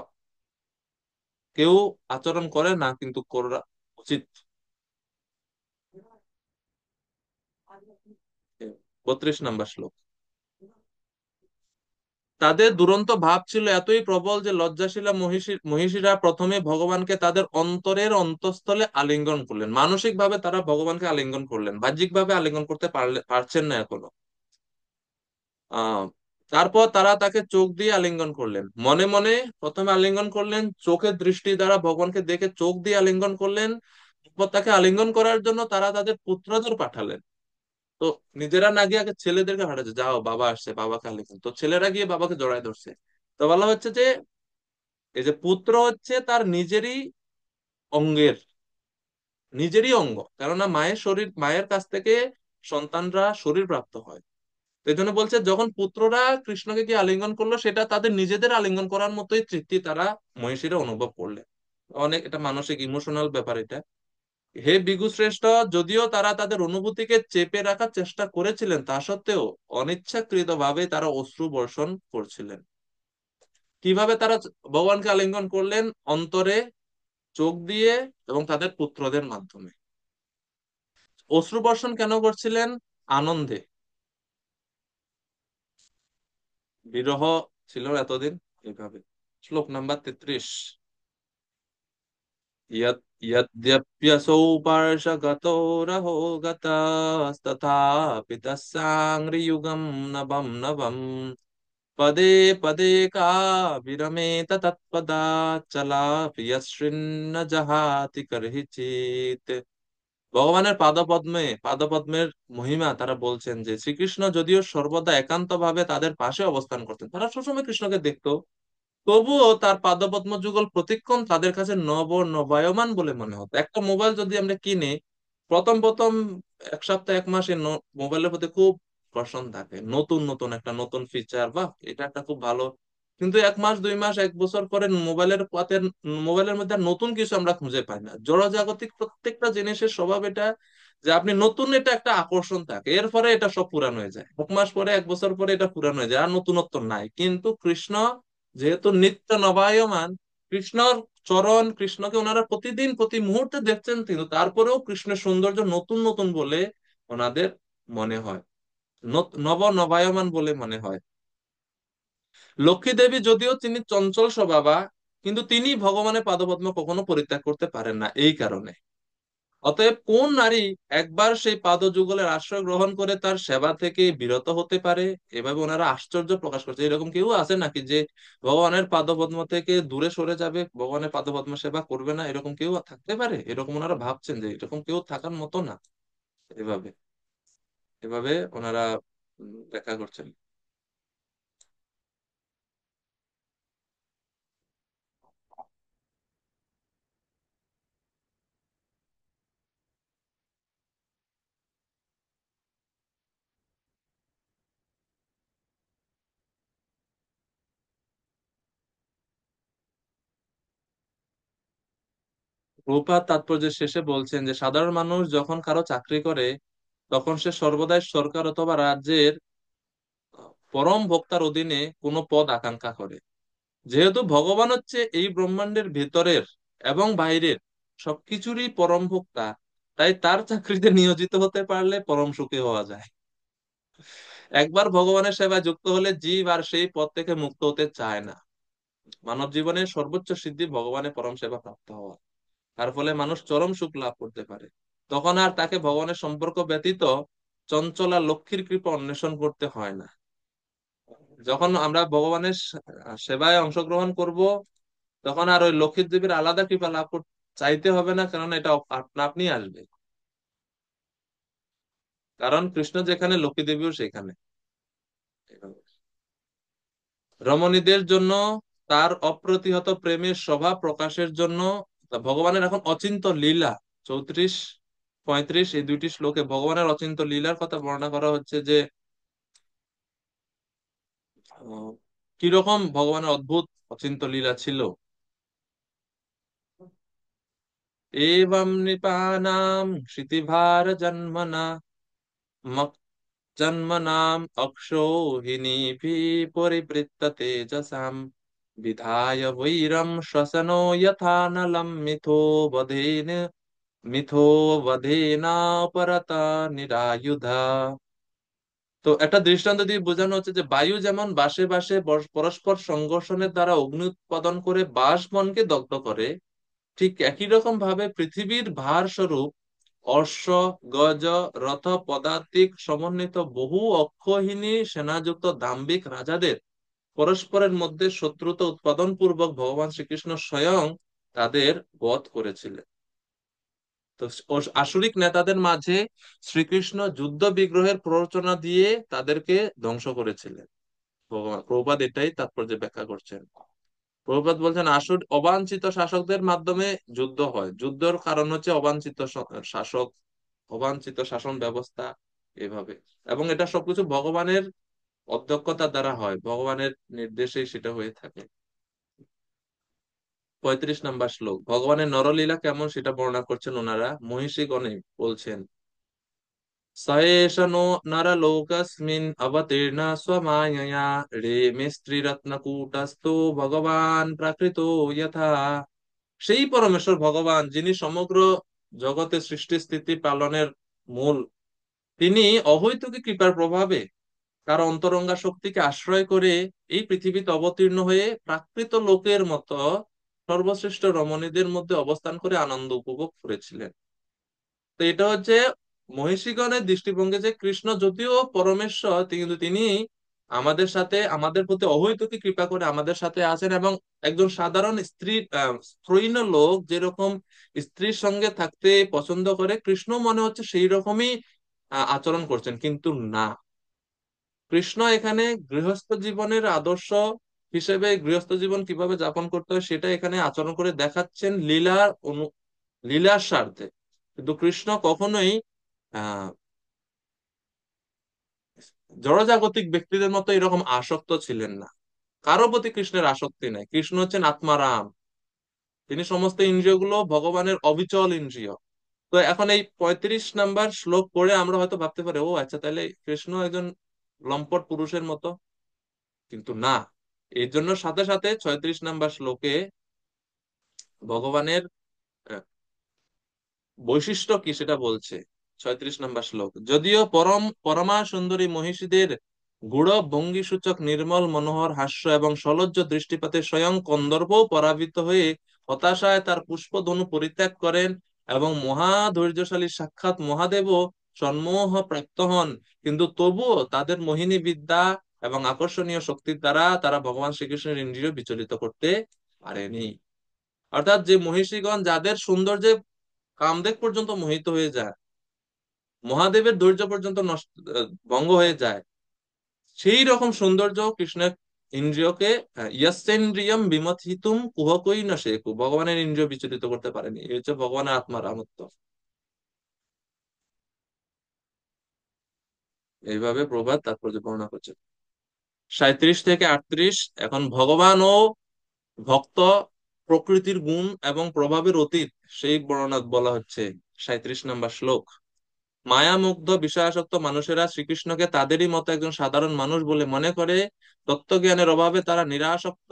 S1: কেউ আচরণ করে না, কিন্তু করা উচিত। 32 নম্বর শ্লোক। তাদের দুরন্ত ভাব ছিল এতই প্রবল যে লজ্জাশীলা মহিষীরা প্রথমে ভগবানকে তাদের অন্তরের অন্তঃস্থলে আলিঙ্গন করলেন, মানসিক ভাবে তারা ভগবানকে আলিঙ্গন করলেন, বাহ্যিক ভাবে আলিঙ্গন করতে পারছেন না এখনো। আহ তারপর তারা তাকে চোখ দিয়ে আলিঙ্গন করলেন, মনে মনে প্রথমে আলিঙ্গন করলেন, চোখের দৃষ্টি দ্বারা ভগবানকে দেখে চোখ দিয়ে আলিঙ্গন করলেন। তারপর তাকে আলিঙ্গন করার জন্য তারা তাদের পুত্রদের পাঠালেন। তো নিজেরা না গিয়ে আগে ছেলেদেরকে পাঠাচ্ছে, যাও বাবা আসছে, বাবাকে আলিঙ্গন, তো ছেলেরা গিয়ে বাবাকে জড়ায় ধরছে। তো বলা হচ্ছে যে এই যে পুত্র হচ্ছে তার অঙ্গের নিজেরই অঙ্গ, কেননা মায়ের শরীর, মায়ের কাছ থেকে সন্তানরা শরীর প্রাপ্ত হয়। তো এই জন্য বলছে, যখন পুত্ররা কৃষ্ণকে গিয়ে আলিঙ্গন করলো, সেটা তাদের নিজেদের আলিঙ্গন করার মতোই তৃপ্তি তারা মহিষীরা অনুভব করলেন। অনেক এটা মানসিক ইমোশনাল ব্যাপার এটা। হে বিভু শ্রেষ্ঠ, যদিও তারা তাদের অনুভূতিকে চেপে রাখার চেষ্টা করেছিলেন, তা সত্ত্বেও অনিচ্ছাকৃত ভাবে তারা অশ্রু বর্ষণ করছিলেন। কিভাবে তারা ভগবানকে আলিঙ্গন করলেন? অন্তরে, চোখ দিয়ে, এবং তাদের পুত্রদের মাধ্যমে। অশ্রু বর্ষণ কেন করছিলেন? আনন্দে, বিরহ ছিল এতদিন, এইভাবে। শ্লোক নাম্বার 33। यद्यप्यसौ पार्श्वगतो रहो गतस्तथापि तस्याङ्घ्रियुगं नभं नभम् পদে পদে কাবিরমেত তৎপদা চলা প্রিয়শৃন্ন জাহাতি করহিচিত। ভগবানের পাদপদ্মের মহিমা তারা বলছেন যে শ্রীকৃষ্ণ যদিও সর্বদা একান্ত ভাবে তাদের পাশে অবস্থান করতেন, তারা সবসময় কৃষ্ণকে দেখতো, তবুও তার পাদপদ্ম যুগল প্রতিক্ষণ তাদের কাছে নবায়মান বলে মনে হতো। একটা মোবাইল যদি আমরা কিনি, প্রথম প্রথম এক সপ্তাহ এক মাসে মোবাইলের প্রতি খুব আকর্ষণ থাকে, নতুন নতুন একটা নতুন ফিচার বা এটা একটা খুব ভালো। কিন্তু এক মাস দুই মাস এক বছর পরে মোবাইলের মধ্যে আর নতুন কিছু আমরা খুঁজে পাই না। জড়জাগতিক প্রত্যেকটা জিনিসের স্বভাব এটা যে আপনি নতুন, এটা একটা আকর্ষণ থাকে, এরপরে এটা সব পুরানো হয়ে যায়, এক মাস পরে এক বছর পরে এটা পুরানো হয়ে যায়, আর নতুনত্ব নাই। কিন্তু কৃষ্ণ যেহেতু নিত্য নবায়মান, কৃষ্ণর চরণ, কৃষ্ণকে ওনারা প্রতিদিন প্রতি মুহূর্তে দেখছেন, কিন্তু তারপরেও কৃষ্ণের সৌন্দর্য নতুন নতুন বলে ওনাদের মনে হয়, নবায়মান বলে মনে হয়। লক্ষ্মী দেবী যদিও তিনি চঞ্চল স্বভাবা, কিন্তু তিনি ভগবানের পাদপদ্ম কখনো পরিত্যাগ করতে পারেন না এই কারণে। অতএব কোন নারী একবার সেই পাদযুগলের আশ্রয় গ্রহণ করে তার সেবা থেকে বিরত হতে পারে? এভাবে ওনারা আশ্চর্য প্রকাশ করছে। এরকম কেউ আছে নাকি যে ভগবানের পাদপদ্ম থেকে দূরে সরে যাবে, ভগবানের পাদপদ্ম সেবা করবে না? এরকম কেউ থাকতে পারে? এরকম ওনারা ভাবছেন যে এরকম কেউ থাকার মতো না। এভাবে এভাবে ওনারা ব্যাখ্যা করছেন। প্রভুপাদ তাৎপর্যের শেষে বলছেন যে সাধারণ মানুষ যখন কারো চাকরি করে, তখন সে সর্বদাই সরকার অথবা রাজ্যের পরম ভোক্তার অধীনে কোনো পদ আকাঙ্ক্ষা করে। যেহেতু ভগবান হচ্ছে এই ব্রহ্মাণ্ডের ভেতরের এবং বাইরের সবকিছুরই পরম ভোক্তা, তাই তার চাকরিতে নিয়োজিত হতে পারলে পরম সুখী হওয়া যায়। একবার ভগবানের সেবায় যুক্ত হলে জীব আর সেই পদ থেকে মুক্ত হতে চায় না। মানব জীবনের সর্বোচ্চ সিদ্ধি ভগবানের পরম সেবা প্রাপ্ত হওয়া, তার ফলে মানুষ চরম সুখ লাভ করতে পারে। তখন আর তাকে ভগবানের সম্পর্ক ব্যতীত চঞ্চলা লক্ষ্মীর কৃপা অন্বেষণ করতে হয় না। যখন আমরা ভগবানের সেবায় অংশগ্রহণ করব, তখন আর ওই লক্ষ্মীর দেবীর আলাদা কৃপা লাভ করতে চাইতে হবে না, কারণ এটা আপনা আপনি আসবে। কারণ কৃষ্ণ যেখানে, লক্ষ্মী দেবীও সেখানে। রমণীদের জন্য তার অপ্রতিহত প্রেমের স্বভাব প্রকাশের জন্য ভগবানের এখন অচিন্ত্য লীলা, 34-35 এই দুইটি শ্লোকে ভগবানের অচিন্ত্য লীলার কথা বর্ণনা করা হচ্ছে যে কিরকম ভগবানের অদ্ভুত অচিন্ত্য লীলা ছিল। एवं नृपाणां क्षितिभार जन्मनाम् अक्षौहिणीभिः परिवृत्त तेजसाम् विधाय वैरं श्वसनो यथा नलं मिथो वधेनापरता निरायुधा। তো একটা দৃষ্টান্ত দিয়ে বোঝানো হচ্ছে যে বায়ু যেমন বাসে বাসে পরস্পর সংঘর্ষণের দ্বারা অগ্নি উৎপাদন করে বাষ্পমনকে দগ্ধ করে, ঠিক একই রকম ভাবে পৃথিবীর ভার স্বরূপ অশ্ব, গজ, রথ পদাতিক সমন্বিত বহু অক্ষৌহিণী সেনাযুক্ত দাম্ভিক রাজাদের পরস্পরের মধ্যে শত্রুতা উৎপাদন পূর্বক ভগবান শ্রীকৃষ্ণ স্বয়ং তাদের বধ করেছিলেন। তো আসুরিক নেতাদের মাঝে শ্রীকৃষ্ণ যুদ্ধ বিগ্রহের প্ররোচনা দিয়ে তাদেরকে ধ্বংস করেছিলেন। ভগবান প্রভুপাদ এটাই তাৎপর্য ব্যাখ্যা করছেন। প্রভুপাদ বলছেন অবাঞ্ছিত শাসকদের মাধ্যমে যুদ্ধ হয়, যুদ্ধের কারণ হচ্ছে অবাঞ্ছিত শাসক, অবাঞ্ছিত শাসন ব্যবস্থা, এভাবে। এবং এটা সবকিছু ভগবানের অধ্যক্ষতা দ্বারা হয়, ভগবানের নির্দেশেই সেটা হয়ে থাকে। 35 নম্বর শ্লোক ভগবানের নরলীলা কেমন সেটা বর্ণনা করছেন ওনারা। মহিষীগণে বলছেন, সয়েষ নো নরলোকস্মিন অবতীর্ণ স্বমায়য়া রে স্ত্রীরত্নকূটস্থো ভগবান প্রাকৃতো যথা। সেই পরমেশ্বর ভগবান যিনি সমগ্র জগতের সৃষ্টি স্থিতি পালনের মূল, তিনি অহৈতুকী কৃপার প্রভাবে তার অন্তরঙ্গা শক্তিকে আশ্রয় করে এই পৃথিবীতে অবতীর্ণ হয়ে প্রাকৃত লোকের মতো সর্বশ্রেষ্ঠ রমণীদের মধ্যে অবস্থান করে আনন্দ উপভোগ করেছিলেন। তো এটা হচ্ছে মহিষীগণের দৃষ্টিভঙ্গি যে কৃষ্ণ যদিও পরমেশ্বর, কিন্তু তিনি আমাদের সাথে, আমাদের প্রতি অহৈতুকী কৃপা করে আমাদের সাথে আছেন, এবং একজন সাধারণ স্ত্রৈণ লোক যেরকম স্ত্রীর সঙ্গে থাকতে পছন্দ করে, কৃষ্ণ মনে হচ্ছে সেই রকমই আচরণ করছেন। কিন্তু না, কৃষ্ণ এখানে গৃহস্থ জীবনের আদর্শ হিসেবে গৃহস্থ জীবন কিভাবে যাপন করতে হয় সেটা এখানে আচরণ করে দেখাচ্ছেন লীলার স্বার্থে। কিন্তু কৃষ্ণ কখনোই আহ জড়জাগতিক ব্যক্তিদের মতো এরকম আসক্ত ছিলেন না। কারো প্রতি কৃষ্ণের আসক্তি নাই। কৃষ্ণ হচ্ছেন আত্মারাম, তিনি সমস্ত ইন্দ্রিয়গুলো ভগবানের অবিচল ইন্দ্রিয়। তো এখন এই 35 নাম্বার শ্লোক পড়ে আমরা হয়তো ভাবতে পারি, ও আচ্ছা, তাহলে কৃষ্ণ একজন লম্পট পুরুষের মতো। কিন্তু না, এর জন্য সাথে সাথে 36 নাম্বার শ্লোকে ভগবানের আহ, বৈশিষ্ট্য কি সেটা বলছে। 36 নাম্বার শ্লোক, যদিও পরমা সুন্দরী মহিষীদের গূঢ় ভঙ্গি সূচক নির্মল মনোহর হাস্য এবং সলজ্জ দৃষ্টিপাতে স্বয়ং কন্দর্প পরাভূত হয়ে হতাশায় তার পুষ্পধনু পরিত্যাগ করেন, এবং মহা ধৈর্যশালী সাক্ষাৎ মহাদেবও সম্মোহ প্রাপ্ত হন, কিন্তু তবুও তাদের মোহিনী বিদ্যা এবং আকর্ষণীয় শক্তির দ্বারা তারা ভগবান শ্রীকৃষ্ণের ইন্দ্রিয় বিচলিত করতে পারেনি। অর্থাৎ যে মহিষীগণ যাদের সৌন্দর্যে কামদেব পর্যন্ত মোহিত হয়ে যায়, মহাদেবের ধৈর্য পর্যন্ত নষ্ট ভঙ্গ হয়ে যায়, সেই রকম সৌন্দর্য কৃষ্ণের ইন্দ্রিয়কে ইয়াসেন্দ্রিয়ম বিমথিতুম কুহকই না শেখু, ভগবানের ইন্দ্রিয় বিচলিত করতে পারেনি। এই হচ্ছে ভগবানের আত্মার আমত্ত। এইভাবে প্রভাত তাৎপর্য বর্ণনা করছে। 37 থেকে 38, এখন ভগবান ও ভক্ত প্রকৃতির গুণ এবং প্রভাবের অতীত সেই বর্ণনা বলা হচ্ছে। 37 নাম্বার শ্লোক, মায়ামুগ্ধ বিষয়াসক্ত মানুষেরা শ্রীকৃষ্ণকে তাদেরই মতো একজন সাধারণ মানুষ বলে মনে করে। তত্ত্বজ্ঞানের অভাবে তারা নিরাসক্ত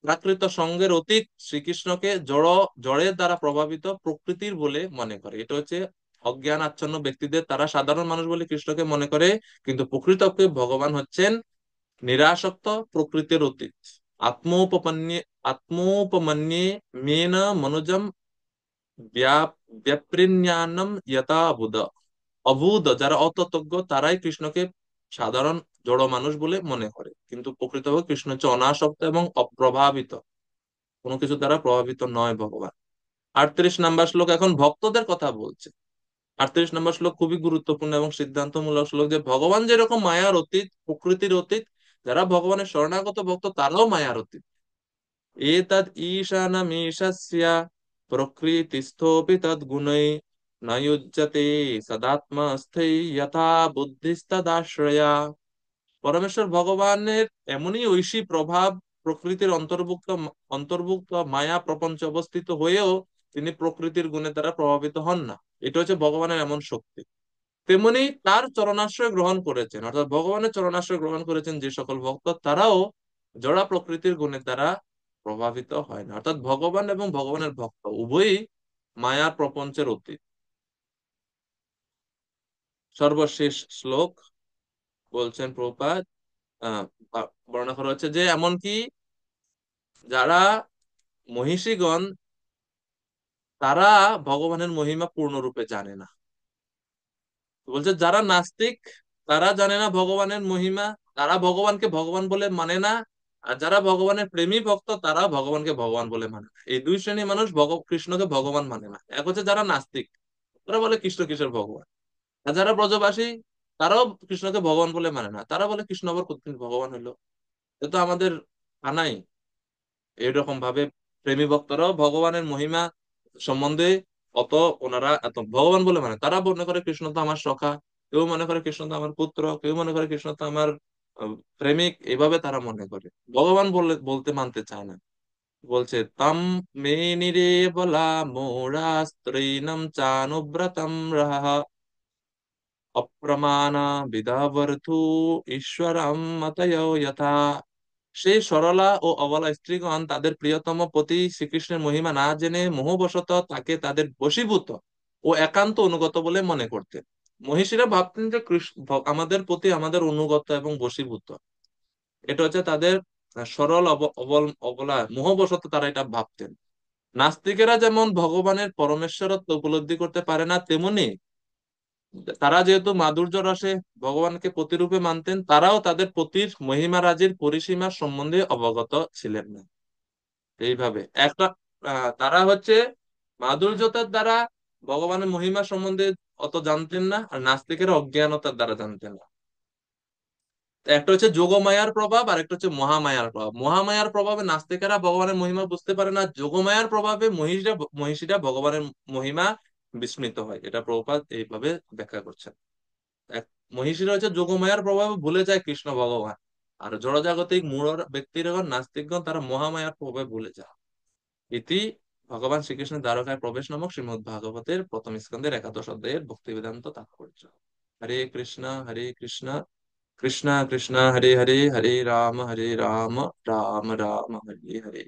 S1: প্রাকৃত সঙ্গের অতীত শ্রীকৃষ্ণকে জড়ের দ্বারা প্রভাবিত প্রকৃতির বলে মনে করে। এটা হচ্ছে অজ্ঞান আচ্ছন্ন ব্যক্তিদের, তারা সাধারণ মানুষ বলে কৃষ্ণকে মনে করে, কিন্তু প্রকৃতপক্ষে ভগবান হচ্ছেন নিরাসক্ত প্রকৃতির অতীত। আত্মোপপন্নে আত্মোপমন্যে মেন মনোজম ব্যাপৃণ্যানম যথা বুধ। অবুধ যারা অততজ্ঞ তারাই কৃষ্ণকে সাধারণ জড় মানুষ বলে মনে করে, কিন্তু প্রকৃতপক্ষে কৃষ্ণ হচ্ছে অনাসক্ত এবং অপ্রভাবিত, কোনো কিছু দ্বারা প্রভাবিত নয় ভগবান। 38 নাম্বার শ্লোক এখন ভক্তদের কথা বলছে। 38 নাম্বার শ্লোক খুবই গুরুত্বপূর্ণ এবং সিদ্ধান্তমূলক শ্লোক, যে ভগবান যেরকম মায়ার অতীত, প্রকৃতির অতীত, যারা ভগবানের শরণাগত ভক্ত তারাও মায়ার অতীত। এতদ ঈশানমীশস্য প্রকৃতিস্থোপি তদ্গুণৈ ন যুজ্যতে সদাত্মস্থৈ যথা বুদ্ধিস্তদাশ্রয়া। পরমেশ্বর ভগবানের এমনই ঐশী প্রভাব প্রকৃতির অন্তর্ভুক্ত মায়া প্রপঞ্চে অবস্থিত হয়েও তিনি প্রকৃতির গুণের দ্বারা প্রভাবিত হন না। এটা হচ্ছে ভগবানের এমন শক্তি। তেমনি তার চরণাশ্রয় গ্রহণ করেছেন, অর্থাৎ ভগবানের চরণাশ্রয় গ্রহণ করেছেন যে সকল ভক্ত, তারাও জড়া প্রকৃতির গুণের দ্বারা প্রভাবিত হয় না। অর্থাৎ ভগবান এবং ভগবানের ভক্ত উভয়ই মায়ার প্রপঞ্চের অতীত। সর্বশেষ শ্লোক বলছেন প্রভুপাদ, আহ বর্ণনা করা হচ্ছে যে এমনকি যারা মহিষীগণ তারা ভগবানের মহিমা পূর্ণরূপে জানে না। বলছে যারা নাস্তিক তারা জানে না ভগবানের মহিমা, তারা ভগবানকে ভগবান বলে মানে না। আর যারা ভগবানের প্রেমী ভক্ত তারা ভগবানকে ভগবান বলে মানে না। এই দুই শ্রেণীর মানুষ কৃষ্ণকে ভগবান মানে না। এক হচ্ছে যারা নাস্তিক, তারা বলে কৃষ্ণ কিসের ভগবান। আর যারা ব্রজবাসী তারাও কৃষ্ণকে ভগবান বলে মানে না, তারা বলে কৃষ্ণ আবার কতদিন ভগবান হইলো। এটা আমাদের আনাই এইরকম ভাবে প্রেমী ভক্তরাও ভগবানের মহিমা সম্বন্ধে অত ওনারা এত ভগবান বলে মানে, তারা মনে করে কৃষ্ণ তো আমার সখা, কেউ মনে করে কৃষ্ণ তো আমার পুত্র, কেউ মনে করে কৃষ্ণ তো আমার প্রেমিক, এভাবে তারা মনে করে, ভগবান বলতে মানতে চায় না। বলছে তম মে নিরে বলা মোরা স্ত্রীনম চানুব্রতম রাহ অপ্রমাণা বিধাবর্ধু ঈশ্বরম মতয় যথা। সেই সরলা ও অবলা স্ত্রীগণ তাদের প্রিয়তম পতি শ্রীকৃষ্ণের মহিমা না জেনে মোহবশত তাকে তাদের বশীভূত ও একান্ত অনুগত বলে মনে করতেন। মহিষীরা ভাবতেন যে কৃষ্ণ আমাদের প্রতি আমাদের অনুগত এবং বশীভূত। এটা হচ্ছে তাদের সরল অবলা মোহবশত তারা এটা ভাবতেন। নাস্তিকেরা যেমন ভগবানের পরমেশ্বরত্ব উপলব্ধি করতে পারে না, তেমনি তারা যেহেতু মাধুর্য রসে ভগবানকে প্রতিরূপে মানতেন, তারাও তাদের পতির মহিমা রাজির পরিসীমা সম্বন্ধে অবগত ছিলেন না। এইভাবে একটা তারা হচ্ছে মাধুর্যতার দ্বারা ভগবানের মহিমা সম্বন্ধে অত জানতেন না, আর নাস্তিকেরা অজ্ঞানতার দ্বারা জানতেন না। একটা হচ্ছে যোগমায়ার প্রভাব, আর একটা হচ্ছে মহামায়ার প্রভাব। মহামায়ার প্রভাবে নাস্তিকেরা ভগবানের মহিমা বুঝতে পারে না, যোগমায়ার প্রভাবে মহিষীরা ভগবানের মহিমা বিস্মৃত হয়। এটা প্রভুপাদ এইভাবে ব্যাখ্যা করছেন। এক মহিষীরা হচ্ছে যোগমায়ার প্রভাবে ভুলে যায় কৃষ্ণ ভগবান, আর জড়জাগতিক মূঢ় ব্যক্তিগণ নাস্তিকগণ তারা মহামায়ার প্রভাবে ভুলে যায়। ইতি ভগবান শ্রীকৃষ্ণের দ্বারকায় প্রবেশ নামক শ্রীমদ্ ভাগবতের প্রথম স্কন্ধের একাদশ অধ্যায়ের ভক্তি বেদান্ত তাৎপর্য। হরে কৃষ্ণ হরে কৃষ্ণ কৃষ্ণ কৃষ্ণ হরে হরে, হরে রাম রাম রাম হরে হরে।